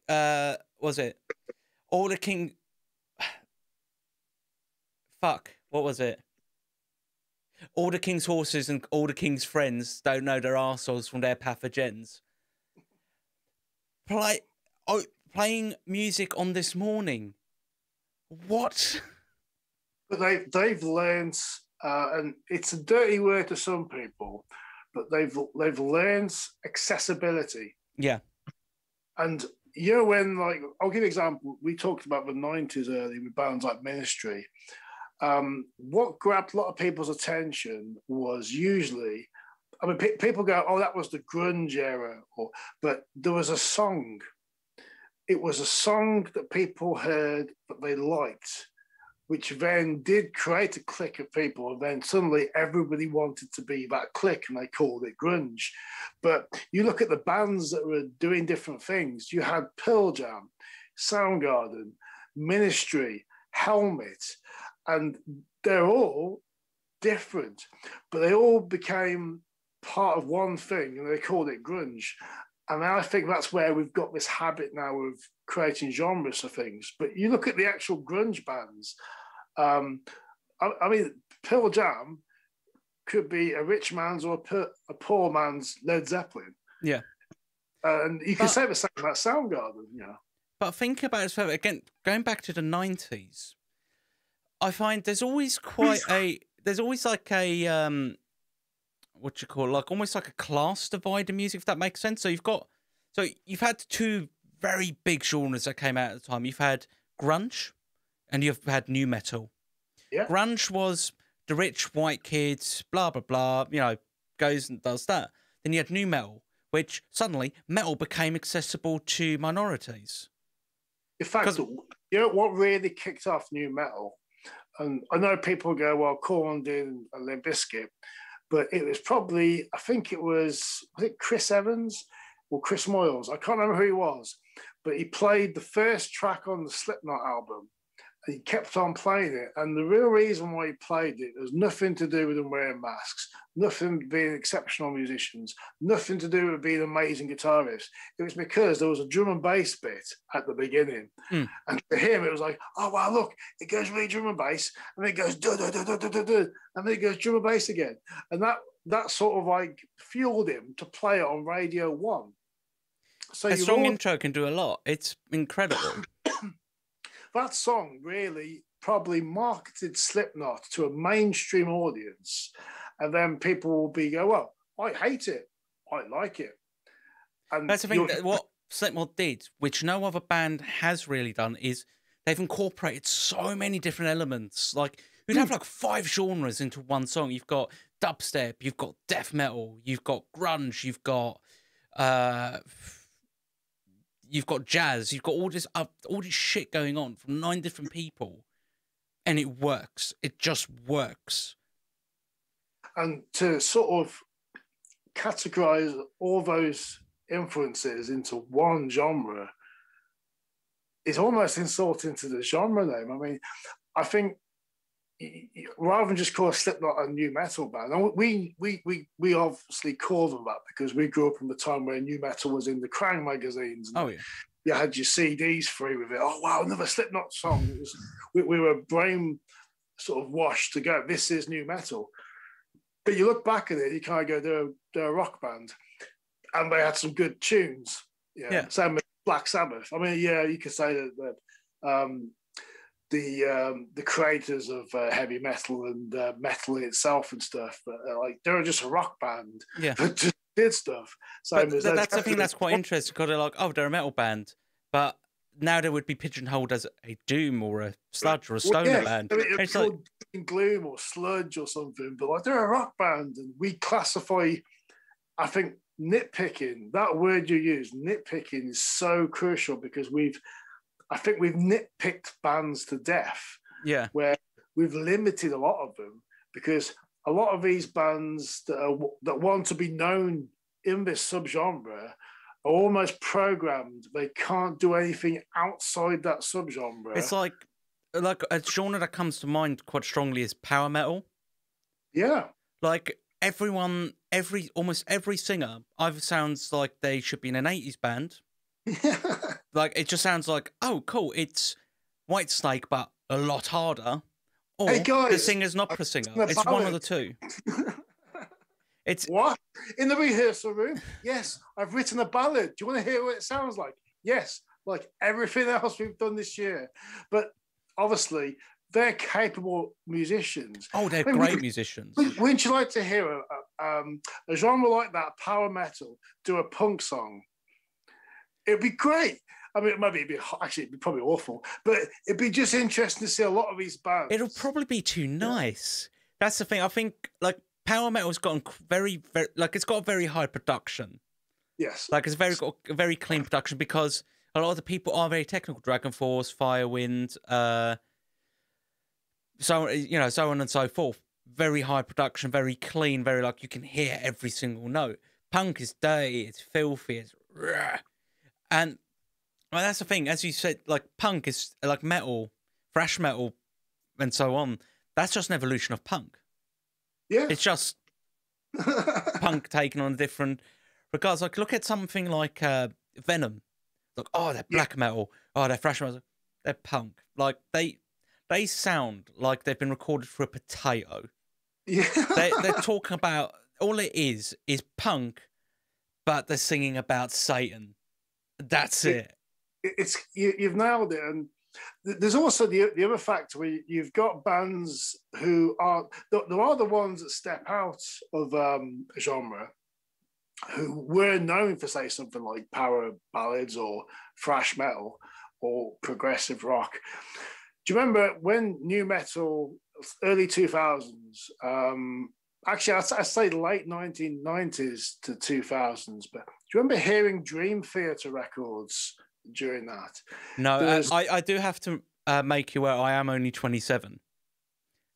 was it all the king? Fuck, what was it? All the king's horses and all the king's friends don't know their arseholes from their pathogens. Playing music on This Morning. What? But they've learned, and it's a dirty word to some people, but they've learned accessibility. Yeah. And you know, when, like, I'll give you an example. We talked about the 90s earlier with bands like Ministry. What grabbed a lot of people's attention was usually, I mean, people go, oh, that was the grunge era, but there was a song. It was a song that people heard that they liked, which then did create a clique of people. And then suddenly everybody wanted to be that clique and they called it grunge. But you look at the bands that were doing different things. You had Pearl Jam, Soundgarden, Ministry, Helmet, and they're all different, but they all became part of one thing and they called it grunge. And I think that's where we've got this habit now of creating genres of things. But you look at the actual grunge bands. I mean, Pearl Jam could be a rich man's or a poor man's Led Zeppelin. Yeah. And you can say the same about Soundgarden, you know. But think about it again, going back to the 90s, I find there's always like a what you call, like almost like a class divide in music, if that makes sense. So you've had two very big genres that came out at the time. You've had grunge and you've had new metal. Yeah. Grunge was the rich white kids, blah blah blah, you know, goes and does that. Then you had new metal, which suddenly metal became accessible to minorities. In fact, you know what really kicked off new metal? And I know people go, well, Korn did and Limp Bizkit. but it was probably, I think it was Chris Evans or Chris Moyles? I can't remember who he was, but he played the first track on the Slipknot album. He kept on playing it. And the real reason why he played it was nothing to do with them wearing masks, nothing being exceptional musicians, nothing to do with being amazing guitarists. It was because there was a drum and bass bit at the beginning. And for him, it was like, oh, wow, look, it goes really drum and bass, and then it goes and then it goes drum and bass again. And that sort of like fueled him to play it on Radio 1. So a strong intro can do a lot. It's incredible. That song really probably marketed Slipknot to a mainstream audience, and then people will go, well, I hate it, I like it. And that's the thing. What Slipknot did, which no other band has really done, is they've incorporated so many different elements. Like you'd have like 5 genres into one song. You've got dubstep, you've got death metal, you've got grunge, you've got jazz, you've got all this shit going on from 9 different people, and it works. It just works. And to sort of categorize all those influences into one genre is almost insulting to the genre name. I mean, I think rather than just call Slipknot a new metal band, and we obviously call them that because we grew up in the time where new metal was in the Krang magazines. Oh yeah, you had your CDs free with it. Oh wow, another Slipknot song. It was, we were brain sort of washed to go, this is new metal. But you look back at it, you kind of go, they're a rock band, and they had some good tunes. Yeah. Same with Black Sabbath. I mean, yeah, you could say that the creators of heavy metal and metal itself and stuff, but like they were just a rock band. Yeah, that just did stuff. So that's the thing that's quite interesting because they're like, oh, they're a metal band, but now they would be pigeonholed as a doom or a sludge or a stoner band. I mean, it's like gloom or sludge or something, but like they're a rock band, and we classify. I think nitpicking, that word you use, nitpicking, is so crucial because I think we've nitpicked bands to death. Yeah. Where we've limited a lot of them because a lot of these bands that want to be known in this subgenre are almost programmed. They can't do anything outside that subgenre. It's like a genre that comes to mind quite strongly is power metal. Yeah. Like almost every singer either sounds like they should be in an 80s band. Like it just sounds like, oh cool, it's Whitesnake but a lot harder, or hey guys, the singer's not a singer. It's one of the two. It's what in the rehearsal room. Yes, I've written a ballad. Do you want to hear what it sounds like? Yes, like everything else we've done this year. But obviously they're capable musicians. Oh, they're great musicians. Wouldn't you like to hear a genre like that, power metal, do a punk song? It'd be great. I mean, it'd be probably awful, but it'd be just interesting to see a lot of these bands. It'll probably be too nice. That's the thing. I think like power metal's gotten very, very like it's got a very high production. Yes, like it's got a very clean production because a lot of the people are very technical. Dragon Force, Firewind, so on and so forth. Very high production, very clean, very like you can hear every single note. Punk is dirty, it's filthy, it's rah. And well, that's the thing, as you said, like punk is like metal, thrash metal, and so on. That's just an evolution of punk. Yeah, it's just punk taken on a different regards. Like look at something like Venom. Like oh, they're black metal. Oh, they're thrash metal. They're punk. Like they sound like they've been recorded for a potato. Yeah, they're talking about all it is punk, but they're singing about Satan. That's it. You've nailed it. And there's also the other factor where you've got bands who are the ones that step out of a genre who were known for, say, something like power ballads or thrash metal or progressive rock. Do you remember when new metal, early 2000s, actually I'd say late 1990s to 2000s, but do you remember hearing Dream Theater records during that? No, I do have to make you aware I am only 27.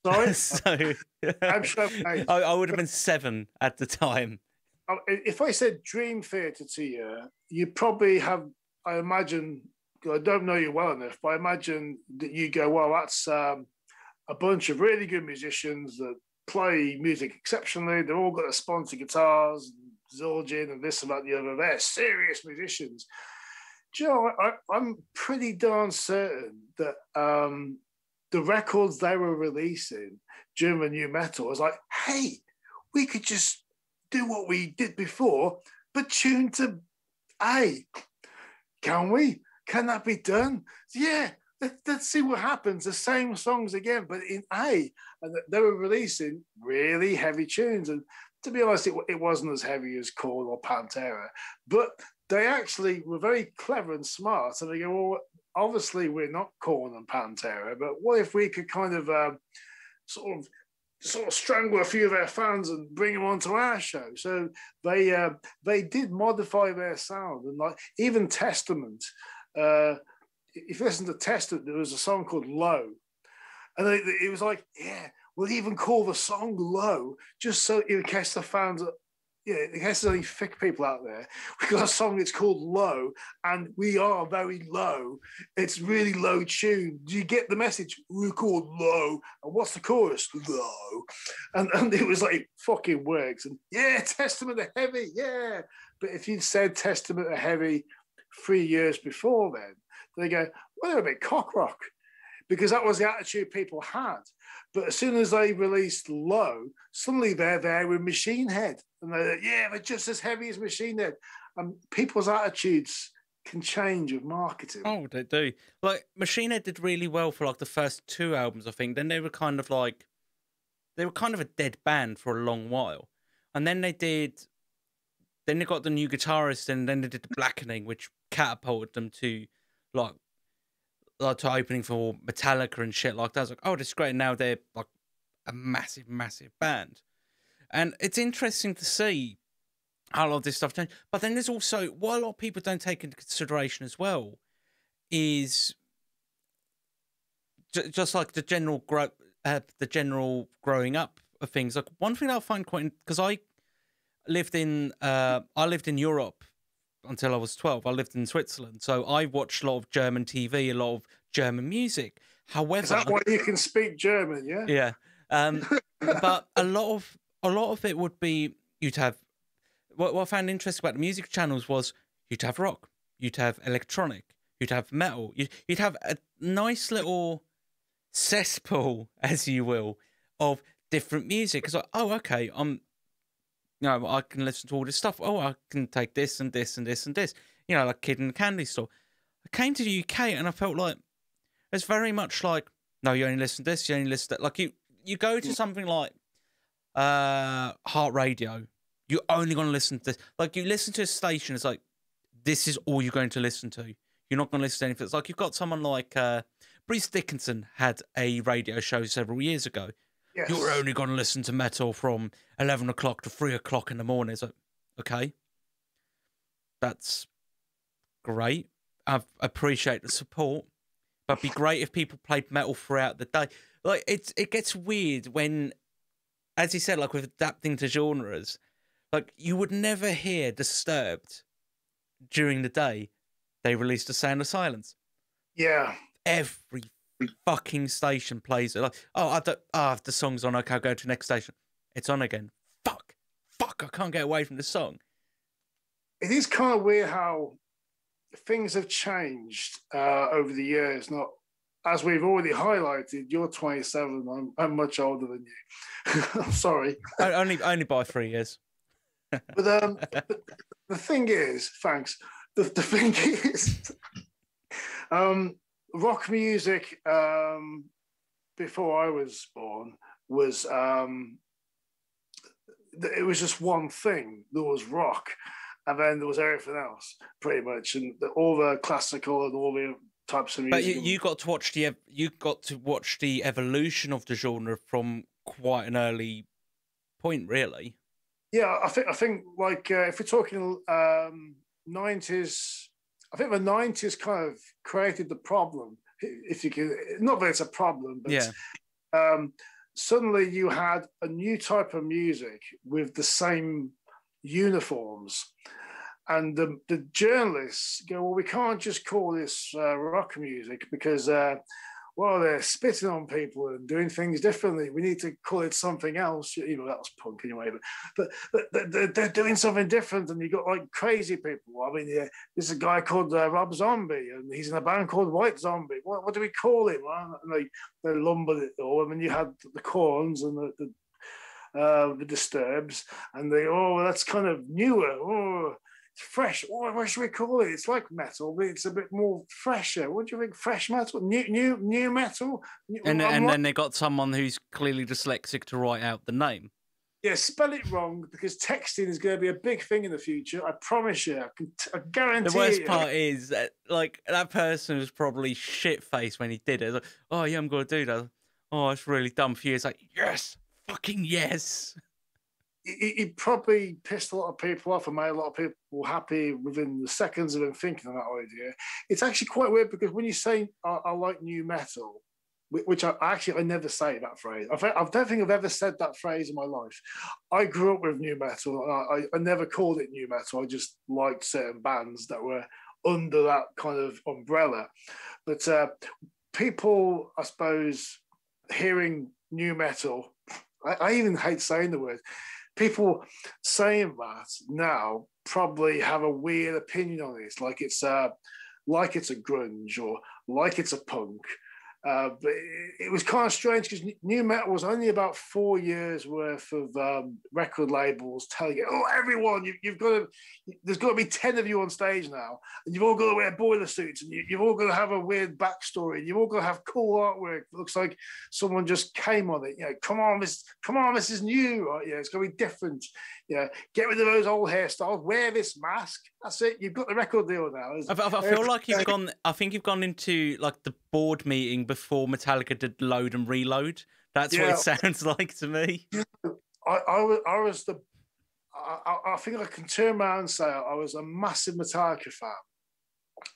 Sorry, So I'm sure. Hey, I would have been 7 at the time. if I said Dream Theater to you, you probably have. I imagine. I don't know you well enough, but I imagine that you go, "Well, that's a bunch of really good musicians that play music exceptionally. They've all got a sponsor guitars, Zildjian, and this and that, the other. They're serious musicians." Do you know, I'm pretty darn certain that the records they were releasing during the new metal was like, hey, we could just do what we did before, but tune to A. Can we? Can that be done? Yeah, let's see what happens. The same songs again, but in A. And they were releasing really heavy tunes. And to be honest, it wasn't as heavy as Korn or Pantera, but they actually were very clever and smart. And they go, well, obviously we're not Korn and Pantera, but what if we could kind of sort of strangle a few of our fans and bring them onto our show? So they did modify their sound, and like even Testament. If you listen to Testament, there was a song called Low, and it was like, yeah, we'll even call the song Low just so in case the fans are. Yeah, in case there's any thick people out there, we've got a song that's called Low, and we are very low. It's really low tune. Do you get the message? We're called Low. And what's the chorus? Low. And it was like, fucking works. And yeah, Testament are heavy, yeah. But if you'd said Testament are heavy 3 years before then, they go, well, they're a bit cock rock. Because that was the attitude people had. But as soon as they released Low, suddenly they're there with Machine Head. And they're like, yeah, they're just as heavy as Machine Head. And people's attitudes can change with marketing. Oh, they do. Like, Machine Head did really well for, like, the first 2 albums, I think. Then they were kind of like... They were kind of a dead band for a long while. And then they did... Then they got the new guitarist, and then they did The Blackening, which catapulted them to, like to opening for Metallica and shit like that. I was like, oh, this is great. And now they're like a massive, massive band. And it's interesting to see how a lot of this stuff changed. But then there's also, what a lot of people don't take into consideration as well, is just like the general growing up of things. Like one thing that I find quite, because I lived in Europe until I was 12. I lived in Switzerland, so I watched a lot of German TV, a lot of German music. However, is that why you can speak German? Yeah. Yeah. But a lot of it would be, you'd have, what I found interesting about the music channels was you'd have rock, you'd have electronic, you'd have metal, you'd have a nice little cesspool, as you will, of different music. It's like, oh, okay, I can listen to all this stuff. Oh, I can take this and this and this and this. Like Kid in the Candy Store. I came to the UK and I felt like it's very much like, no, you only listen to this, you only listen to that. Like you go to something like Heart Radio, you're only going to listen to this. Like you listen to a station, it's like, this is all you're going to listen to. You're not going to listen to anything. It's like you've got someone like Bruce Dickinson had a radio show several years ago. Yes. You're only going to listen to metal from 11 o'clock to 3 o'clock in the morning. It's like, okay, that's great. I appreciate the support, but it'd be great if people played metal throughout the day. Like it gets weird when, as you said, like with adapting to genres, like you would never hear Disturbed during the day. They released The Sound of Silence. Yeah. Every fucking station plays it. Like, the song's on, okay, I'll go to the next station. It's on again. Fuck, I can't get away from the song. It is kind of weird how things have changed over the years. Not, as we've already highlighted, you're 27, I'm much older than you. I'm sorry. Only by 3 years. But the thing is, thanks. The thing is, rock music before I was born was it was just one thing. There was rock, and then there was everything else, pretty much, and all the classical and all the types of music. But you got to watch the evolution of the genre from quite an early point, really. Yeah, I think like if we're talking 90s, I think the 90s kind of created the problem. If you can, not that it's a problem, but yeah. suddenly you had a new type of music with the same uniforms. And the journalists go, well, we can't just call this rock music because, well, they're spitting on people and doing things differently. We need to call it something else. You know, that was punk anyway, but they're doing something different. And you got like crazy people. I mean, yeah, there's a guy called Rob Zombie, and he's in a band called White Zombie. What do we call him? And they lumbered it all. I mean, you had the Corns and the Disturbs, and they, oh, that's kind of newer. Oh, fresh. What should we call it? It's like metal, but it's a bit more fresher. What do you think? Fresh metal, new metal. And then they got someone who's clearly dyslexic to write out the name. Yeah, spell it wrong because texting is going to be a big thing in the future. I promise you. I guarantee. The worst part is that, like, that person was probably shit faced when he did it. Like, oh yeah, I'm going to do that. Oh, it's really dumb for you. It's like, yes, fucking yes. He probably pissed a lot of people off and made a lot of people happy within the seconds of him thinking of that idea. It's actually quite weird because when you say I like new metal, which I never say that phrase. I don't think I've ever said that phrase in my life. I grew up with new metal. I never called it new metal. I just liked certain bands that were under that kind of umbrella. But people, I suppose, hearing new metal, I even hate saying the word. People saying that now probably have a weird opinion on it, like it's a grunge or like it's a punk. But it was kind of strange because new metal was only about 4 years worth of record labels telling you, oh, everyone, there's got to be 10 of you on stage now, and you've all got to wear boiler suits, and you've all got to have a weird backstory, and you've all got to have cool artwork. It looks like someone just came on it. You know, come on, this is new. Right? Yeah, it's going to be different. Yeah, get rid of those old hairstyles. Wear this mask. That's it. You've got the record deal now. I feel like you've gone. I think you've gone into like the board meeting before Metallica did Load and Reload. That's what it sounds like to me. I think I can turn around and say I was a massive Metallica fan.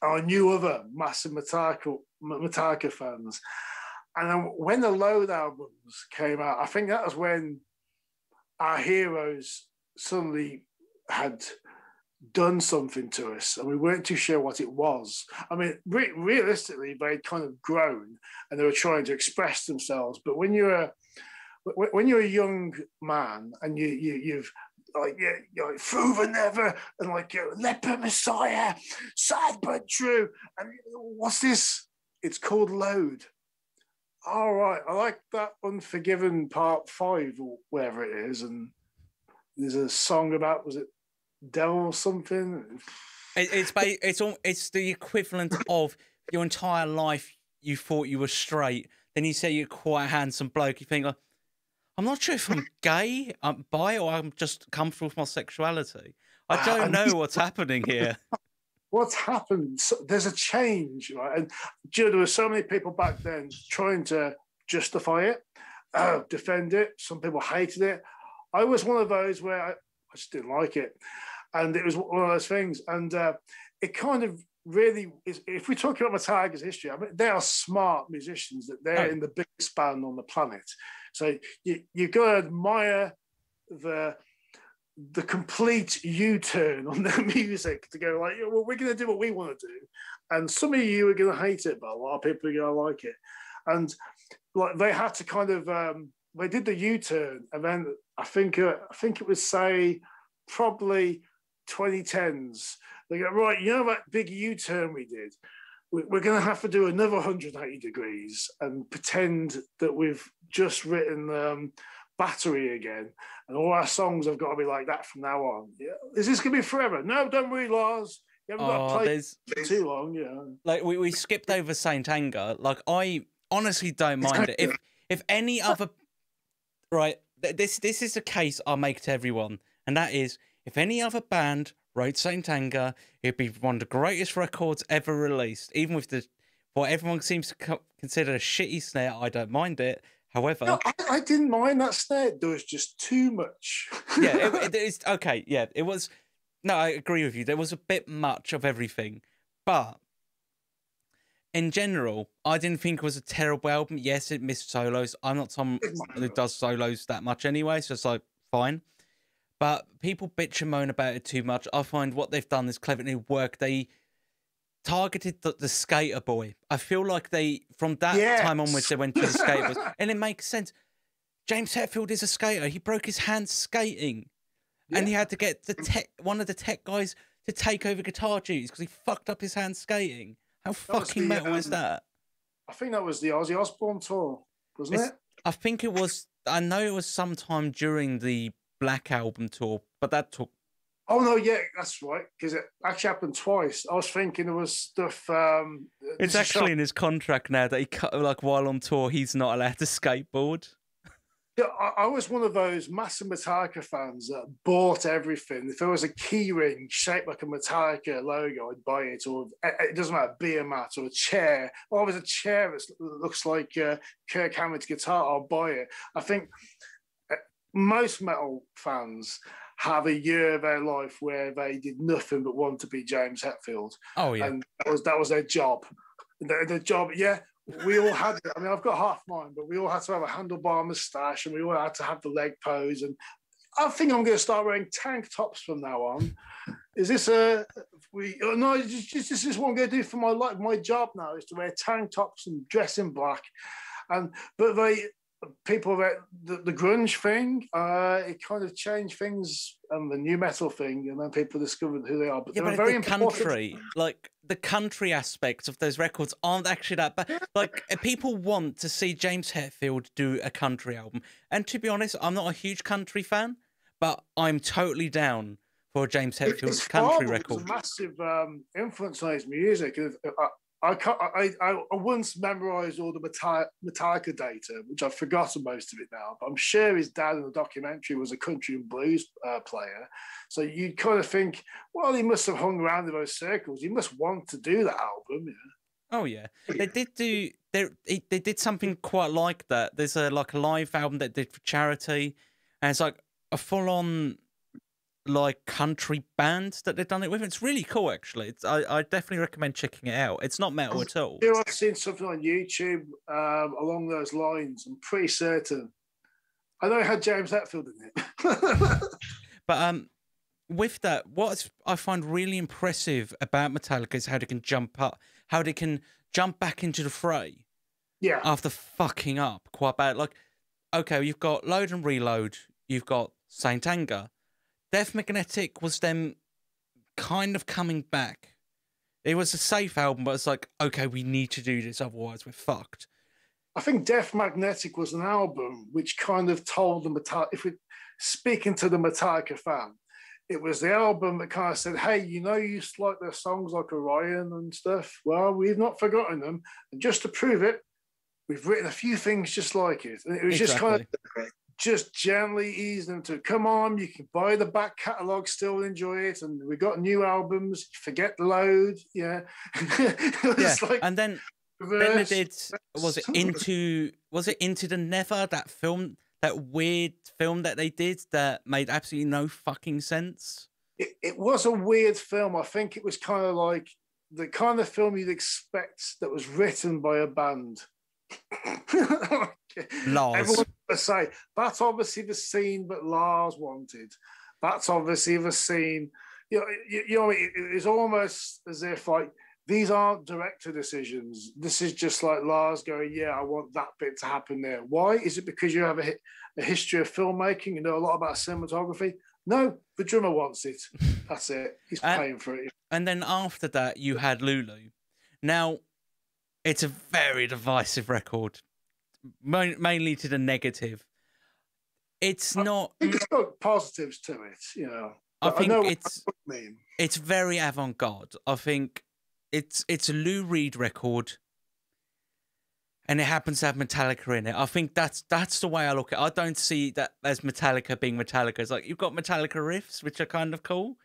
I knew other massive Metallica fans. And then when the Load albums came out, I think that was when our heroes suddenly had done something to us and we weren't too sure what it was. I mean, realistically, they'd kind of grown and they were trying to express themselves. But when you're a young man and you've like, you're like Through the Never and like Leper Messiah, Sad but True, and what's this? It's called Load. All right, I like that Unforgiven Part 5 or wherever it is, and there's a song about, was it Devil or something? It's the equivalent of your entire life you thought you were straight, then you say you're quite a handsome bloke, you think, I'm not sure if I'm gay, I'm bi, or I'm just comfortable with my sexuality. I don't know what's happening here. What's happened? There's a change, right? And there were so many people back then trying to justify it, defend it. Some people hated it. I was one of those where I just didn't like it. And it was one of those things. And it kind of really is, if we talk about Metallica's history, I mean, they are smart musicians, that they're in the biggest band on the planet. So you've got to admire the complete U-turn on their music to go like, well, we're going to do what we want to do. And some of you are going to hate it, but a lot of people are going to like it. And like they had to kind of, they did the U-turn, and then I think it was, say, probably 2010s. They go, right, you know that big U-turn we did? We're going to have to do another 180 degrees and pretend that we've just written Battery again, and all our songs have got to be like that from now on. Yeah. Is this going to be forever? No, don't worry, Lars. You haven't got to play for too long. Yeah. Like we skipped over Saint Anger. Like I honestly don't mind it. If any other, right, this is a case I make to everyone, and that is, if any other band wrote Saint Anger, it'd be one of the greatest records ever released. Even with what everyone seems to consider a shitty snare, I don't mind it. However, no, I didn't mind that snare. There was just too much. Yeah, it is okay. Yeah, it was. No, I agree with you. There was a bit much of everything, but in general, I didn't think it was a terrible album. Yes, it missed solos. I'm not someone who does solos that much anyway, so it's like fine. But people bitch and moan about it too much. I find what they've done is cleverly work. They targeted the skater boy. I feel like they, from that time onwards, they went to the skater boys. And it makes sense. James Hetfield is a skater. He broke his hand skating. And he had to get one of the tech guys to take over guitar duties because he fucked up his hand skating. How fucking metal is that? I think that was the Ozzy Osbourne tour, wasn't it? I think it was. I know it was sometime during the Black Album tour, but that took. Oh no, yeah, that's right. Because it actually happened twice. I was thinking there was stuff. It's actually in his contract now that he cut like while on tour, he's not allowed to skateboard. Yeah, I was one of those massive Metallica fans that bought everything. If there was a key ring shaped like a Metallica logo, I'd buy it. Or it doesn't matter, beer mat or a chair. Or there's a chair that looks like Kirk Hammett's guitar, I'll buy it. I think most metal fans have a year of their life where they did nothing but want to be James Hetfield. Oh yeah, and that was their job. The job, yeah. We all had it. I mean, I've got half mine, but we all had to have a handlebar moustache, and we all had to have the leg pose. And I think I'm going to start wearing tank tops from now on. Is this no? This is what I'm going to do for my life. My job now is to wear tank tops and dress in black. People that the grunge thing, it kind of changed things, and the new metal thing, and then people discovered who they are. But yeah, but very the country, like the country aspects of those records, aren't actually that bad. Like people want to see James Hetfield do a country album, and to be honest, I'm not a huge country fan, but I'm totally down for James Hetfield's country record. It was a massive influence on his music. I once memorized all the Metallica data, which I've forgotten most of it now, but I'm sure his dad in the documentary was a country and blues player. So you'd kind of think, well, he must have hung around in those circles. He must want to do that album. Yeah. Oh yeah, they did do. They did something quite like that. There's a live album that they did for charity, and it's like a full on like country band that they've done it with. It's really cool, actually. I definitely recommend checking it out. It's not metal at all. I've seen something on YouTube along those lines. I'm pretty certain. I know it had James Hetfield in it. But with that, what I find really impressive about Metallica is how they can jump back into the fray. Yeah. After fucking up quite bad. Like, okay, you've got Load and Reload. You've got Saint Anger. Death Magnetic was them kind of coming back. It was a safe album, but it's like, okay, we need to do this, otherwise we're fucked. I think Death Magnetic was an album which kind of told the Metallica, if we're speaking to the Metallica fan, it was the album that kind of said, hey, you used to like their songs like Orion and stuff. Well, we've not forgotten them. And just to prove it, we've written a few things just like it. And it was just kind of just gently ease them to, come on, you can buy the back catalogue, still enjoy it, and we got new albums, forget the Load, yeah. Like, and then they did, was it Into the Nether, that weird film that they did that made absolutely no fucking sense? It was a weird film. I think it was kind of like the kind of film you'd expect that was written by a band. Lars. Everyone would say that's obviously the scene that Lars wanted. That's obviously the scene. It's almost as if like these aren't director decisions. This is just like Lars going, yeah, I want that bit to happen there. Why? Is it because you have a history of filmmaking? You know a lot about cinematography? No, the drummer wants it. That's it. He's paying for it. And then after that, you had Lulu. Now, it's a very divisive record, mainly to the negative. It's not. I think it's got positives to it, I think it's very avant-garde. I think it's a Lou Reed record, and it happens to have Metallica in it. I think that's the way I look at it. I don't see that as Metallica being Metallica. It's like you've got Metallica riffs, which are kind of cool,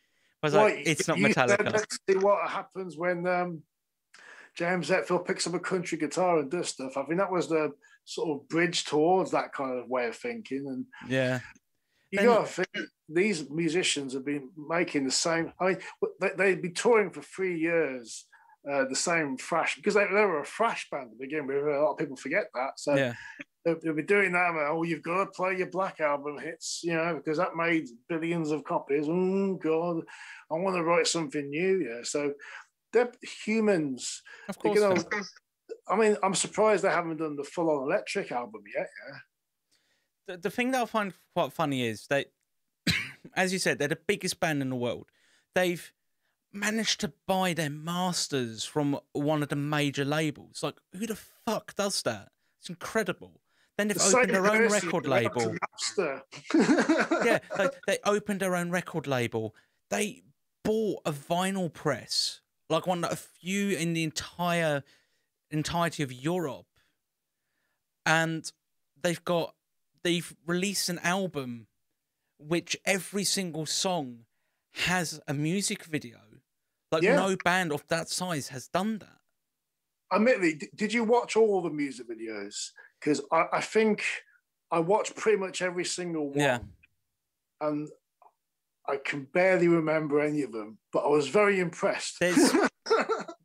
but it's not Metallica. Let's see what happens when James Hetfield picks up a country guitar and does stuff. I think that was the sort of bridge towards that kind of way of thinking. And yeah, you got to think these musicians have been making the same. I mean, they'd be touring for 3 years the same thrash, because they were a thrash band to begin with. A lot of people forget that. So Yeah. they'll be doing that. And, oh, you've got to play your Black Album hits, because that made billions of copies. Oh God, I want to write something new. Yeah, so they're humans. Of course. I mean, I'm surprised they haven't done the full-on Electric album yet. Yeah. The thing that I find quite funny is that, as you said, they're the biggest band in the world. They've managed to buy their masters from one of the major labels. Like, who the fuck does that? It's incredible. Then they've opened their own record label. Yeah, they opened their own record label. They bought a vinyl press, like one of a few in the entirety of Europe, and they've released an album which every single song has a music video. Like, no band of that size has done that. Admittedly, did you watch all the music videos? Because I think I watched pretty much every single one. Yeah. And I can barely remember any of them, but I was very impressed.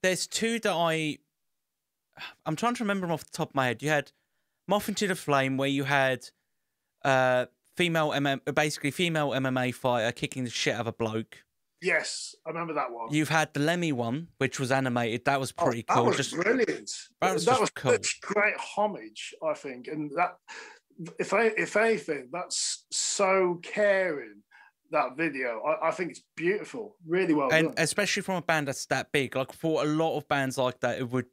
There's two that I'm trying to remember them off the top of my head. You had Moth Into the Flame, where you had female MMA fighter kicking the shit out of a bloke. Yes, I remember that one. You've had the Lemmy one, which was animated. That was pretty cool. That was brilliant. That was cool. Such great homage, I think. And that, if anything, that's so caring, that video. I think it's beautiful. Really well done. And especially from a band that's that big. Like, for a lot of bands like that, it would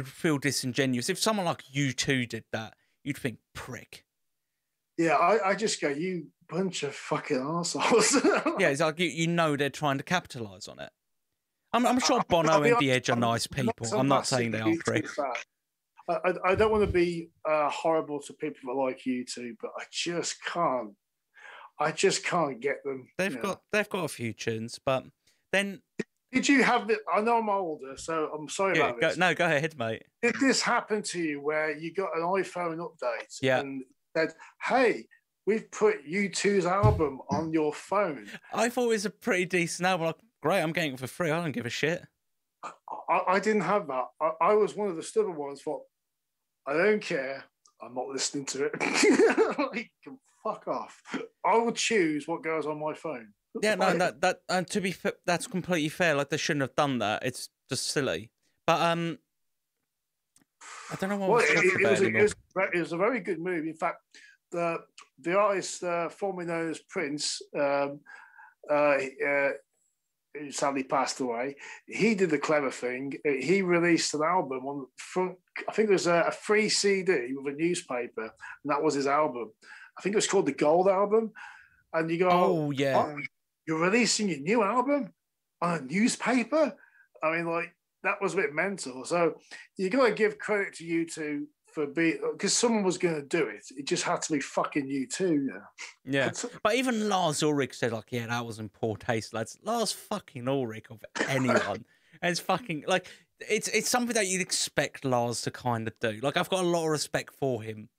feel disingenuous. If someone like U2 did that, you'd think, prick. Yeah, I just go, you bunch of fucking arseholes. Yeah, it's like they're trying to capitalise on it. I'm sure Bono and The Edge are nice people. I'm not saying they are pricks. I don't want to be horrible to people that like U2, but I just can't. Get them. They've got a few tunes, but then. Did you have it? I know I'm older, so I'm sorry about this. No, go ahead, mate. Did this happen to you where you got an iPhone update? Yeah. And said, "Hey, we've put U2's album on your phone." I thought it was a pretty decent album. Like, great, I'm getting it for free. I don't give a shit. I didn't have that. I was one of the stubborn ones. Thought, I don't care. I'm not listening to it. You can fuck off. I will choose what goes on my phone. Yeah, no, that and to be fair, that's completely fair. Like, they shouldn't have done that. It's just silly. But I don't know what it was a very good move. In fact, the artist formerly known as Prince, who sadly passed away, he did the clever thing. He released an album on front. I think it was a free CD with a newspaper, and that was his album. I think it was called the Gold Album. And you go, oh yeah, oh, you're releasing your new album on a newspaper? I mean, like, that was a bit mental. So you got to give credit to U2 for being, because someone was going to do it. It just had to be fucking U2. Yeah. But even Lars Ulrich said, like, yeah, that was in poor taste, lads. Lars fucking Ulrich of anyone. And it's fucking, like, it's something that you'd expect Lars to kind of do. Like, I've got a lot of respect for him.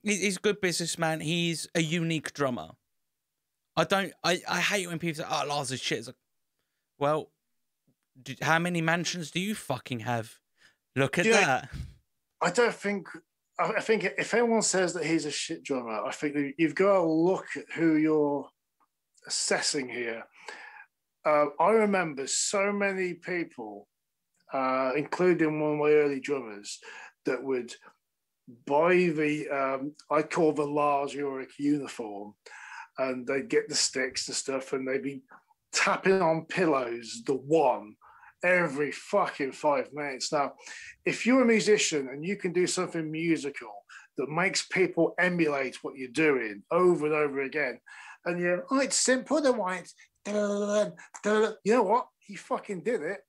He's a good businessman. He's a unique drummer. I hate when people say, oh, Lars is shit. It's like, well, how many mansions do you fucking have? Look at that. I think if anyone says that he's a shit drummer, I think that you've got to look at who you're assessing here. I remember so many people, including one of my early drummers, that would buy the, I call the Lars Ulrich uniform, and they'd get the sticks and stuff, and they'd be tapping on pillows, the one, every fucking 5 minutes. Now, if you're a musician and you can do something musical that makes people emulate what you're doing over and over again, and you're, oh, it's simple, the white, you know what? He fucking did it.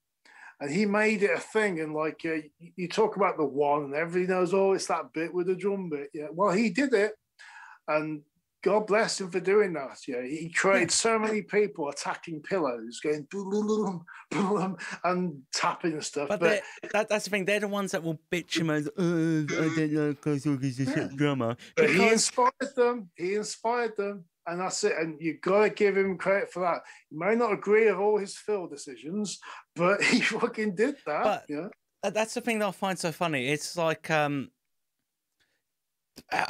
And he made it a thing. And like, you talk about the one, and everybody knows, oh, it's that bit with the drum bit. Yeah, well, he did it. And God bless him for doing that. Yeah, he created so many people attacking pillows, going and tapping and stuff. But that's the thing. They're the ones that will bitch him as, I don't know, because he's a shit drummer. But he inspired them. He inspired them. And that's it. And you've got to give him credit for that. You may not agree with all his fill decisions, but he fucking did that. But Yeah. that's the thing that I find so funny. It's like I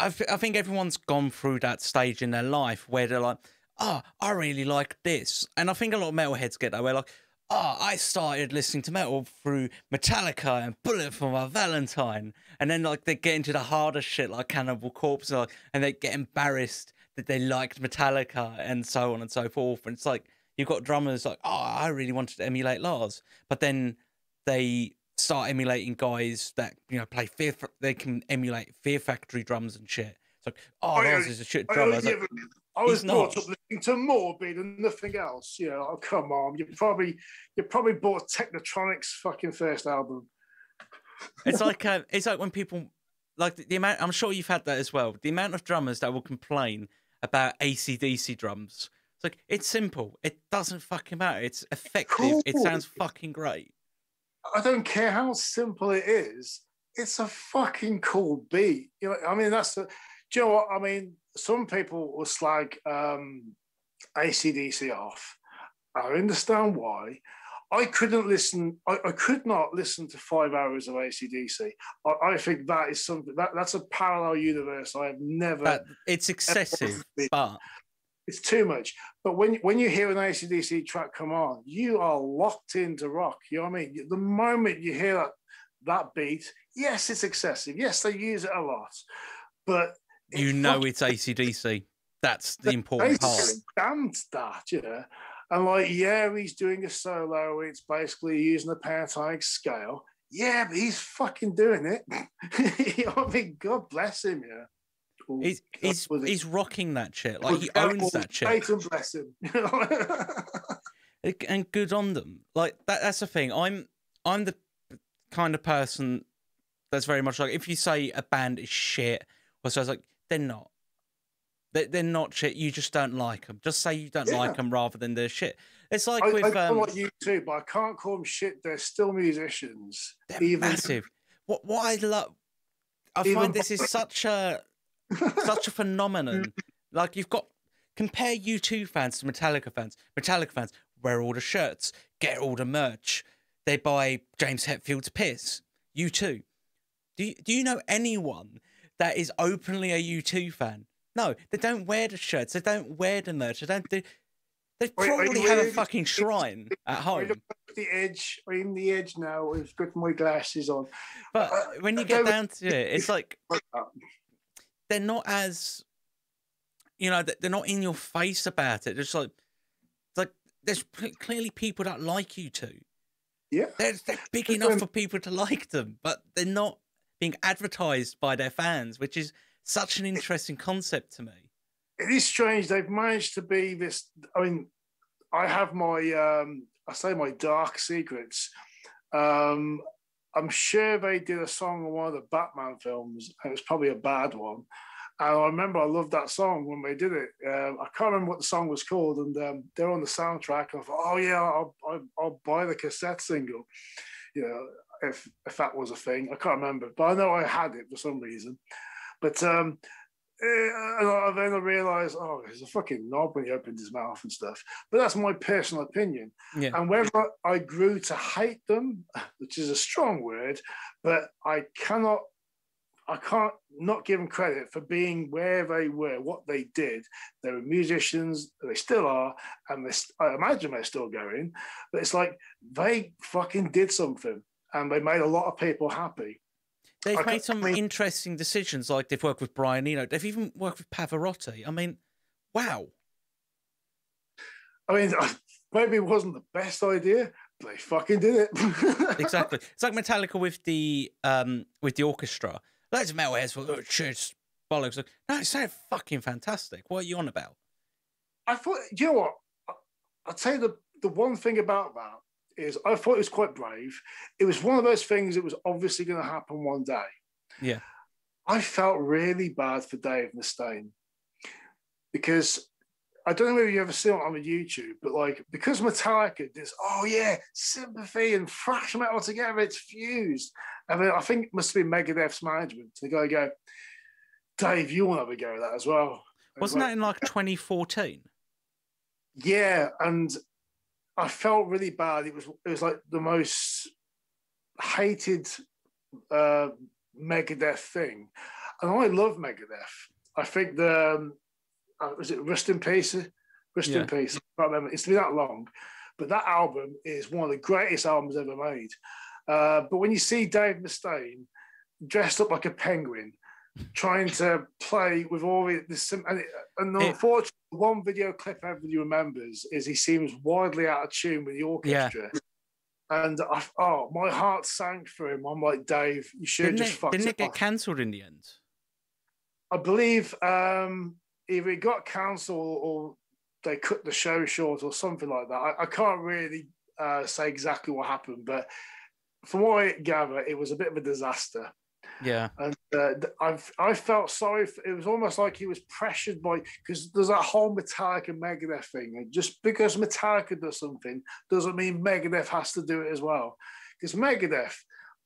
think everyone's gone through that stage in their life where they're like, oh, I really like this. And I think a lot of metalheads get that way, like, oh, I started listening to metal through Metallica and Bullet for My Valentine. And then like they get into the harder shit like Cannibal Corpse, and they get embarrassed that they liked Metallica and so on and so forth. And it's like you've got drummers like, oh, I really wanted to emulate Lars. But then they start emulating guys that, you know, play Fear. They can emulate Fear Factory drums and shit. It's like, oh, Lars is a shit drummer. I was brought up listening to Morbid and nothing else. You know, oh, come on. You probably bought Technotronic's fucking first album. It's like when people like the amount. I'm sure you've had that as well. The amount of drummers that will complain about AC/DC drums. It's like, it's simple. It doesn't fucking matter. It's effective. Cool. It sounds fucking great. I don't care how simple it is. It's a fucking cool beat. You know, I mean, that's the. Do you know what I mean? Some people will slag AC/DC off. I understand why. I couldn't listen. I could not listen to 5 hours of AC/DC. I think that is something that's a parallel universe. I have never. It's excessive, but it's too much. But when you hear an AC/DC track come on, you are locked into rock. You know what I mean? The moment you hear that beat, yes, it's excessive. Yes, they use it a lot, but you know it's AC/DC. That's the important part. Dance that, you know. And like, yeah, he's doing a solo. It's basically using a pentatonic scale. Yeah, but he's fucking doing it. You know what I mean? God bless him, yeah. He's rocking that shit. Like, he owns that shit. Satan bless him. And good on them. Like, that's the thing. I'm the kind of person that's very much like, if you say a band is shit, or so, I was like, they're not. They're not shit. You just don't like them. Just say you don't like them rather than they're shit. It's like with I like you too, but I can't call them shit. They're still musicians. They're massive. What I love, I find this is such a phenomenon. Like, you've got, compare U2 fans to Metallica fans. Metallica fans wear all the shirts, get all the merch. They buy James Hetfield's piss. U2. Do you know anyone that is openly a U2 fan? No, they don't wear the shirts. They don't wear the merch. They probably have a fucking shrine at home. I'm the edge now. I've got my glasses on. But when you get down to it, it's like they're not as, you know, they're not in your face about it. It's like there's clearly people that like you too. Yeah, they're big enough for people to like them, but they're not being advertised by their fans, which is such an interesting concept to me. It is strange. They've managed to be this. I mean, I have my, I say my dark secrets. I'm sure they did a song on one of the Batman films, and it was probably a bad one. And I remember I loved that song when they did it. I can't remember what the song was called, and they're on the soundtrack. And I thought, oh yeah, I'll buy the cassette single. You know, if that was a thing, I can't remember, but I know I had it for some reason. But and then I realised, oh, he's a fucking knob when he opened his mouth and stuff. But that's my personal opinion. Yeah. And whether I grew to hate them, which is a strong word, but I can't not give them credit for being where they were, what they did. They were musicians, they still are, and I imagine they're still going. But it's like they fucking did something, and they made a lot of people happy. They've made some interesting decisions, like they've worked with Brian Eno. They've even worked with Pavarotti. I mean, wow. I mean, maybe it wasn't the best idea, but they fucking did it. Exactly. It's like Metallica with the orchestra. Loads of metalheads were, oh, shit, bollocks. No, it sounded fucking fantastic. What are you on about? I thought, you know what? I'll tell you the one thing about that is I thought it was quite brave. It was one of those things that was obviously going to happen one day. Yeah. I felt really bad for Dave Mustaine because I don't know whether you ever seen it on YouTube, but like, because Metallica did, oh yeah, sympathy and thrash metal together, it's fused. And then I think it must have been Megadeth's management to go, Dave, you want to have a go at that as well. Wasn't that in like 2014? Yeah, and I felt really bad. It was like the most hated Megadeth thing, and I love Megadeth. I think was it Rust in Peace? Rest in Peace. I can't remember. It's been that long, but that album is one of the greatest albums ever made. But when you see Dave Mustaine dressed up like a penguin, trying to play with all this, and unfortunately, one video clip everybody remembers is he seems wildly out of tune with the orchestra. Yeah. And my heart sank for him. I'm like, Dave, you should have just fucked it. Didn't it get cancelled in the end? I believe either it got cancelled or they cut the show short or something like that. I can't really say exactly what happened, but from what I gather, it was a bit of a disaster. Yeah, and I felt sorry. It was almost like he was pressured because there's that whole Metallica Megadeth thing. And just because Metallica does something doesn't mean Megadeth has to do it as well. Because Megadeth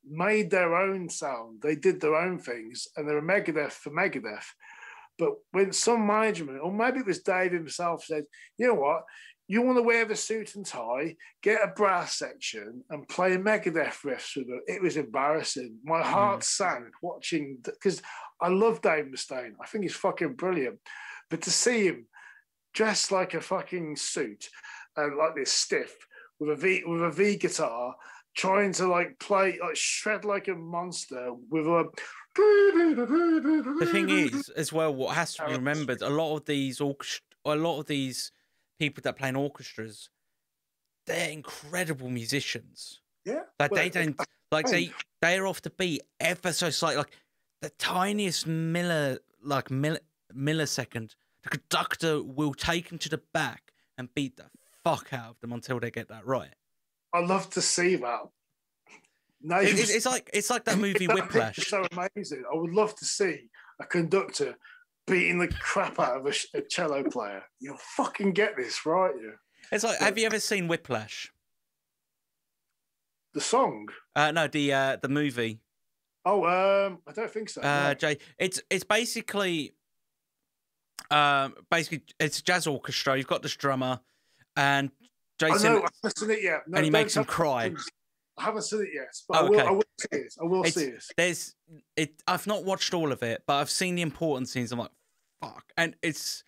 made their own sound, they did their own things, and they're a Megadeth for Megadeth. But when some management, or maybe it was Dave himself, said, "You know what? You want to wear the suit and tie, get a brass section, and play Megadeth riffs with it." It was embarrassing. My heart sank watching, because I love Dave Mustaine. I think he's fucking brilliant. But to see him dressed like a fucking suit and like this stiff with a V guitar, trying to like play, like shred like a monster with a. The thing is, as well, what has to be remembered, a lot of these people that play in orchestras, they're incredible musicians. Yeah. Like they don't they're off the beat ever so slightly. Like the tiniest millisecond, the conductor will take them to the back and beat the fuck out of them until they get that right. I love to see that. No, it's like that movie Whiplash. It's so amazing. I would love to see a conductor beating the crap out of a cello player. You'll fucking get this, right? You. It's like, have you ever seen Whiplash? The song? No, the movie. Oh, I don't think so. No. Jay, it's basically it's a jazz orchestra. You've got this drummer, and Jason. I know, I haven't seen it yet. No, and he makes him cry. I haven't seen it yet, but I will see it. I will see it. I've not watched all of it, but I've seen the important scenes. I'm like, fuck. And it's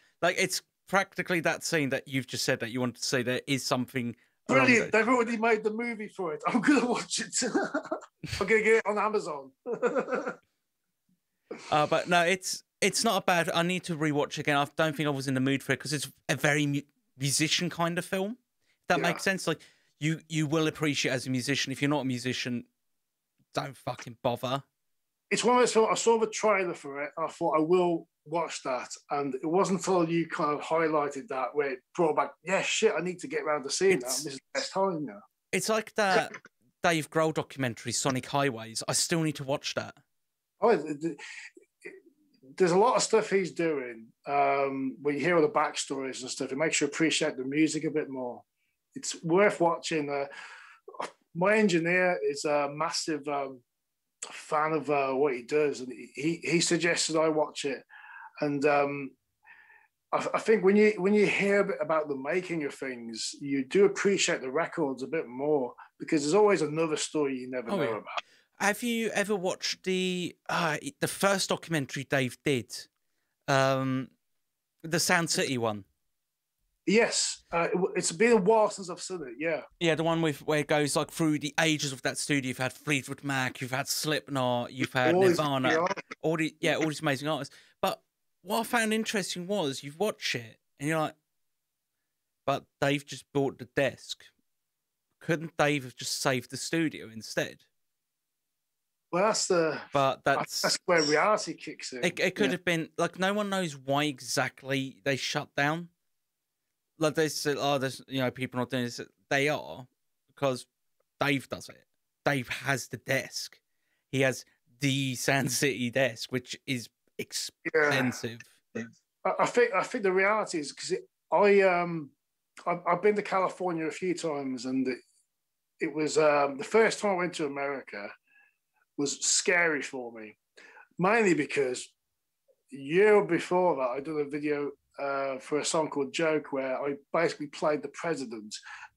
practically that scene that you've just said that you wanted to say. There is something brilliant. They've already made the movie for it. I'm going to watch it. I'm going to get it on Amazon. But no, it's not a bad. I need to rewatch again. I don't think I was in the mood for it because it's a very musician kind of film. If that makes sense. Like you will appreciate it as a musician. If you're not a musician, don't fucking bother. It's one of those films. I saw the trailer for it. And I thought I will watch that, and it wasn't until you kind of highlighted that where it brought back. Yeah, shit. I need to get around to seeing that. This is the best time now. It's like that Dave Grohl documentary, Sonic Highways. I still need to watch that. Oh, there's a lot of stuff he's doing. When you hear all the backstories and stuff, it makes you appreciate the music a bit more. It's worth watching. My engineer is a massive fan of what he does, and he suggested I watch it. And I think when you hear a bit about the making of things, you do appreciate the records a bit more because there's always another story you never know about. Have you ever watched the first documentary Dave did, the Sound City one? Yes, it's been a while since I've seen it. Yeah, the one where it goes like through the ages of that studio. You've had Fleetwood Mac, you've had Slipknot, you've had Nirvana, all these amazing artists. But what I found interesting was you've watched it and you're like, but Dave just bought the desk. Couldn't Dave have just saved the studio instead? Well, that's where reality kicks in. It could have been like no one knows why exactly they shut down. Like they said, there's people not doing this. They are because Dave does it. Dave has the desk. He has the Sound City desk, which is expensive. Yeah. I think the reality is because I've been to California a few times, and it was the first time I went to America was scary for me, mainly because a year before that I'd done a video for a song called Joke, where I basically played the president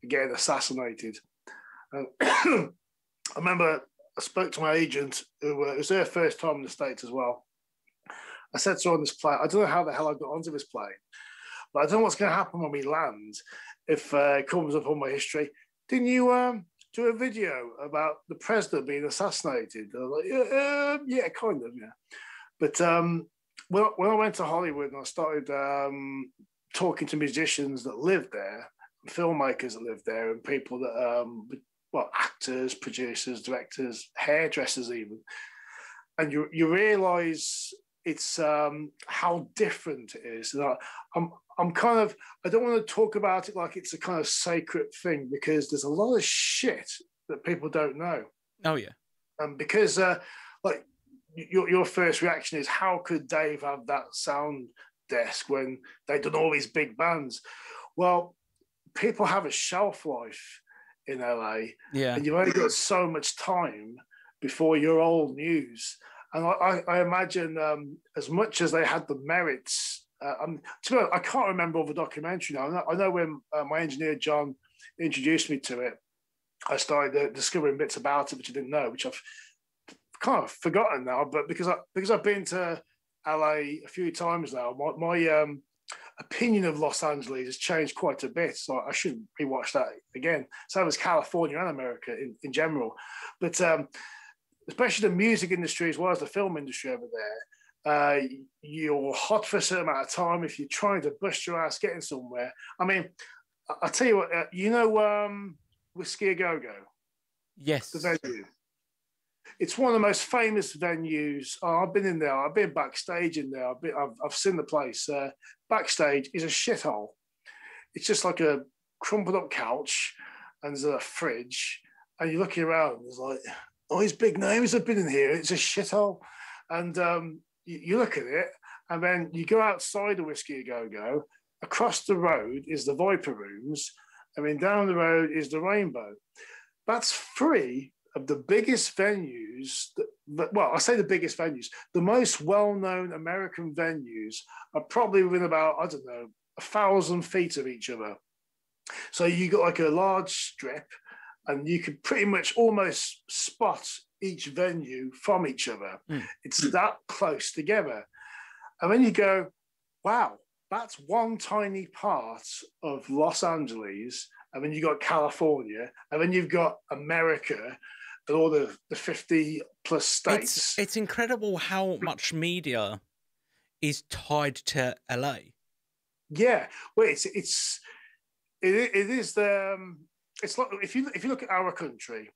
getting assassinated. I remember I spoke to my agent, who it was their first time in the States as well. I said to her on this plane, I don't know how the hell I got onto this plane, but I don't know what's going to happen when we land if it comes up on my history. Didn't you do a video about the president being assassinated? I was like, yeah, kind of, yeah. But when I went to Hollywood and I started talking to musicians that lived there, filmmakers that lived there, and people that, well, actors, producers, directors, hairdressers even, and you realise it's how different it is. And I'm kind of, I don't want to talk about it like it's a kind of sacred thing, because there's a lot of shit that people don't know. Oh yeah. And because like your first reaction is, how could Dave have that sound desk when they've done all these big bands? Well, people have a shelf life in LA, yeah, and you've only got so much time before you're old news. And I imagine as much as they had the merits, to be honest, I can't remember all the documentary now. I know when my engineer John introduced me to it, I started discovering bits about it which I didn't know, which I've kind of forgotten now. But because I've been to LA a few times now, my opinion of Los Angeles has changed quite a bit. So I should rewatch that again. So was California and America in general. But especially the music industry as well as the film industry over there, you're hot for a certain amount of time if you're trying to bust your ass getting somewhere. I mean, I'll tell you what, you know Whiskey A Go Go? Yes. The venue. It's one of the most famous venues. Oh, I've been in there. I've been backstage in there. I've seen the place. Backstage is a shithole. It's just like a crumpled up couch and there's a fridge. And you're looking around and there's like, all these big names have been in here. It's a shithole. And you look at it, and then you go outside the Whiskey A Go Go. Across the road is the Viper Rooms. I mean, down the road is the Rainbow. That's three of the biggest venues. Well, I say the biggest venues. The most well-known American venues are probably within about, I don't know, 1,000 feet of each other. So you got like a large strip, and you could pretty much almost spot each venue from each other. It's that close together. And then you go, wow, that's one tiny part of Los Angeles. And then you've got California. And then you've got America and all the 50 plus states. It's incredible how much media is tied to LA. Yeah. Well, it is the... It's like if you look at our country,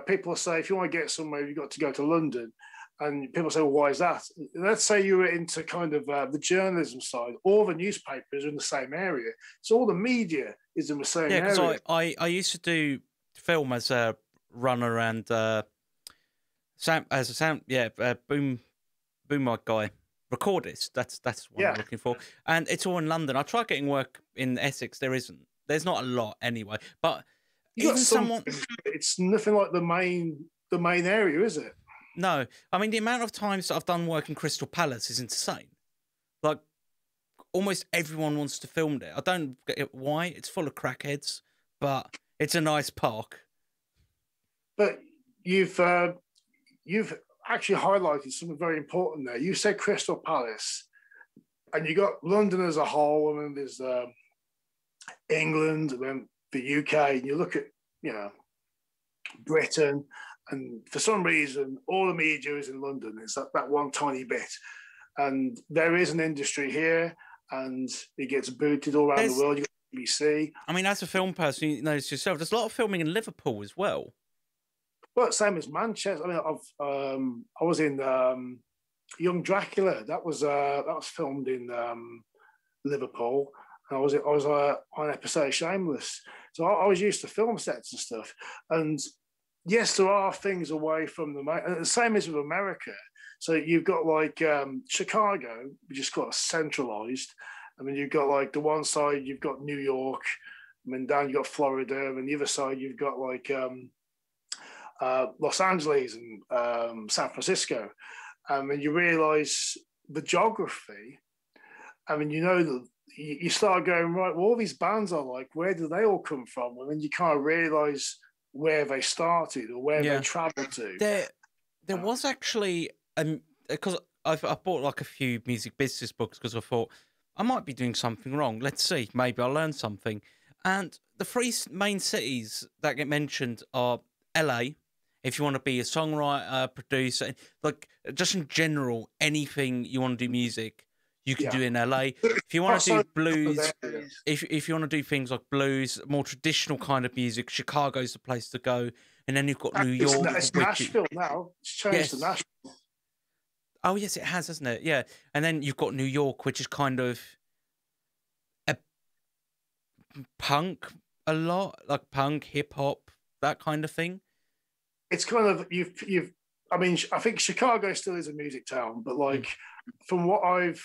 people say if you want to get somewhere, you've got to go to London, and people say, well, why is that? Let's say you were into kind of the journalism side. All the newspapers are in the same area, so all the media is in the same area. Yeah, because I used to do film as a runner and boom mic guy, recordist. That's what I'm looking for, and it's all in London. I tried getting work in Essex. There's not a lot anyway, but even it's nothing like the main area, is it? No, I mean the amount of times that I've done work in Crystal Palace is insane. Like almost everyone wants to film there. I don't get why. It's full of crackheads, but it's a nice park. But you've actually highlighted something very important there. You said Crystal Palace, and you got London as a whole, and then there's England, and then the UK, and you look at, Britain, and for some reason, all the media is in London. It's that one tiny bit. And there is an industry here, and it gets booted all around the world. You got BBC. I mean, as a film person, you know yourself, there's a lot of filming in Liverpool as well. Well, same as Manchester. I mean, I was in Young Dracula. That was filmed in Liverpool. I was on an episode of Shameless, so I was used to film sets and stuff. And yes, there are things away from the same as with America. So you've got like Chicago, which is quite centralized. I mean, you've got like the one side you've got New York, and then down you've got Florida, and the other side you've got like Los Angeles and San Francisco. And you realize the geography. I mean, you start going, right, well, all these bands are like, where do they all come from? And then you kind of realize where they started or where they traveled to. There was actually, because I bought like a few music business books because I thought I might be doing something wrong. Let's see, maybe I'll learn something. And the three main cities that get mentioned are LA, if you want to be a songwriter, producer, like just in general, anything you want to do music, you can do in LA. If you want to do blues, if you want to do things like blues, more traditional kind of music, Chicago's the place to go. And then you've got New York. It's Nashville now. It's changed to Nashville. Oh, yes, it has, hasn't it? Yeah. And then you've got New York, which is kind of a punk a lot, like punk, hip hop, that kind of thing. It's kind of, I mean, I think Chicago still is a music town, but like from what I've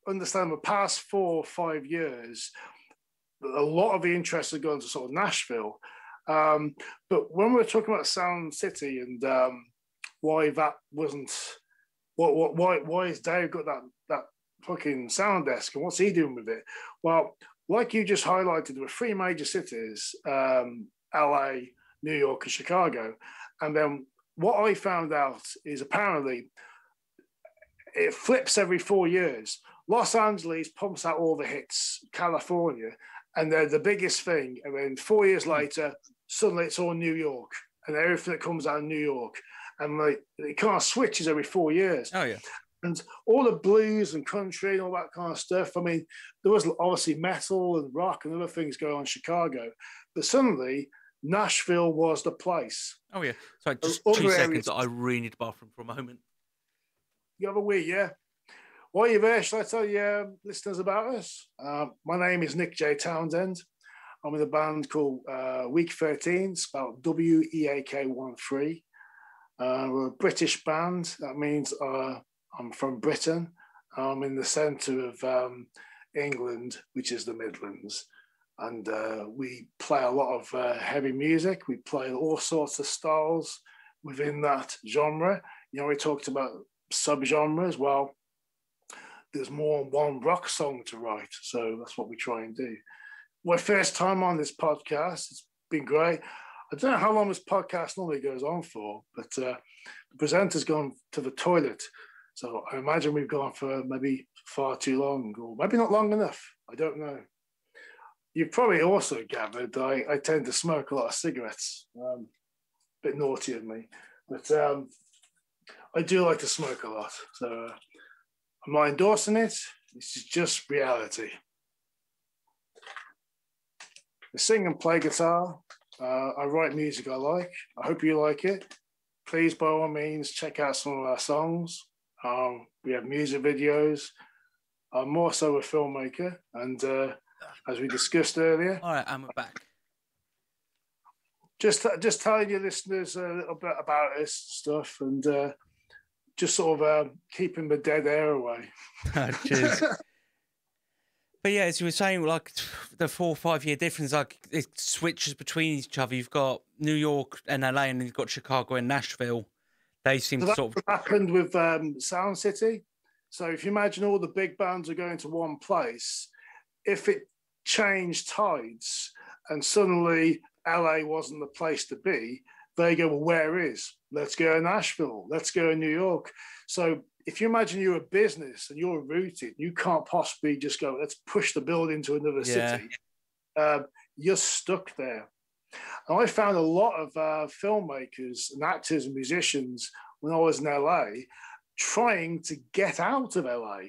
understand the past 4 or 5 years, a lot of the interest has gone to sort of Nashville. But when we're talking about Sound City and why that wasn't, why has Dave got that fucking sound desk and what's he doing with it? Well, like you just highlighted, there were 3 major cities, LA, New York, and Chicago. And then what I found out is apparently it flips every 4 years. Los Angeles pumps out all the hits, California, and they're the biggest thing. And then 4 years later, suddenly it's all New York and everything that comes out of New York. And like, it kind of switches every 4 years. Oh, yeah. And all the blues and country and all that kind of stuff. I mean, there was obviously metal and rock and other things going on in Chicago. But suddenly, Nashville was the place. Oh, yeah. Sorry, just 2 seconds. I really need the bathroom for a moment. You have a wee, yeah? While you're there, shall I tell you listeners about us? My name is Nick J. Townsend. I'm in a band called Week 13, spelled WEAK13. We're a British band. That means I'm from Britain. I'm in the centre of England, which is the Midlands. And we play a lot of heavy music. We play all sorts of styles within that genre. You know, we talked about subgenres. Well, there's more than one rock song to write. So that's what we try and do. My first time on this podcast. It's been great. I don't know how long this podcast normally goes on for, but the presenter's gone to the toilet. So I imagine we've gone for maybe far too long, or maybe not long enough. I don't know. You've probably also gathered I tend to smoke a lot of cigarettes. A bit naughty of me. But I do like to smoke a lot. So I'm not endorsing it. This is just reality. I sing and play guitar. I write music I like. I hope you like it. Please, by all means, check out some of our songs. We have music videos. I'm also a filmmaker. And as we discussed earlier. All right, I'm back. Just telling your listeners a little bit about us stuff and just sort of keeping the dead air away. Cheers. But yeah, as you were saying, like the 4 or 5 year difference, like it switches between each other. You've got New York and LA, and then you've got Chicago and Nashville. They seem to sort of happened with Sound City. So if you imagine all the big bands are going to one place, if it changed tides and suddenly LA wasn't the place to be, they go, well, where is? Let's go to Nashville. Let's go to New York. So if you imagine you're a business and you're rooted, you can't possibly just go, let's push the building to another city. You're stuck there. And I found a lot of filmmakers and actors and musicians when I was in LA trying to get out of LA.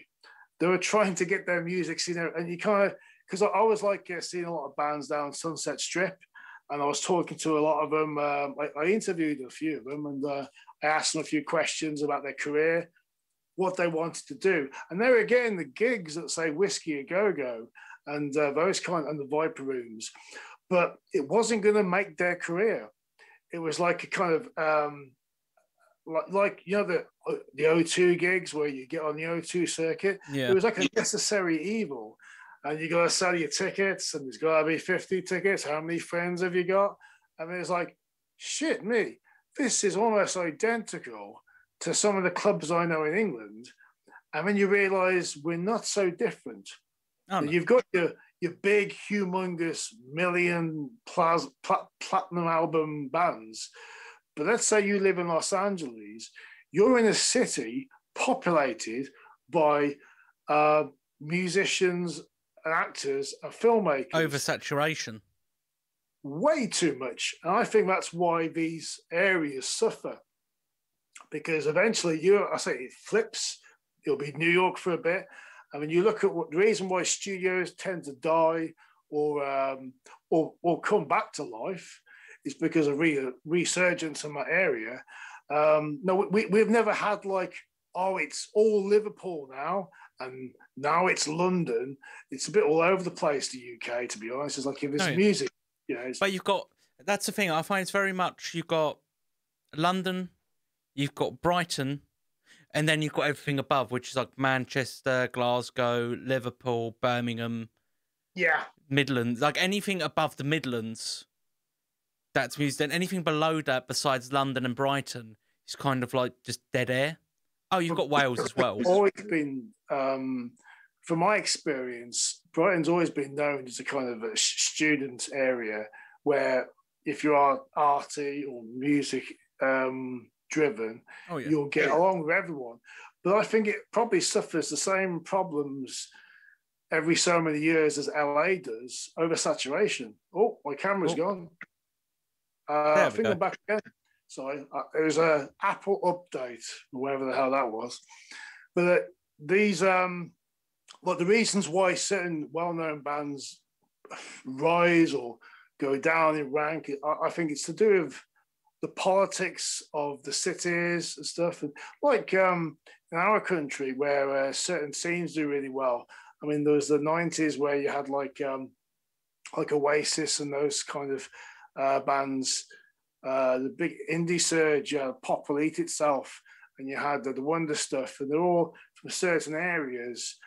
They were trying to get their music seen, and you kind of, because I was like seeing a lot of bands down Sunset Strip, and I was talking to a lot of them. I interviewed a few of them, and I asked them a few questions about their career, what they wanted to do, and they were getting the gigs at, say, Whiskey A Go Go and those kind, and the Viper Rooms, but it wasn't going to make their career. It was like a kind of like you know the O2 gigs where you get on the O2 circuit. Yeah. It was like a necessary evil. And you got to sell your tickets, and there's got to be 50 tickets. How many friends have you got? I mean, it's like, shit me, this is almost identical to some of the clubs I know in England. And then you realise we're not so different. Oh, no. You've got your big, humongous, million platinum album bands. But let's say you live in Los Angeles, you're in a city populated by musicians and actors and filmmakers. Oversaturation. Way too much. And I think that's why these areas suffer. Because eventually, it flips. It'll be New York for a bit. And when you look at the reason why studios tend to die or come back to life is because of resurgence in that area. No, we've never had like, oh, it's all Liverpool now, and now it's London. It's a bit all over the place, the UK, to be honest. It's like if it's music, you know. But that's the thing, I find it's very much, you've got London, you've got Brighton, and then you've got everything above, which is like Manchester, Glasgow, Liverpool, Birmingham. Yeah. Midlands. Like anything above the Midlands, that's music. Then anything below that, besides London and Brighton, is kind of like just dead air. Oh, you've got Wales as well. Always been, from my experience, Brighton's always been known as a kind of a student area where if you are arty or music driven, you'll get along with everyone. But I think it probably suffers the same problems every so many years as LA does, oversaturation. Oh, my camera's gone. I think I'm back again. Sorry, it was an Apple update, whatever the hell that was. But these, like the reasons why certain well-known bands rise or go down in rank, I think it's to do with the politics of the cities and stuff. And like in our country, where certain scenes do really well. I mean, there was the 90s where you had like Oasis and those kind of bands. The big indie surge, Pop Elite itself, and you had the Wonder Stuff, and they're all from certain areas.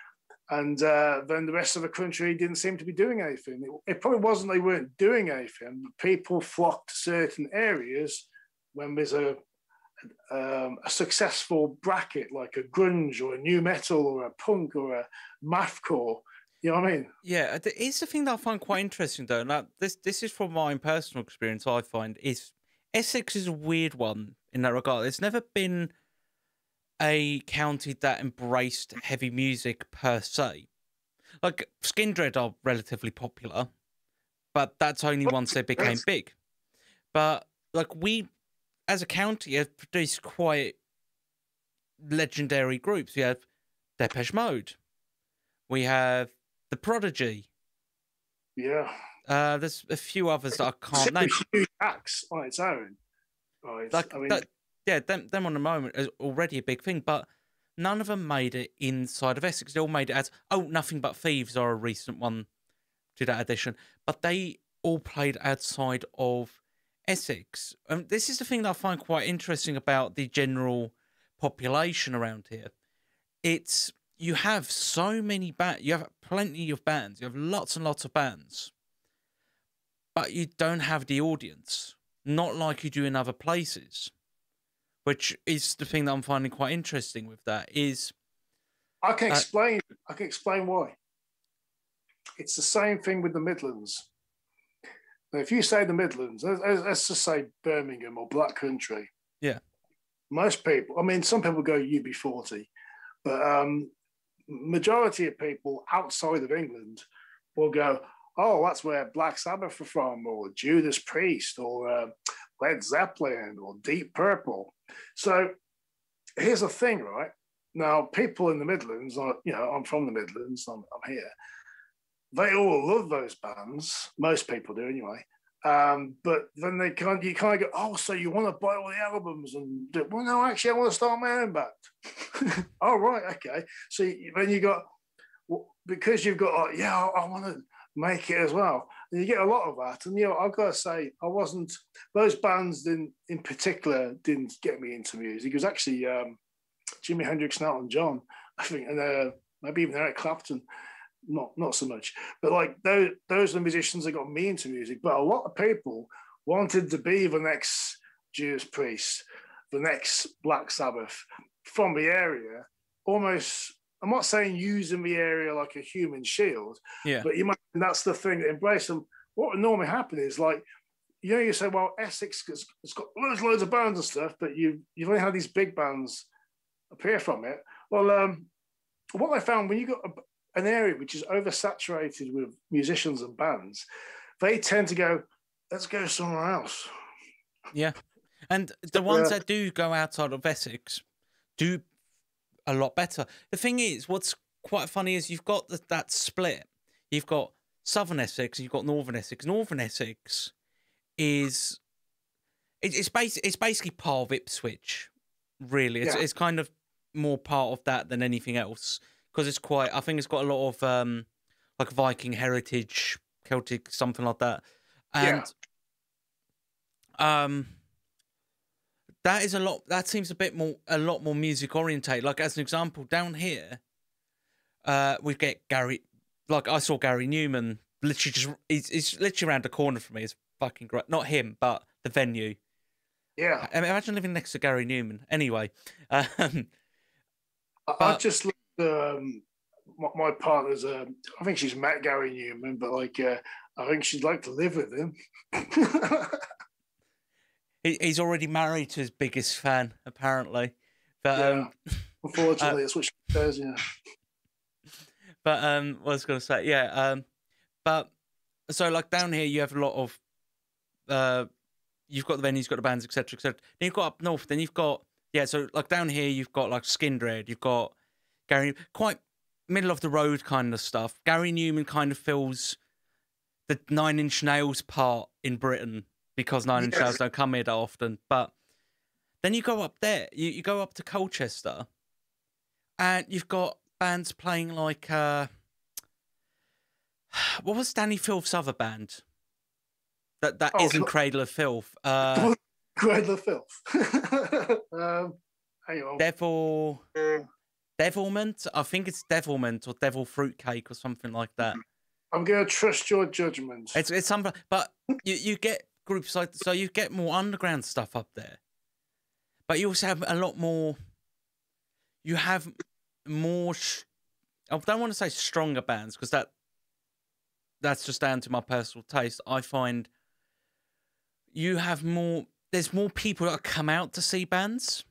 And then the rest of the country didn't seem to be doing anything. It probably wasn't they weren't doing anything, but people flocked to certain areas when there's a successful bracket like a grunge or a new metal or a punk or a mathcore. You know what I mean? Yeah, it's the thing that I find quite interesting though. Now, this is from my own personal experience. I find is Essex is a weird one in that regard. There's never been a county that embraced heavy music per se. Like Skindred are relatively popular, but that's only once they became big. But like we, as a county, have produced quite legendary groups. We have Depeche Mode. We have The Prodigy. Yeah. There's a few others that I can't name. Huge acts on its own. Right. Like, I mean, them on the moment is already a big thing, but none of them made it inside of Essex. They all made it as, Nothing But Thieves are a recent one to that edition, but they all played outside of Essex. And this is the thing that I find quite interesting about the general population around here. You have so many bands, you have plenty of bands, you have lots and lots of bands, but you don't have the audience, not like you do in other places, which is the thing that I'm finding quite interesting with that is... I can explain why. It's the same thing with the Midlands. Now, if you say the Midlands, let's just say Birmingham or Black Country. Yeah. Most people, I mean, some people go UB40, but majority of people outside of England will go, oh, that's where Black Sabbath are from, or Judas Priest, or Led Zeppelin, or Deep Purple. So here's the thing, right? Now, people in the Midlands, I'm from the Midlands, I'm here. They all love those bands. Most people do anyway. But then you kind of go, oh, so you want to buy all the albums? And well, no, actually, I want to start my own band. Oh, right, okay. So then you got, because you've got, I want to make it as well. And you get a lot of that. And, I've got to say, those bands in particular didn't get me into music. It was actually Jimi Hendrix and Elton John, I think, and maybe even Eric Clapton. Not so much, but like those are the musicians that got me into music. But a lot of people wanted to be the next Judas Priest, the next Black Sabbath from the area, almost I'm not saying using the area like a human shield, Yeah. but that's the thing that embrace them. What would normally happen is like, you say, well, Essex it's got loads of bands and stuff, but you've only had these big bands appear from it. Well, what I found when you got an area which is oversaturated with musicians and bands, they tend to go, let's go somewhere else. Yeah. And the ones that do go outside of Essex do a lot better. The thing is, what's quite funny is you've got that split. You've got Southern Essex and you've got Northern Essex. Northern Essex is it's basically part of Ipswich, really. It's kind of more part of that than anything else, because it's quite. I think it's got a lot of like Viking heritage, Celtic, something like that, and that is a lot. That seems a lot more music orientated. Like as an example, down here, we get Gary. Like I saw Gary Newman. Literally, he's literally around the corner from me. It's fucking great. Not him, but the venue. Yeah. I mean, imagine living next to Gary Newman. Anyway, I just my partner's. I think she's met Gary Newman, but like I think she'd like to live with him. He's already married to his biggest fan, apparently. But unfortunately, that's what she says. Yeah. But what I was going to say, but so like down here, you have a lot of you've got the venues, you've got the bands, etc., etc. Then you've got up north. Then you've got so like down here, you've got like Skindred, you've got Gary, quite middle of the road kind of stuff. Gary Newman kind of fills the Nine Inch Nails part in Britain, because Nine Inch Nails don't come here that often. But then you go up there, you go up to Colchester, and you've got bands playing like what was Danny Filth's other band? That isn't Cradle of Filth. Cradle of Filth. Hang on. Devilment? I think it's Devilment or Devil Fruitcake or something like that. I'm going to trust your judgment. It's something, but you get groups like, so you get more underground stuff up there, but you also have a lot more. You have more. I don't want to say stronger bands, because that's just down to my personal taste. I find you have more. There's more people that come out to see bands.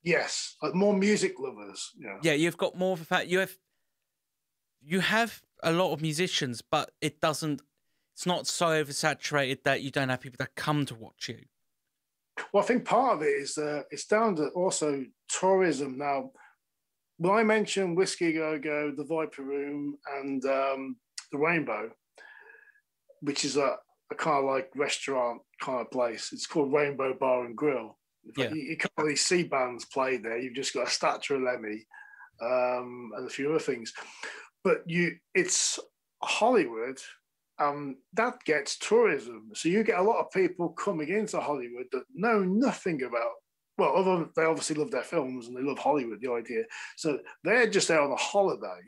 Yes, like more music lovers. Yeah. Yeah, you've got more of a fact. You have a lot of musicians, but it's not so oversaturated that you don't have people that come to watch you. Well, I think part of it is it's down to also tourism. Now, when I mentioned Whiskey Go Go, the Viper Room, and the Rainbow, which is a kind of like restaurant kind of place, it's called Rainbow Bar and Grill. Yeah. You can't really see bands play there. You've just got a statue of Lemmy and a few other things. But it's Hollywood, that gets tourism. So you get a lot of people coming into Hollywood that know nothing about, well, they obviously love their films and they love Hollywood, the idea. So they're just there on a holiday.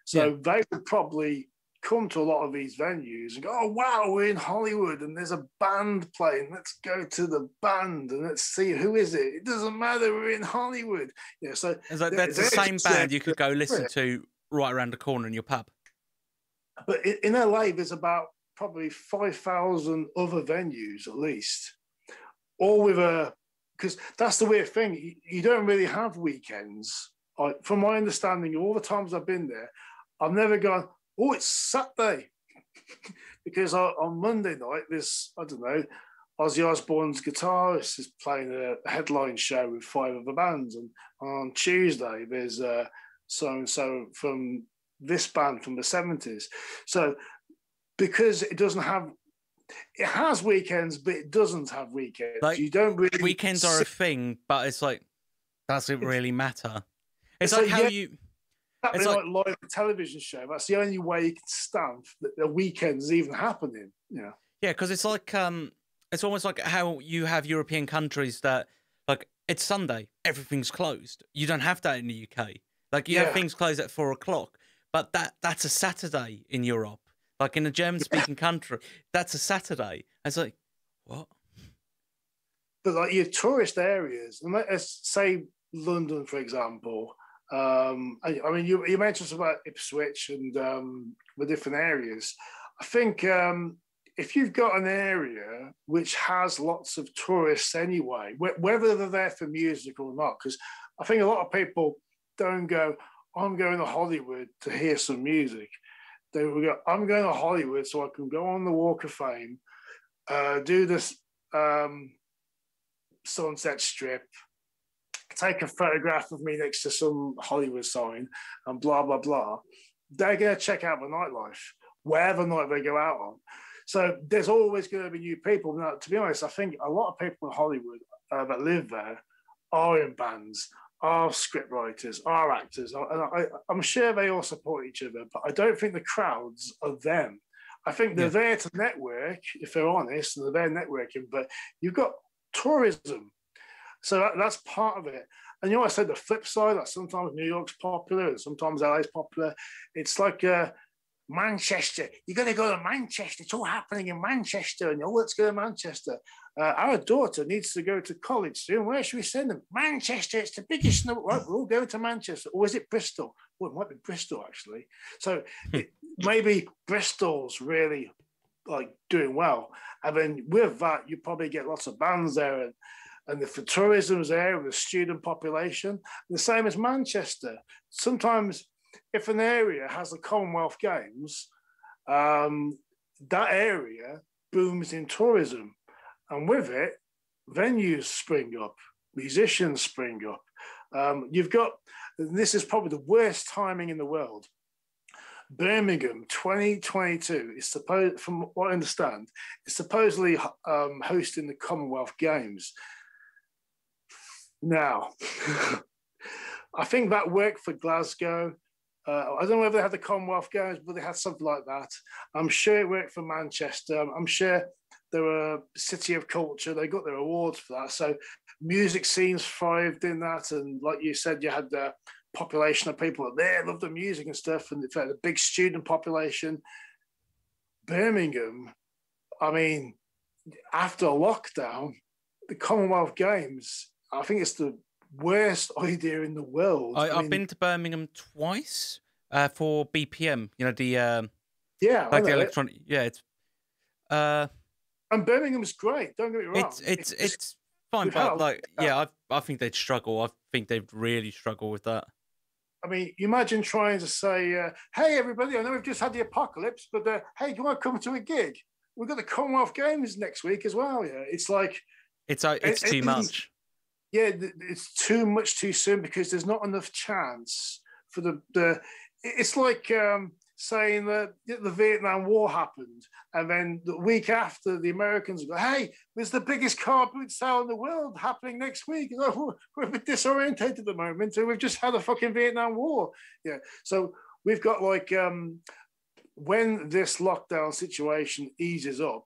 So they would probably come to a lot of these venues and go, oh, wow, we're in Hollywood and there's a band playing. Let's go to the band and let's see, who is it? It doesn't matter, we're in Hollywood. Yeah, so it's like that's the same band you could go listen to right around the corner in your pub. But in LA, there's about probably 5,000 other venues at least, all with because that's the weird thing. You don't really have weekends. From my understanding, all the times I've been there, I've never gone, oh, it's Saturday. Because on Monday night, I don't know, Ozzy Osbourne's guitarist is playing a headline show with 5 other bands. And on Tuesday, there's so-and-so from this band from the 70s. So because it has weekends, but it doesn't have weekends. Like, you don't really weekends are a thing, but it's like, does it really matter? It's like how you... It's like live television show. That's the only way you can stamp that the weekend's even happening. Yeah. Yeah, because it's like it's almost like how you have European countries that, like, it's Sunday, everything's closed. You don't have that in the UK. Like, you have things closed at 4 o'clock, but that's a Saturday in Europe. Like in a German-speaking country, that's a Saturday. And it's like, what? But like your tourist areas, and let's say London, for example, I mean, you mentioned about Ipswich and the different areas. I think if you've got an area which has lots of tourists anyway, whether they're there for music or not, because I think a lot of people don't go, I'm going to Hollywood to hear some music. They will go, I'm going to Hollywood so I can go on the Walk of Fame, do this Sunset Strip, take a photograph of me next to some Hollywood sign, and blah, blah, blah. They're going to check out the nightlife, wherever night they go out on. So there's always going to be new people. Now, to be honest, I think a lot of people in Hollywood that live there are in bands, are script writers, are actors. And I'm sure they all support each other, but I don't think the crowds are them. I think they're there to network, if they're honest, and they're there networking, but you've got tourism. So that's part of it. And you know, I said the flip side, that sometimes New York's popular and sometimes LA's popular. It's like Manchester. You're going to go to Manchester. It's all happening in Manchester. And let's go to Manchester. Our daughter needs to go to college soon. Where should we send them? Manchester. It's the biggest. Right, we're all going to Manchester. Or is it Bristol? Well, it might be Bristol, actually. So maybe Bristol's really like doing well. And then with that, you probably get lots of bands there. And the tourism's there, the student population, the same as Manchester. Sometimes if an area has the Commonwealth Games, that area booms in tourism. And with it, venues spring up, musicians spring up. You've got, this is probably the worst timing in the world. Birmingham 2022 is supposed, from what I understand, is supposedly hosting the Commonwealth Games. Now, I think that worked for Glasgow. I don't know whether they had the Commonwealth Games, but they had something like that. I'm sure it worked for Manchester. I'm sure they were a city of culture. They got their awards for that. So music scenes thrived in that. And like you said, you had the population of people there, loved the music and stuff. And in fact, the big student population. Birmingham, I mean, after lockdown, the Commonwealth Games, I think it's the worst idea in the world. I've been to Birmingham twice for BPM. You know, the like the electronic. Yeah, it's and Birmingham's great. Don't get me wrong. It's fine, but like I think they'd struggle. I think they'd really struggle with that. I mean, you imagine trying to say, "Hey, everybody! I know we've just had the apocalypse, but hey, do you want to come to a gig? We've got the Commonwealth Games next week as well." Yeah, it's like it's too much. Yeah, it's too much too soon because there's not enough chance for the. It's like saying that the Vietnam War happened, and then the week after, the Americans go, "Hey, there's the biggest car boot sale in the world happening next week." You know, we're a bit disorientated at the moment, so we've just had a fucking Vietnam War. Yeah, so we've got like when this lockdown situation eases up,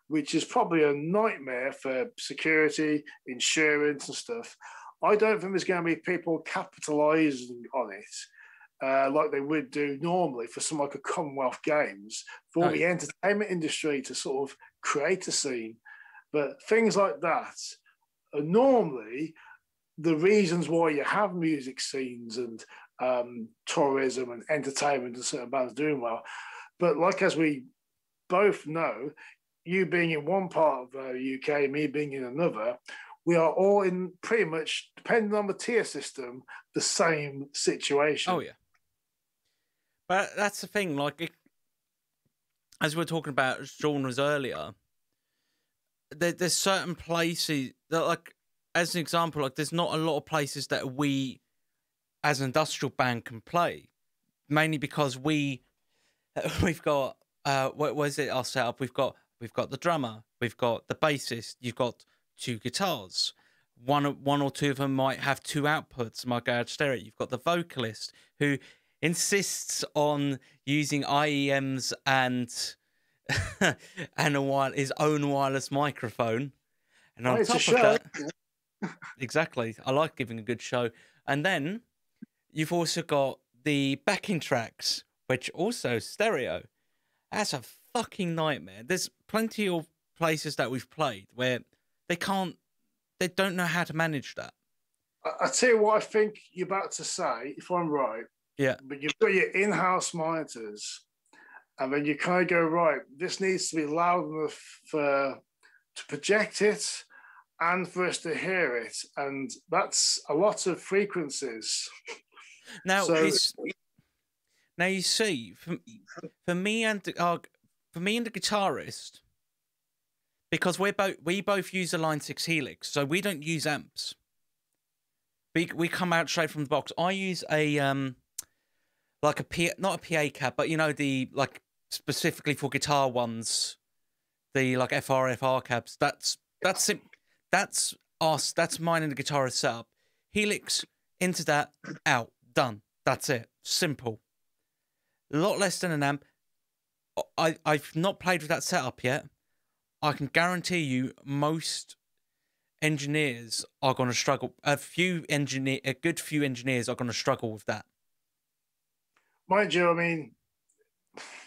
which is probably a nightmare for security, insurance and stuff. I don't think there's going to be people capitalising on it like they would do normally for some like a Commonwealth Games, for the entertainment industry to sort of create a scene. But things like that are normally the reasons why you have music scenes and tourism and entertainment and certain bands doing well. But like as we both know, you being in one part of the UK, me being in another, we are all in pretty much, depending on the tier system, the same situation. Oh, yeah. But that's the thing, like, as we were talking about genres earlier, there's certain places that, like, as an example, like, there's not a lot of places that we, as an industrial band, can play. Mainly because we've got, what was it, our setup? We've got the drummer, we've got the bassist, you've got two guitars. One or two of them might have two outputs, might go out stereo. You've got the vocalist who insists on using IEMs and his own wireless microphone. And on top of that, exactly, I like giving a good show. And then you've also got the backing tracks, which also stereo. That's a fucking nightmare. There's plenty of places that we've played where they don't know how to manage that. I tell you what I think you're about to say, if I'm right. Yeah. But you've got your in-house monitors, and then you kind of go, right, this needs to be loud enough to project it and for us to hear it. And that's a lot of frequencies. Now, So, now you see, for me and the guitarist, because we both use a Line 6 Helix, so we don't use amps. We come out straight from the box. I use a like a not a PA cab, but you know, the like specifically for guitar ones, the like FR cabs. That's us. That's mine and the guitarist setup. Helix into that, out, done. That's it. Simple. A lot less than an amp. I've not played with that setup yet. I can guarantee you most engineers are going to struggle. A good few engineers are going to struggle with that. Mind you, I mean,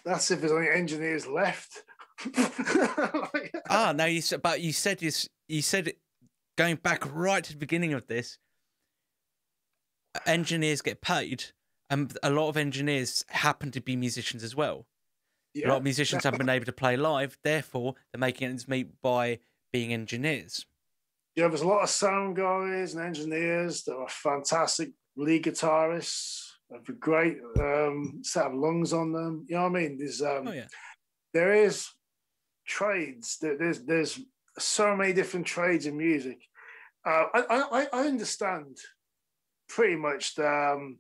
that's if there's only engineers left. No, you said it, going back right to the beginning of this, engineers get paid, and a lot of engineers happen to be musicians as well. Yeah, a lot of musicians haven't been able to play live, therefore they're making ends meet by being engineers. Yeah, there's a lot of sound guys and engineers that are fantastic lead guitarists, have a great set of lungs on them. You know what I mean? There is trades. There's so many different trades in music. I understand pretty much the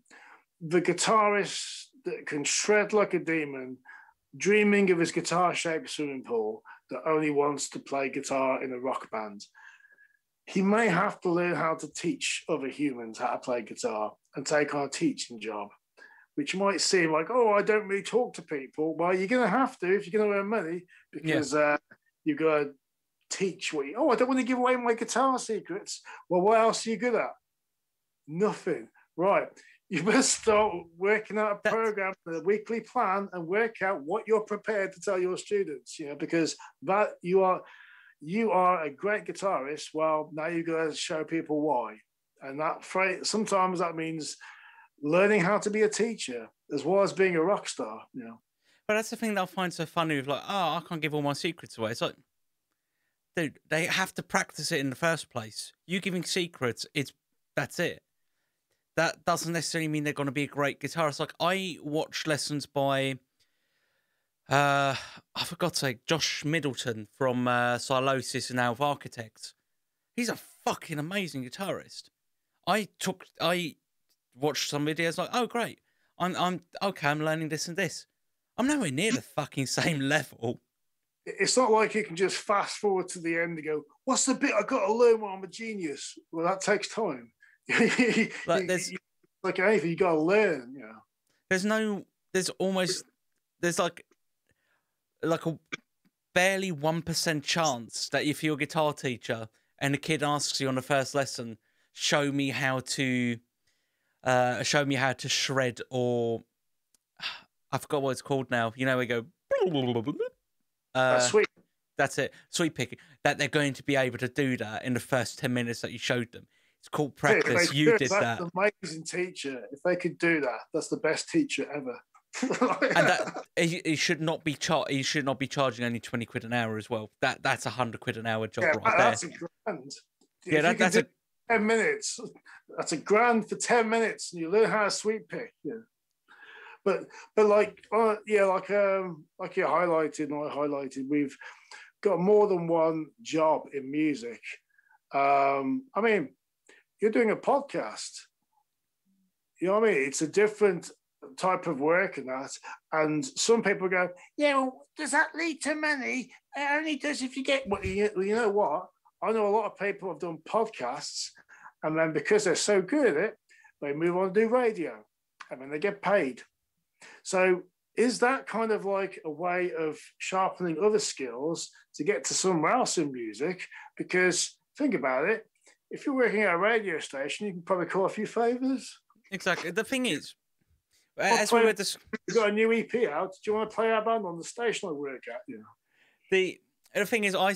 guitarist that can shred like a demon, dreaming of his guitar-shaped swimming pool that only wants to play guitar in a rock band. He may have to learn how to teach other humans how to play guitar and take on a teaching job, which might seem like, oh, I don't really talk to people. Well, you're going to have to if you're going to earn money, because you've got to teach what I don't want to give away my guitar secrets. Well, what else are you good at? Nothing. Right. You must start working out a program, a weekly plan, and work out what you're prepared to tell your students, because that you are a great guitarist. Well, now you've got to show people why. And sometimes that means learning how to be a teacher as well as being a rock star. But that's the thing that I find so funny with, like, oh, I can't give all my secrets away. It's like, dude, they have to practice it in the first place. You giving secrets, that's it. That doesn't necessarily mean they're going to be a great guitarist. Like, I watched lessons by, I forgot to say, Josh Middleton from Silosis and Alv Architects. He's a fucking amazing guitarist. I watched some videos like, oh, great. I'm learning this and this. I'm nowhere near the fucking same level. It's not like you can just fast forward to the end and go, what's the bit I got to learn when I'm a genius? Well, that takes time. Like anything, you got to learn. There's like a barely 1% chance that if you're a guitar teacher and a kid asks you on the first lesson, show me how to shred, or I forgot what it's called now. We go sweep. That's it, sweep picking. That they're going to be able to do that in the first 10 minutes that you showed them. It's called practice. You did that. That's an amazing teacher. If they could do that, that's the best teacher ever. And that he should not be charging only 20 quid an hour as well. That's £100 an hour job right there. That's a grand. Yeah, that's 10 minutes. That's a grand for 10 minutes, and you learn how to sweep pick. Yeah. But like you highlighted and I highlighted, we've got more than one job in music. I mean, you're doing a podcast. You know what I mean? It's a different type of work and that. And some people go, yeah, well, does that lead to money? It only does if you get what you know what? I know a lot of people have done podcasts, and then because they're so good at it, they move on to do radio, and then they get paid. So is that kind of like a way of sharpening other skills to get to somewhere else in music? Because think about it, if you're working at a radio station, you can probably call a few favors. Exactly. The thing is, we've got a new EP out. Do you want to play our band on the station I work at? The thing is, I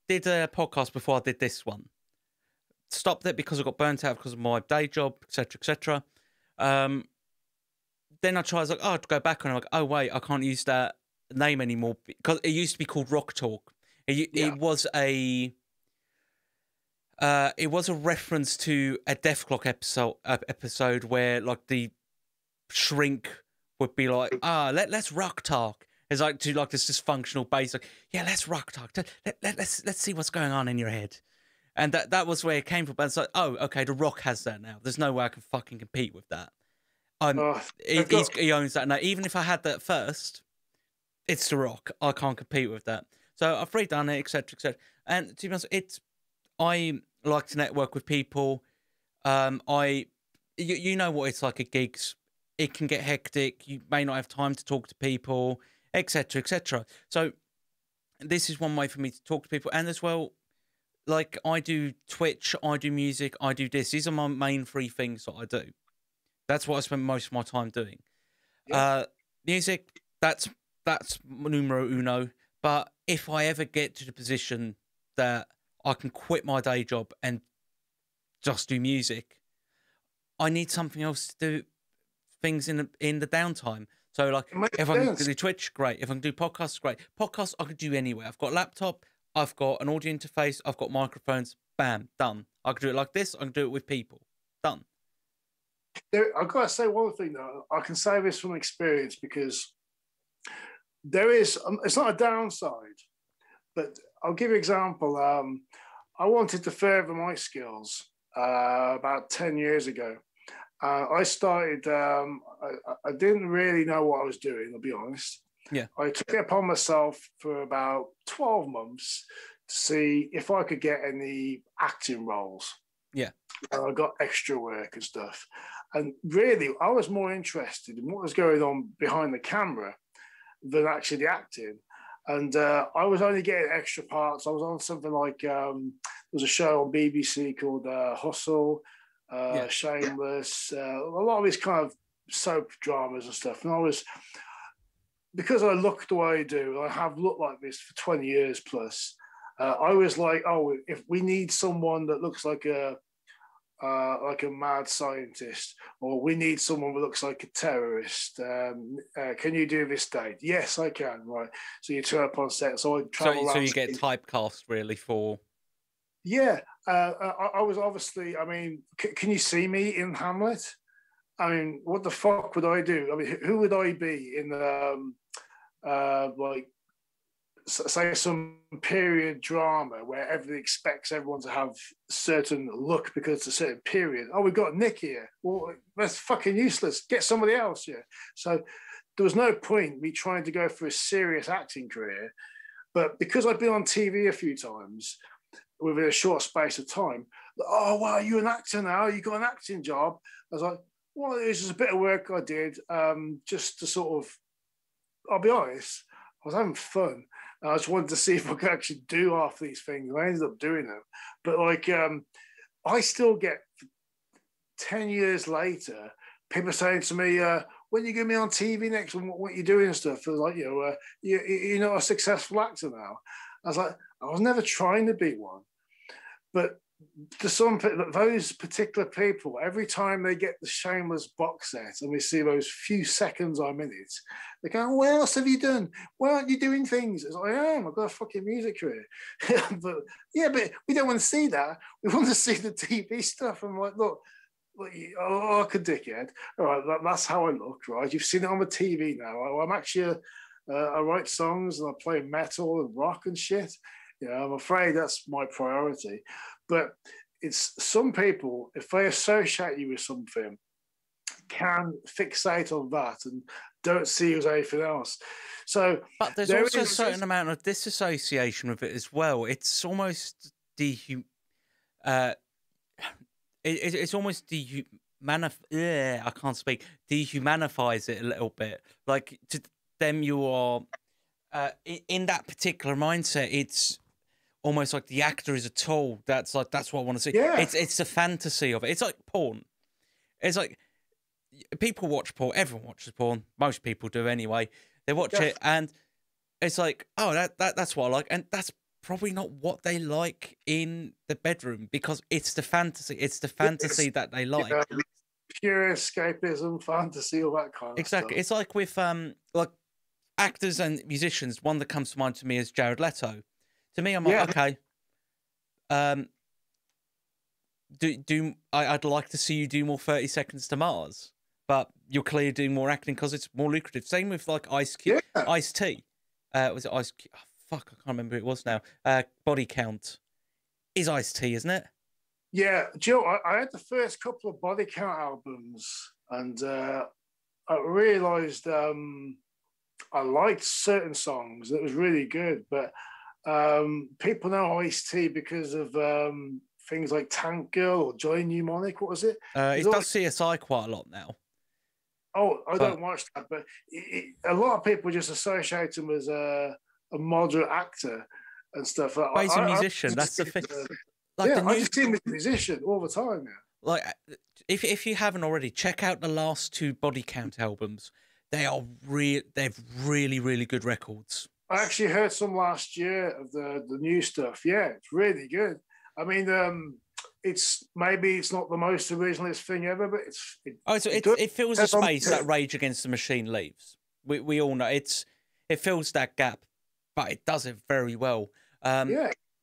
did a podcast before I did this one. stopped it because I got burnt out because of my day job, etc., etc. Then I tried, I was like, oh, I'd go back, and I'm like, oh wait, I can't use that name anymore because it used to be called Rock Talk. It was a reference to a Death Clock episode where like the shrink would be like, let's rock talk. It's like to like this dysfunctional bass, like, yeah, let's rock talk. Let's see what's going on in your head. And that was where it came from. But it's like, oh, okay, The Rock has that now. There's no way I can fucking compete with that. He owns that now. Even if I had that first, it's The Rock. I can't compete with that. So I've redone it, etc., etc. And to be honest, I like to network with people. You know what it's like at gigs. It can get hectic. You may not have time to talk to people, etc., etc. So this is one way for me to talk to people. And as well, like I do Twitch, I do music, I do this. These are my main 3 things that I do. That's what I spend most of my time doing. Yeah. Music, that's numero uno. But if I ever get to the position that I can quit my day job and just do music, I need something else to do things in the downtime. So like if I can do Twitch, great. If I can do podcasts, great. Podcasts I could do anywhere. I've got a laptop, I've got an audio interface, I've got microphones, bam, done. I can do it like this, I can do it with people. Done. I've got to say one thing though. I can say this from experience because there is, it's not a downside, but I'll give you an example. I wanted to further my skills about 10 years ago. I started, I didn't really know what I was doing, I'll be honest. Yeah. I took it upon myself for about 12 months to see if I could get any acting roles. Yeah. And I got extra work and stuff. And really, I was more interested in what was going on behind the camera than actually the acting. And I was only getting extra parts. I was on something like, there was a show on BBC called Hustle, Shameless, a lot of these kind of soap dramas and stuff. And I was, because I look the way I do, I have looked like this for 20 years plus, I was like, oh, if we need someone that looks like a mad scientist, or we need someone that looks like a terrorist. Can you do this date? Yes, I can. Right. So you turn up on set. So I travel around. So you get typecast really for. Yeah. I was obviously, I mean, can you see me in Hamlet? I mean, what the fuck would I do? I mean, who would I be in like, say some period drama where everybody expects everyone to have a certain look because it's a certain period. Oh, we've got Nick here. Well, that's fucking useless. Get somebody else here. So there was no point me trying to go for a serious acting career. But because I've been on TV a few times within a short space of time, oh, wow, you're an actor now. You got an acting job. I was like, well, it's just a bit of work I did just to sort of, I'll be honest, I was having fun. I just wanted to see if I could actually do half these things. I ended up doing them. But like, I still get 10 years later, people saying to me, when you get me on TV next, what you doing and stuff? I was like, you're not a successful actor now. I was like, I was never trying to be one. But to some, those particular people, every time they get the Shameless box set and we see those few seconds I'm in it, they go, what else have you done? Why aren't you doing things? It's like, I am. I've got a fucking music career. but we don't want to see that. We want to see the TV stuff. I'm like, look, like a dickhead. All right, that's how I look, right? You've seen it on the TV now. I'm actually, I write songs and I play metal and rock and shit. I'm afraid that's my priority. But it's some people, if they associate you with something, can fixate on that and don't see you as anything else. So, but there's also a certain amount of disassociation with it as well. It's almost it's almost I can't speak. Dehumanifies it a little bit. Like to them, you are in that particular mindset. It's almost like the actor is a tool. That's what I want to see. Yeah. It's the fantasy of it. It's like porn. It's like people watch porn. Everyone watches porn. Most people do anyway. They watch it and it's like, oh, that's what I like. And that's probably not what they like in the bedroom, because it's the fantasy. It's the fantasy that they like. Yeah, pure escapism, fantasy, all that kind of Exactly. stuff. It's like with like actors and musicians. One that comes to mind to me is Jared Leto. To me, I'm like, Yeah, okay, I'd like to see you do more 30 Seconds to Mars, but you're clearly doing more acting because it's more lucrative. Same with like Ice T. Was it Ice? Oh, fuck, I can't remember who it was now. Body Count is Ice T, isn't it? yeah. Joe, I had the first couple of Body Count albums, and I realised I liked certain songs. It was really good, but people know Ice-T because of things like Tank Girl or Joy Mnemonic. What was it? It does CSI quite a lot now. Oh, I don't watch that, but a lot of people just associate him as a moderate actor and stuff. But he's a musician. That's the thing. Like I just see him as a musician all the time. Yeah. Like, if you haven't already, check out the last two Body Count albums. They've really, really good records. I actually heard some last year of the new stuff. Yeah, it's really good. I mean, it's not the most originalist thing ever, but it fills a space that Rage Against the Machine leaves. We all know it fills that gap, but it does it very well.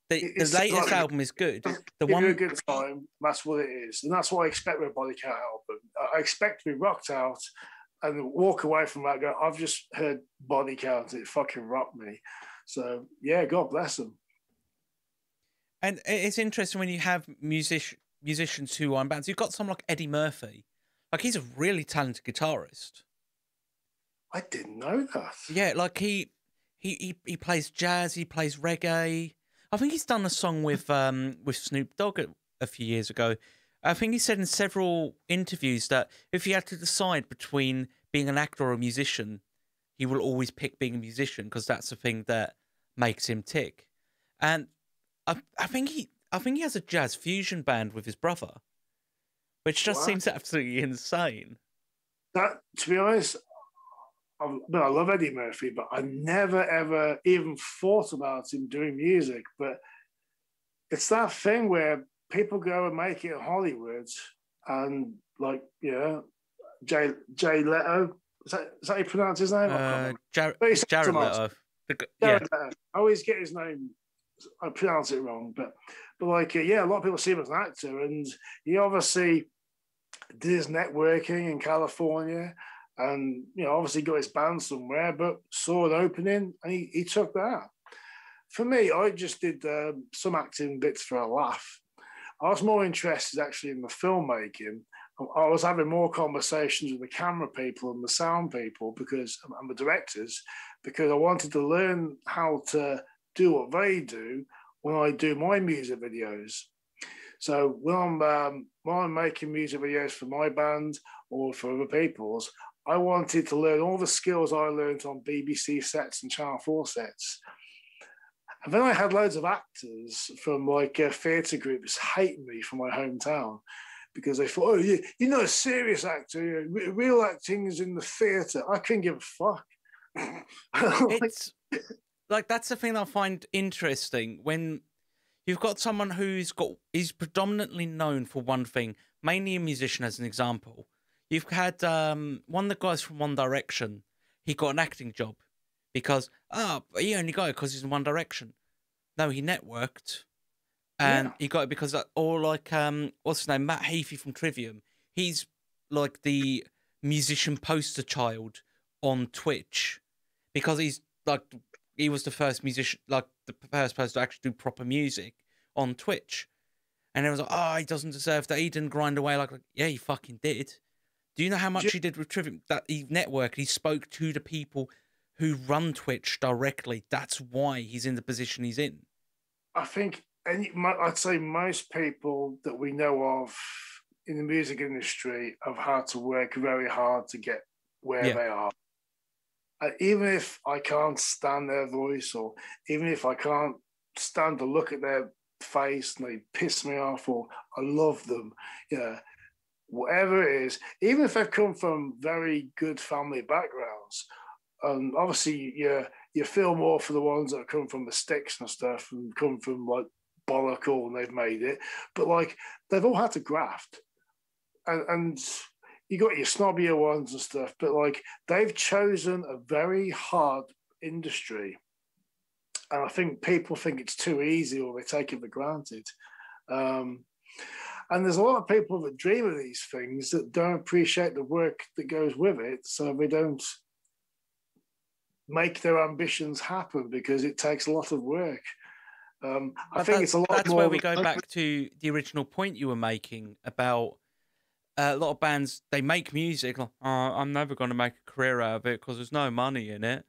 The latest album is good. The one a good time. That's what it is, and that's what I expect with a Body Count album. I expect to be rocked out and walk away from that. Go, I've just heard Body Count. It fucking rocked me. So yeah, God bless them. And it's interesting when you have musicians who are in bands. You've got someone like Eddie Murphy. Like, he's a really talented guitarist. I didn't know that. Yeah, like he plays jazz, he plays reggae. I think he's done a song with Snoop Dogg a few years ago. I think he said in several interviews that if he had to decide between being an actor or a musician, he will always pick being a musician because that's the thing that makes him tick. And I think he has a jazz fusion band with his brother, which just seems absolutely insane. That, to be honest, I love Eddie Murphy, but I never ever even thought about him doing music. But it's that thing where people go and make it in Hollywood, and like, Jay Leto. Is that how you pronounce his name? Jared Leto. I always get his name. I pronounce it wrong, but like, a lot of people see him as an actor, and he obviously did his networking in California, and obviously got his band somewhere, but saw an opening and he took that. For me, I just did some acting bits for a laugh. I was more interested actually in the filmmaking. I was having more conversations with the camera people and the sound people and the directors, because I wanted to learn how to do what they do when I do my music videos. So when I'm making music videos for my band or for other people's, I wanted to learn all the skills I learned on BBC sets and Channel 4 sets. And then I had loads of actors from like theatre groups hating me from my hometown because they thought, you're not a serious actor. Real acting is in the theatre. I couldn't give a fuck. It's like, that's the thing I find interesting when you've got someone he's predominantly known for one thing, mainly a musician as an example. You've had one of the guys from One Direction. He got an acting job because he only got it because he's in One Direction. No, he networked, and he got it because what's his name, Matt Heafy from Trivium. He's like the musician poster child on Twitch because he was the first musician, like the first person to actually do proper music on Twitch. And everyone's like, he doesn't deserve that. He didn't grind away yeah, he fucking did. Do you know how much he did with Trivium? That he networked, he spoke to the people who run Twitch directly. That's why he's in the position he's in. I think, I'd say most people that we know of in the music industry have had to work very hard to get where they are. Even if I can't stand their voice, or even if I can't stand to look at their face and they piss me off, or I love them, whatever it is, even if they've come from very good family backgrounds, obviously you feel more for the ones that come from the sticks and stuff and come from like Bollockall and they've made it, but like they've all had to graft, and you got your snobbier ones and stuff, but like they've chosen a very hard industry, and I think people think it's too easy or they take it for granted. And there's a lot of people that dream of these things that don't appreciate the work that goes with it, so they don't make their ambitions happen because it takes a lot of work. I think it's a lot. That's more where we go back to the original point you were making about a lot of bands. They make music. Like, oh, I'm never going to make a career out of it because there's no money in it.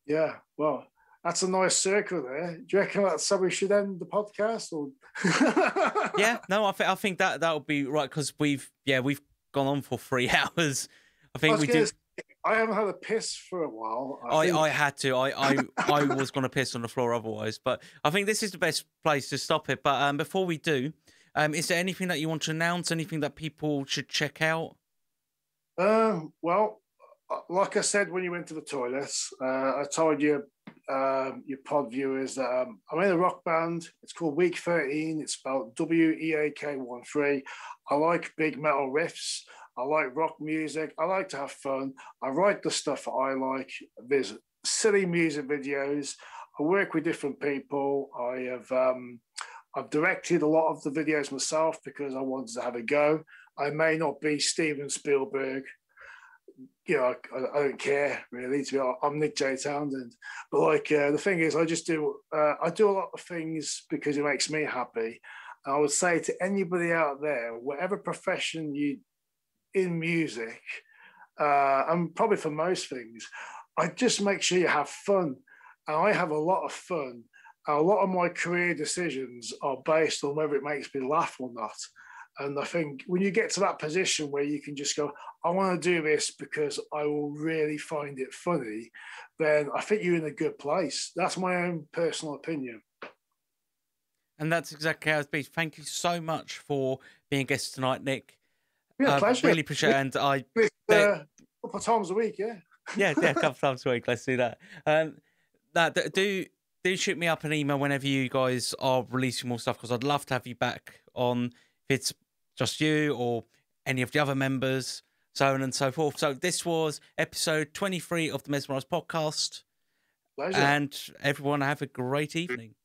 Yeah, well, that's a nice circle there. Do you reckon that's how we should end the podcast? Or yeah, no, I think that would be right because we've gone on for 3 hours. I think we do. I haven't had a piss for a while. I had to. I was going to piss on the floor otherwise, but I think this is the best place to stop it. But before we do, is there anything that you want to announce? Anything that people should check out? Well, like I said when you went to the toilets, I told you, your pod viewers, that I'm in a rock band. It's called Week 13. It's spelled WEAK13. I like big metal riffs. I like rock music. I like to have fun. I write the stuff that I like. There's silly music videos. I work with different people. I've directed a lot of the videos myself because I wanted to have a go. I may not be Steven Spielberg. You know, I don't care really. To be honest, I'm Nick J. Townsend. But like the thing is, I do a lot of things because it makes me happy. And I would say to anybody out there, whatever profession you in music, and probably for most things, I just make sure you have fun. And I have a lot of fun. And a lot of my career decisions are based on whether it makes me laugh or not. And I think when you get to that position where you can just go, I want to do this because I will really find it funny, then I think you're in a good place. That's my own personal opinion. And that's exactly how it's been. Thank you so much for being a guest tonight, Nick. Yeah, pleasure. Really appreciate it. And a couple of times a week, yeah. yeah, a couple of times a week. Let's do that. Do shoot me up an email whenever you guys are releasing more stuff because I'd love to have you back on if it's just you or any of the other members, so on and so forth. So this was episode 23 of the Mesmerised podcast. Pleasure. And everyone have a great evening.